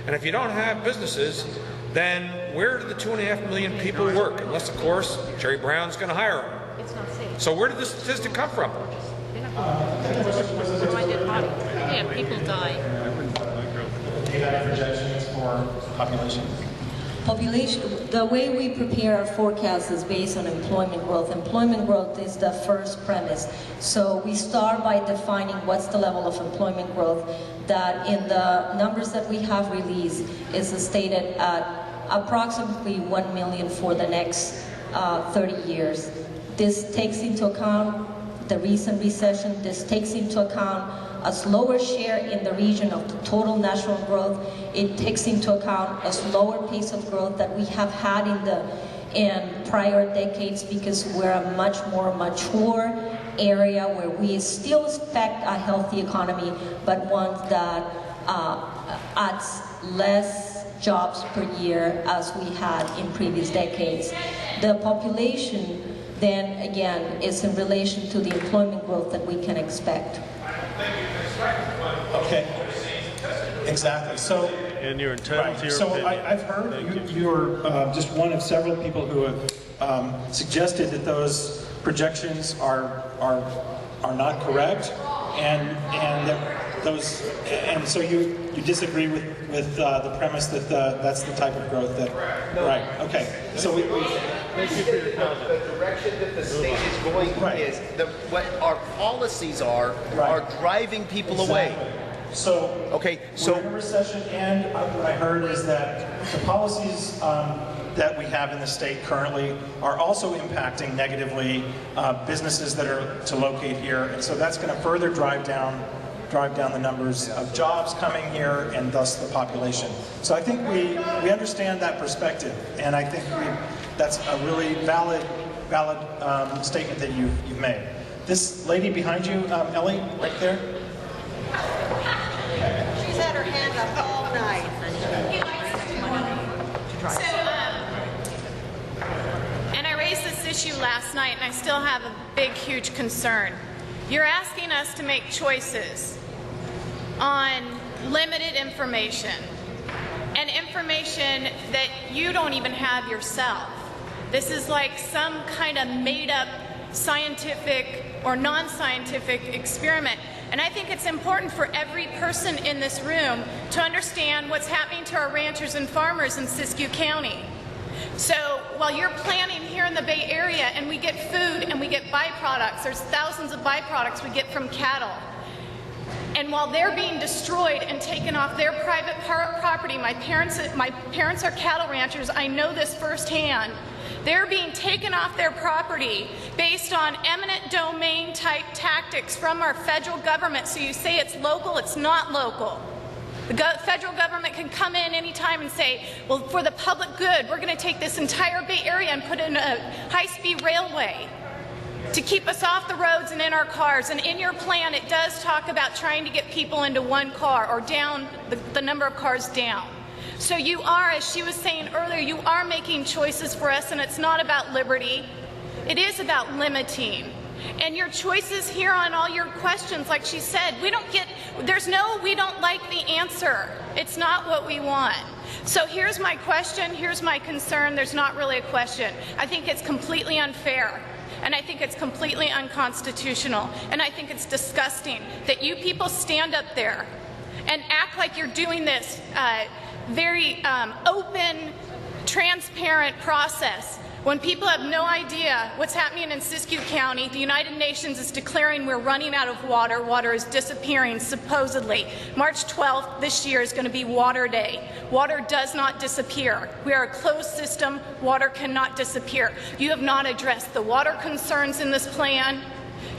And if you don't have businesses, then where do the 2.5 million people work? Unless, of course, Jerry Brown's going to hire them. So where did this statistic come from? people die. Do you have projections for population? Population, the way we prepare our forecast is based on employment growth. Employment growth is the first premise. So we start by defining what's the level of employment growth that in the numbers that we have released is stated at approximately 1 million for the next 30 years. This takes into account the recent recession. This takes into account a slower share in the region of the total national growth. It takes into account a slower pace of growth that we have had in prior decades because we're a much more mature area where we still expect a healthy economy, but one that adds less jobs per year as we had in previous decades. The population then again is in relation to the employment growth that we can expect. Okay. Exactly. So, and you're entitled to your so opinion. I've heard you're just one of several people who have suggested that those projections are not correct, and that those, and so you disagree with the premise that that's the type of growth that. No. Right. Okay. So we Thank you for your comment. The direction that the state is going is what our policies are driving people away. So okay, we're in a recession, and what I heard is that the policies that we have in the state currently are also impacting negatively businesses that are to locate here, and so that's going to further drive down the numbers of jobs coming here and thus the population. So I think we understand that perspective, and I think that's a really valid statement that you've made. This lady behind you, Ellie, right there. She's had her hand up all night. And I raised this issue last night, and I still have a big, huge concern. You're asking us to make choices on limited information, and information that you don't even have yourself. This is like some kind of made-up scientific or non-scientific experiment. And I think it's important for every person in this room to understand what's happening to our ranchers and farmers in Siskiyou County. So while you're planting here in the Bay Area and we get food and we get byproducts, there's thousands of byproducts we get from cattle. And while they're being destroyed and taken off their private property, my parents are cattle ranchers, I know this firsthand. They're being taken off their property based on eminent domain type tactics from our federal government. So you say it's local, it's not local. The federal government can come in anytime and say, well, for the public good, we're going to take this entire Bay Area and put in a high-speed railway to keep us off the roads and in our cars. And in your plan, it does talk about trying to get people into one car or down the number of cars down. So you are, as she was saying earlier, you are making choices for us, and it's not about liberty. It is about limiting. And your choices here on all your questions, like she said, we don't like the answer. It's not what we want. So here's my question, here's my concern. There's not really a question. I think it's completely unfair. And I think it's completely unconstitutional. And I think it's disgusting that you people stand up there and act like you're doing this very open, transparent process when people have no idea what's happening in Siskiyou County. The United Nations is declaring we're running out of water. Water is disappearing, supposedly. March 12th this year is going to be Water Day. Water does not disappear. We are a closed system. Water cannot disappear. You have not addressed the water concerns in this plan.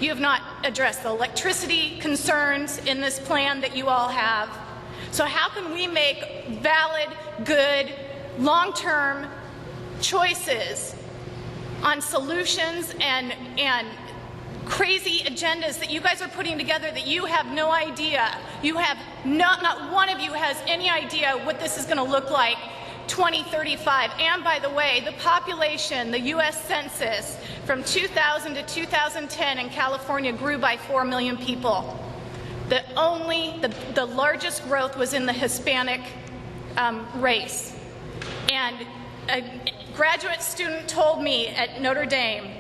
You have not addressed the electricity concerns in this plan that you all have. So how can we make valid, good, long-term choices on solutions and crazy agendas that you guys are putting together that you have no idea? You have not one of you has any idea what this is going to look like 2035. And by the way, the population, the U.S. Census from 2000 to 2010 in California grew by 4 million people. The largest growth was in the Hispanic race. And a graduate student told me at Notre Dame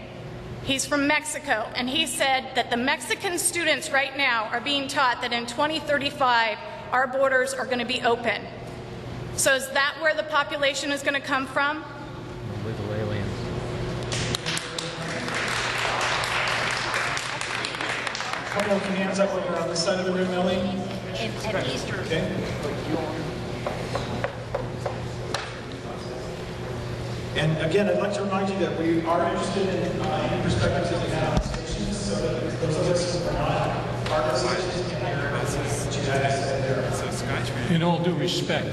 He's from Mexico, and he said that the Mexican students right now are being taught that in 2035, our borders are going to be open. So is that where the population is going to come from? Illegal aliens. Couple of hands up over on this side of the room, Ellie. At Easter. Okay. And again, I'd like to remind you that we are interested in any perspectives that you have on stations, so that those of us who are not part of stations can hear what you have to say there. In all due respect,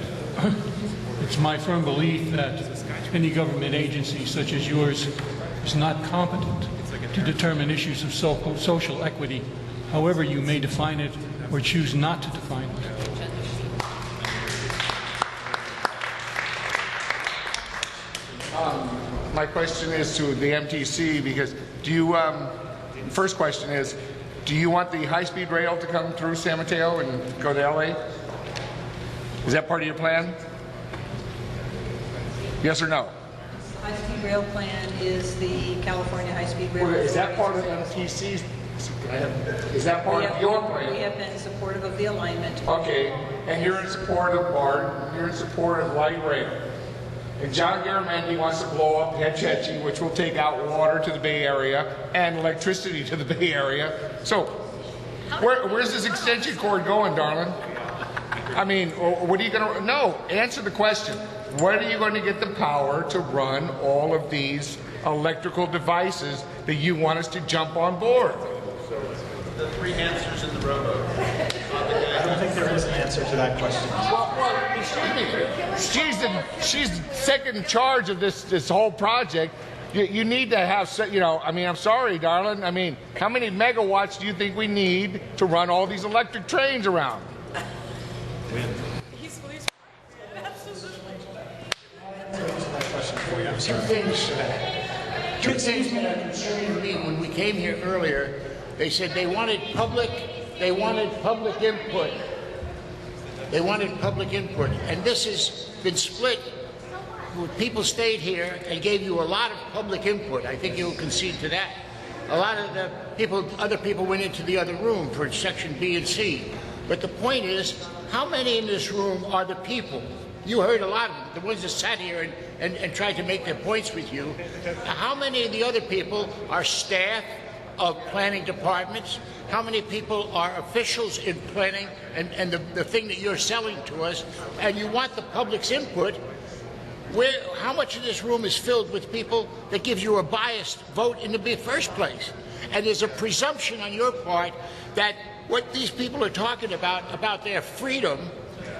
it's my firm belief that any government agency such as yours is not competent to determine issues of social equity, however you may define it or choose not to define it. My question is to the MTC, because do you, first question is, do you want the high-speed rail to come through San Mateo and go to LA? Is that part of your plan? Yes or no? High-speed rail plan is the California High-Speed Rail. Is that part of MTC's? Is that part of your plan? We have been supportive of the alignment. Okay, and you're in support of BART, you're in support of light rail. And John Garamendi wants to blow up Hetchy, which will take out water to the Bay Area and electricity to the Bay Area. So, where's this extension cord going, darling? I mean, what are you going to... No, answer the question. When are you going to get the power to run all of these electrical devices that you want us to jump on board? The three answers in the rowboat. I don't think there is an answer to that question. Well, she's second in charge of this whole project. You need to have, you know, I mean, I'm sorry, darling. I mean, how many megawatts do you think we need to run all these electric trains around? Two things that are concerning me. When we came here earlier, they said they wanted public input. They wanted public input, and this has been split. People stayed here and gave you a lot of public input. I think you'll concede to that. A lot of the people, other people went into the other room for section B and C. But the point is, how many in this room are the people? You heard a lot of them, the ones that sat here and tried to make their points with you. How many of the other people are staff of planning departments? How many people are officials in planning and the thing that you're selling to us? And you want the public's input. How much of this room is filled with people that give you a biased vote in the first place? And there's a presumption on your part that what these people are talking about their freedom,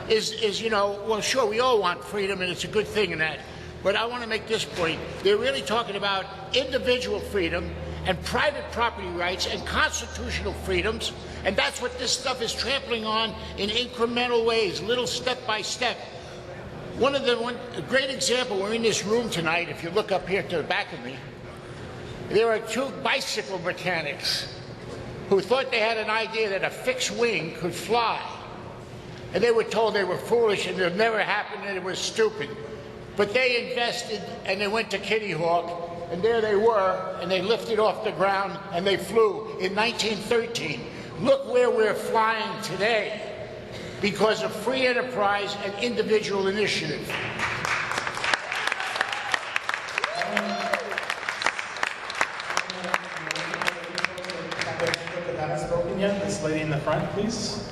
is, you know, well, sure, we all want freedom, and it's a good thing in that. But I want to make this point. They're really talking about individual freedom and private property rights and constitutional freedoms, and that's what this stuff is trampling on in incremental ways, little step by step. A great example, we're in this room tonight, if you look up here to the back of me, there are two bicycle mechanics who thought they had an idea that a fixed wing could fly. And they were told they were foolish and it would never happen and it was stupid. But they invested and they went to Kitty Hawk, and there they were, and they lifted off the ground and they flew in 1913. Look where we're flying today because of free enterprise and individual initiative. This lady in the front, please.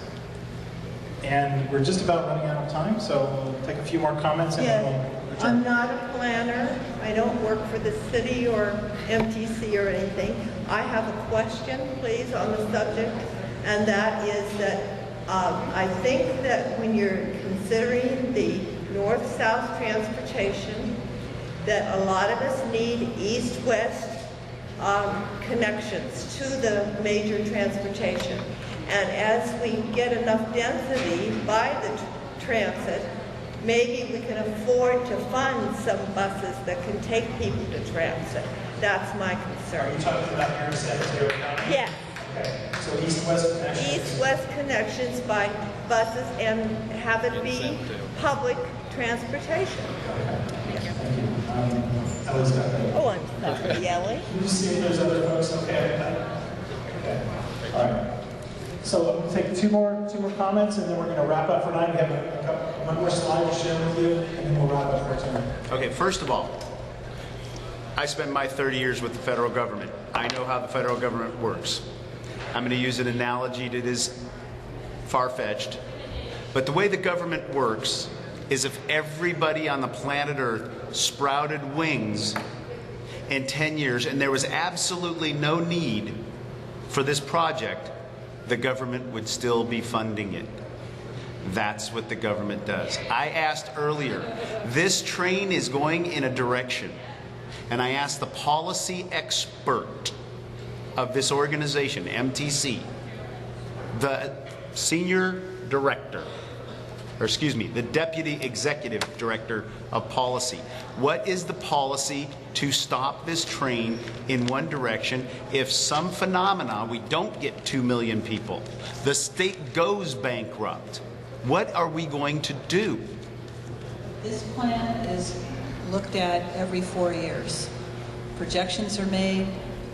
And we're just about running out of time, so we'll take a few more comments and then we'll return. I'm not a planner. I don't work for the city or MTC or anything. I have a question, please, on the subject, and that is that I think that when you're considering the north-south transportation, that a lot of us need east-west connections to the major transportation. And as we get enough density by the transit, maybe we can afford to fund some buses that can take people to transit. That's my concern. Are you talking about here in San Mateo County? Yes. Okay. So east-west connections? East-west connections by buses, and have it be public transportation. Elizabeth. Oh, I'm not yelling. Can you just see if there's other folks okay? Okay. All right. So we'll take two more comments, and then we're going to wrap up for tonight. We have one more slide to share with you, and then we'll wrap up for tonight. Okay, first of all, I spent my 30 years with the federal government. I know how the federal government works. I'm going to use an analogy that is far-fetched, but the way the government works is if everybody on the planet Earth sprouted wings in 10 years and there was absolutely no need for this project, the government would still be funding it. That's what the government does. I asked earlier, this train is going in a direction, and I asked the policy expert of this organization, MTC, the senior director, or excuse me, the deputy executive director of policy. What is the policy to stop this train in one direction if some phenomena, we don't get 2 million people, the state goes bankrupt? What are we going to do? This plan is looked at every 4 years. Projections are made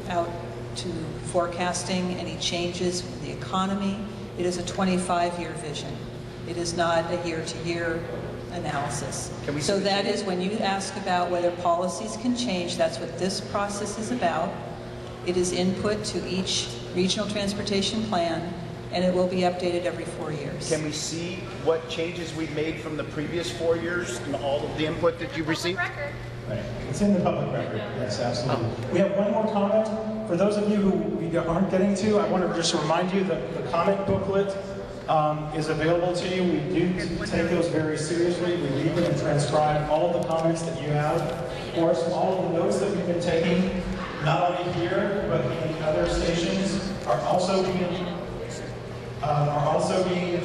out to forecasting any changes in the economy. It is a 25-year vision. It is not a year-to-year analysis. So that is when you ask about whether policies can change, that's what this process is about. It is input to each regional transportation plan, and it will be updated every 4 years. Can we see what changes we've made from the previous 4 years and all of the input that you've received? Right. It's in the public record. Yes, absolutely. We have one more comment. For those of you who we aren't getting to, I want to just remind you that the comment booklet is available to you. We do take those very seriously. We read them and transcribe all of the comments that you have. Of course, all of the notes that we've been taking, not only here, but in other stations, are also being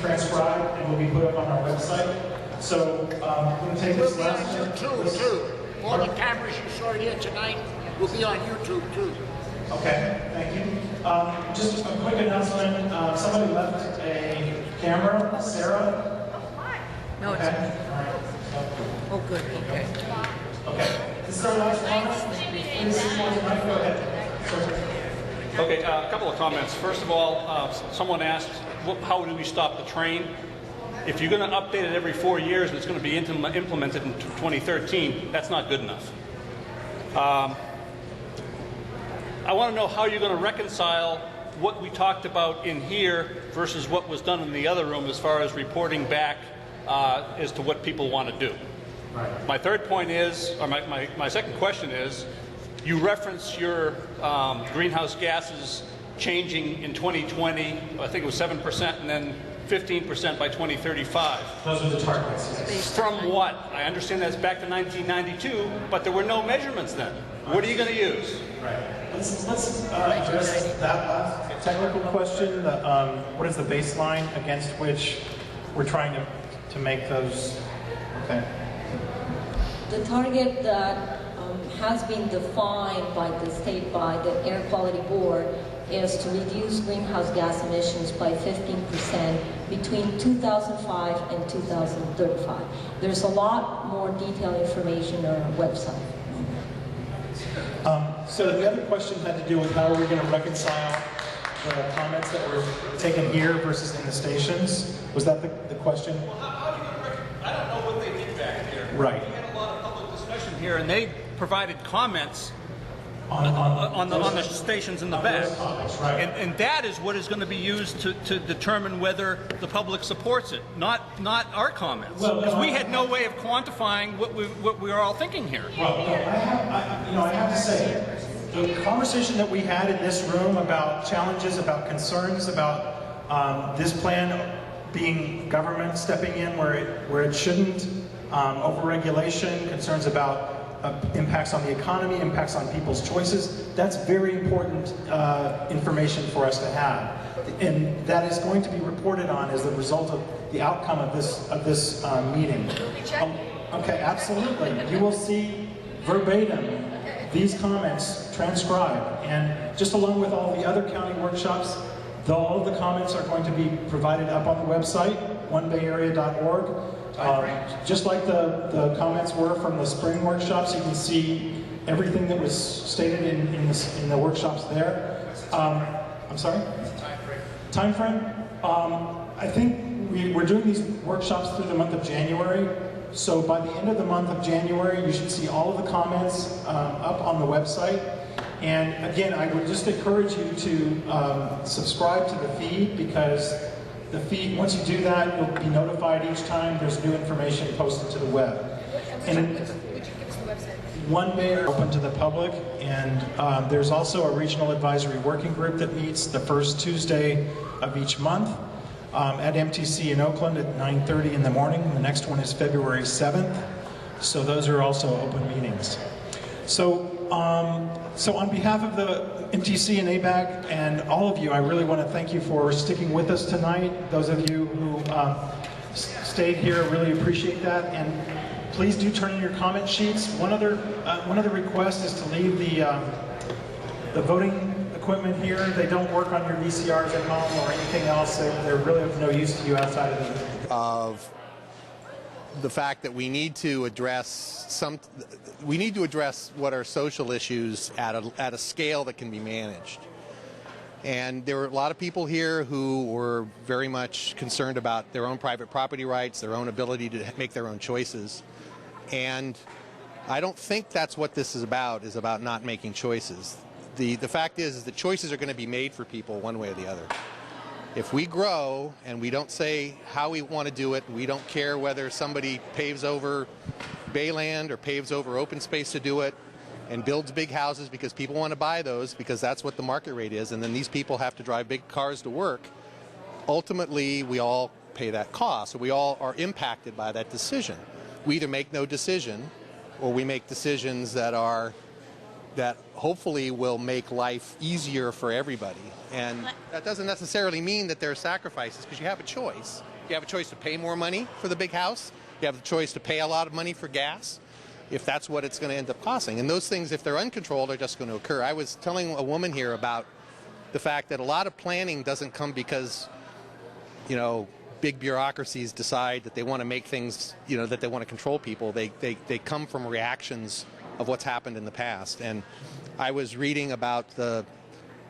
transcribed and will be put up on our website. So I'm going to take this last YouTube too. All the cameras you saw here tonight will be on YouTube too. Okay, thank you. Just a quick announcement. Somebody left a camera, Sarah. No, it's okay. Oh, good. Okay. Okay. This is our last comment. Go ahead. Okay, a couple of comments. First of all, someone asked, how do we stop the train? If you're going to update it every 4 years and it's going to be implemented in 2013, that's not good enough. I want to know how you're going to reconcile what we talked about in here versus what was done in the other room as far as reporting back as to what people want to do. Right. My third point is, or my second question is, you reference your greenhouse gases changing in 2020, I think it was 7%, and then 15% by 2035. Those are the targets. From what? I understand that's back to 1992, but there were no measurements then. What are you going to use? Right. Let's address that last technical question. What is the baseline against which we're trying to make those? Okay. The target that has been defined by the state, by the Air Quality Board, is to reduce greenhouse gas emissions by 15% between 2005 and 2035. There's a lot more detailed information on our website. So the other question had to do with how are we going to reconcile the comments that were taken here versus in the stations? Was that the question? Well, how are you going to reconcile? I don't know what they did back here. Right. We had a lot of public discussion here, and they provided comments on the stations in the back. Right. And that is what is going to be used to determine whether the public supports it, not our comments. Because we had no way of quantifying what we were all thinking here. Well, I have to say, the conversation that we had in this room about challenges, about concerns, about this plan being government stepping in where it shouldn't, overregulation, concerns about impacts on the economy, impacts on people's choices. That's very important information for us to have. And that is going to be reported on as the result of the outcome of this meeting. Okay, absolutely. You will see verbatim these comments transcribed. And just along with all the other county workshops, all of the comments are going to be provided up on the website, onebayarea.org. Just like the comments were from the spring workshops, you can see everything that was stated in the workshops there. I'm sorry? Time frame. I think we're doing these workshops through the month of January. So by the end of the month of January, you should see all of the comments up on the website. And again, I would just encourage you to subscribe to the feed, because the feed, once you do that, you'll be notified each time there's new information posted to the web. And one mayor open to the public, and there's also a regional advisory working group that meets the first Tuesday of each month at MTC in Oakland at 9:30 in the morning. The next one is February 7th. So those are also open meetings. So on behalf of the MTC and ABAG and all of you, I really want to thank you for sticking with us tonight. Those of you who stayed here, really appreciate that. And please do turn in your comment sheets. One other request is to leave the voting equipment here. They don't work on your VCRs at home or anything else. They're really of no use to you outside of the fact that we need to address what are social issues at a scale that can be managed. And there were a lot of people here who were very much concerned about their own private property rights, their own ability to make their own choices. And I don't think that's what this is about not making choices. The fact is that choices are going to be made for people one way or the other. If we grow and we don't say how we want to do it, we don't care whether somebody paves over bayland or paves over open space to do it and builds big houses because people want to buy those because that's what the market rate is, and then these people have to drive big cars to work, ultimately we all pay that cost. So we all are impacted by that decision. We either make no decision or we make decisions that hopefully will make life easier for everybody. And that doesn't necessarily mean that there are sacrifices, because you have a choice. You have a choice to pay more money for the big house. You have the choice to pay a lot of money for gas, if that's what it's going to end up costing. And those things, if they're uncontrolled, are just going to occur. I was telling a woman here about the fact that a lot of planning doesn't come because, big bureaucracies decide that they want to make things, that they want to control people. They come from reactions of what's happened in the past. And I was reading about the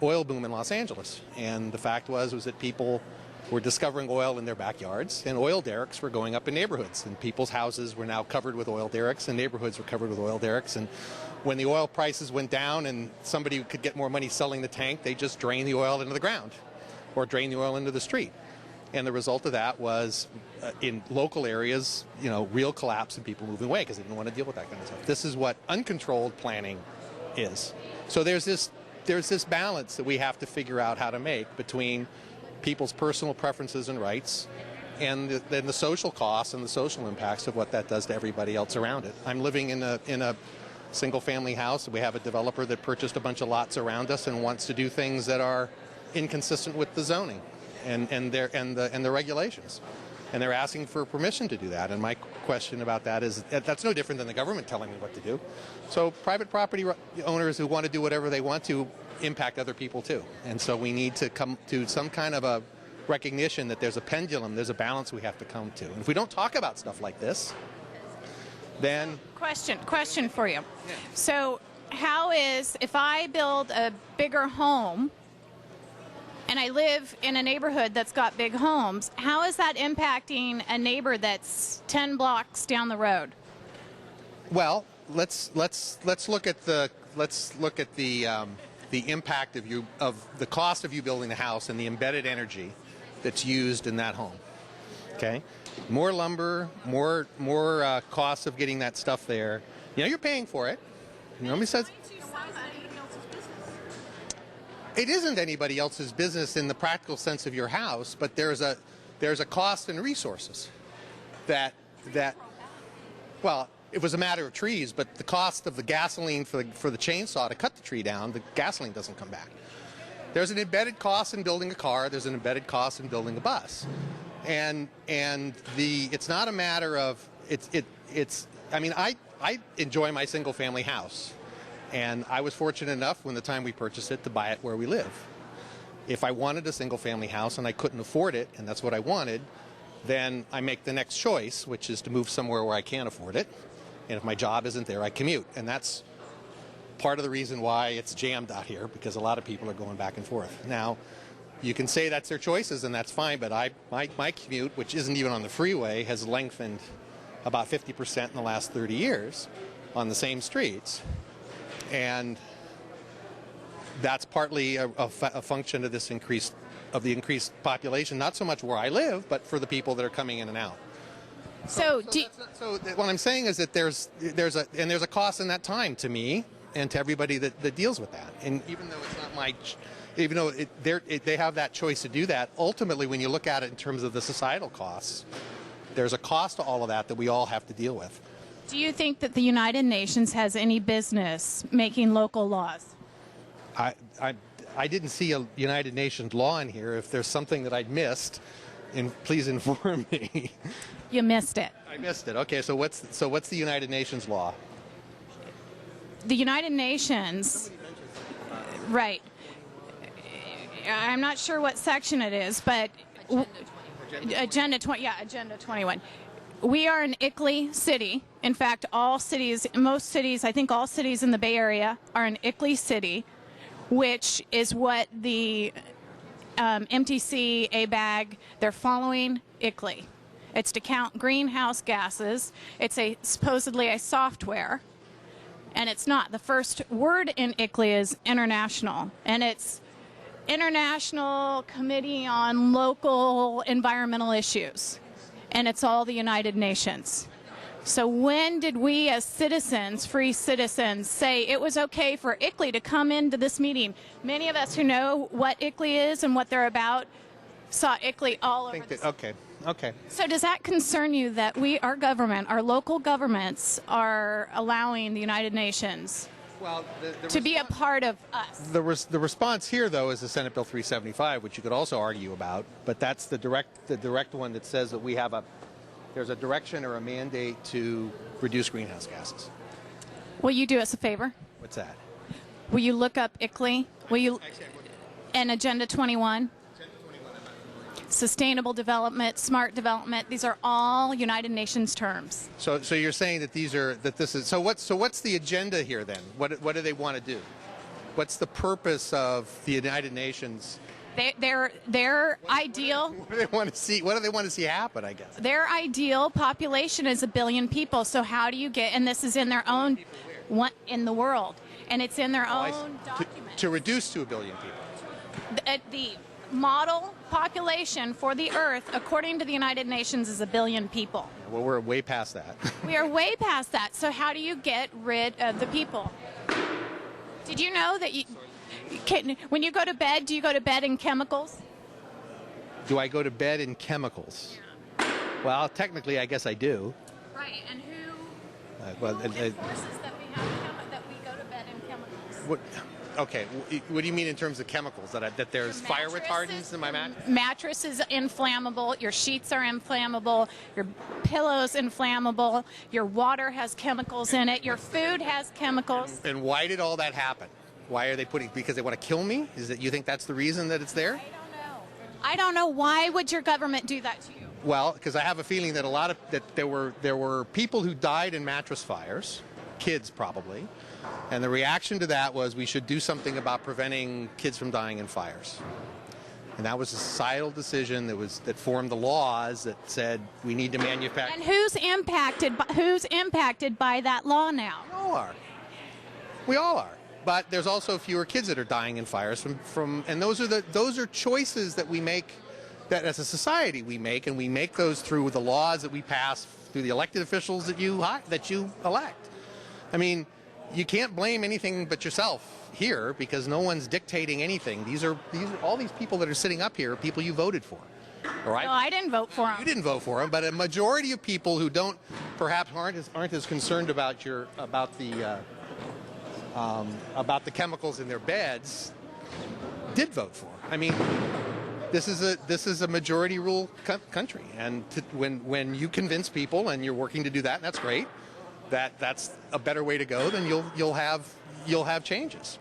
oil boom in Los Angeles, and the fact was that people were discovering oil in their backyards, and oil derricks were going up in neighborhoods, and people's houses were now covered with oil derricks, and neighborhoods were covered with oil derricks. And when the oil prices went down and somebody could get more money selling the tank, they just drained the oil into the ground or drained the oil into the street. And the result of that was, in local areas, real collapse and people moving away because they didn't want to deal with that kind of stuff. This is what uncontrolled planning is. So there's this balance that we have to figure out how to make between people's personal preferences and rights and then the social costs and the social impacts of what that does to everybody else around it. I'm living in a single-family house. We have a developer that purchased a bunch of lots around us and wants to do things that are inconsistent with the zoning and the regulations. And they're asking for permission to do that. And my question about that is that's no different than the government telling me what to do. So private property owners who want to do whatever they want to impact other people too. And so we need to come to some kind of a recognition that there's a pendulum, there's a balance we have to come to. And if we don't talk about stuff like this, then... Question for you. Yeah. So if I build a bigger home and I live in a neighborhood that's got big homes, how is that impacting a neighbor that's 10 blocks down the road? Well, let's look at the impact of the cost of you building the house and the embedded energy that's used in that home. Okay, more lumber, more costs of getting that stuff there. You're paying for it. Nobody says. It isn't anybody else's business in the practical sense of your house, but there's a cost and resources that well, it was a matter of trees, but the cost of the gasoline for the chainsaw to cut the tree down, the gasoline doesn't come back. There's an embedded cost in building a car. There's an embedded cost in building a bus, and it's not a matter of I enjoy my single family house. And I was fortunate enough when the time we purchased it to buy it where we live. If I wanted a single-family house and I couldn't afford it, and that's what I wanted, then I make the next choice, which is to move somewhere where I can't afford it. And if my job isn't there, I commute. And that's part of the reason why it's jammed out here, because a lot of people are going back and forth. Now, you can say that's their choices, and that's fine, but my commute, which isn't even on the freeway, has lengthened about 50% in the last 30 years on the same streets. And that's partly a function of this increased population, not so much where I live, but for the people that are coming in and out. So what I'm saying is that there's a cost in that time to me and to everybody that deals with that. And even though it's not my, even though they have that choice to do that, ultimately when you look at it in terms of the societal costs, there's a cost to all of that we all have to deal with. Do you think that the United Nations has any business making local laws? I didn't see a United Nations law in here. If there's something that I'd missed, please inform me. You missed it. I missed it. Okay, so what's the United Nations law? The United Nations, right. I'm not sure what section it is, but Agenda 21. We are an ICLEI city. In fact, most cities, I think all cities in the Bay Area are an ICLEI city, which is what the MTC, ABAG, they're following ICLEI. It's to count greenhouse gases. It's supposedly a software, and it's not. The first word in ICLEI is international, and it's International Committee on Local Environmental Issues, and it's all the United Nations. So when did we as citizens, free citizens, say it was okay for ICLEI to come into this meeting? Many of us who know what ICLEI is and what they're about saw ICLEI all over the city. Okay. So does that concern you that our government, our local governments, are allowing the United Nations to be a part of us? The response here, though, is the Senate Bill 375, which you could also argue about, but that's the direct one that says that there's a direction or a mandate to reduce greenhouse gases. Will you do us a favor? What's that? Will you look up ICLEI? And Agenda 21? Sustainable development, smart development, these are all United Nations terms. So you're saying that what's the agenda here then? What do they want to do? What's the purpose of the United Nations? Their ideal. What do they want to see happen, I guess? Their ideal population is 1 billion people. So how do you get, and this is in their own, in the world, and it's in their own document. To reduce to 1 billion people. The model population for the Earth, according to the United Nations, is 1 billion people. Well, we're way past that. We are way past that. So how do you get rid of the people? Did you know that when you go to bed, do you go to bed in chemicals? Do I go to bed in chemicals? Yeah. Well, technically, I guess I do. Right, and who enforces that we go to bed in chemicals? Okay, what do you mean in terms of chemicals? That there's fire retardants in my mattress? Mattress is inflammable, your sheets are inflammable, your pillow's inflammable, your water has chemicals in it, your food has chemicals. And why did all that happen? Why are they because they want to kill me? You think that's the reason that it's there? I don't know. Why would your government do that to you? Well, because I have a feeling that there were people who died in mattress fires, kids probably, and the reaction to that was we should do something about preventing kids from dying in fires. And that was a societal decision that formed the laws that said we need to manufacture. And who's impacted by that law now? We all are. We all are. But there's also fewer kids that are dying in fires and those are choices that we make, that as a society we make, and we make those through the laws that we pass, through the elected officials that you elect. I mean, you can't blame anything but yourself here, because no one's dictating anything. All these people that are sitting up here are people you voted for. All right? No, I didn't vote for them. You didn't vote for them, but a majority of people who perhaps aren't as concerned about the chemicals in their beds did vote for. I mean, this is a majority rule country, and when you convince people and you're working to do that, and that's great. That's a better way to go. Then you'll have changes.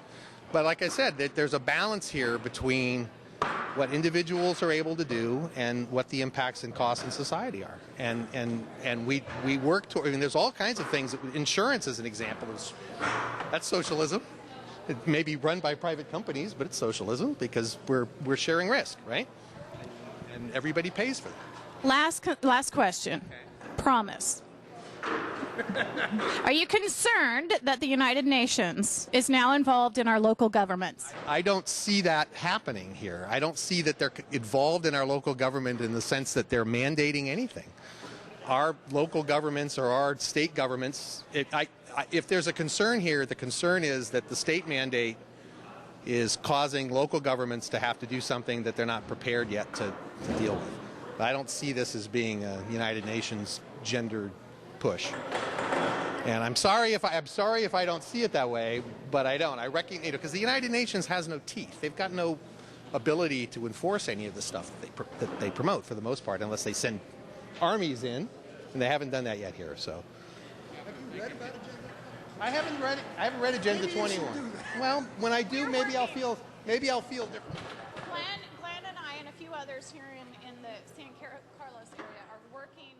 But like I said, there's a balance here between what individuals are able to do and what the impacts and costs in society are. And we work toward, I mean, there's all kinds of things. Insurance is an example. That's socialism. It may be run by private companies, but it's socialism because we're sharing risk, right? And everybody pays for that. Last question. Promise. Are you concerned that the United Nations is now involved in our local governments? I don't see that happening here. I don't see that they're involved in our local government in the sense that they're mandating anything. Our local governments or our state governments, if there's a concern here, the concern is that the state mandate is causing local governments to have to do something that they're not prepared yet to deal with. But I don't see this as being a United Nations gendered push. And I'm sorry if I don't see it that way, but I don't. I recognize, because the United Nations has no teeth. They've got no ability to enforce any of the stuff that they promote for the most part, unless they send armies in, and they haven't done that yet here. So. Have you read about Agenda? I haven't read Agenda 21. Well, when I do, maybe I'll feel different. Glenn and I and a few others here in the San Carlos area are working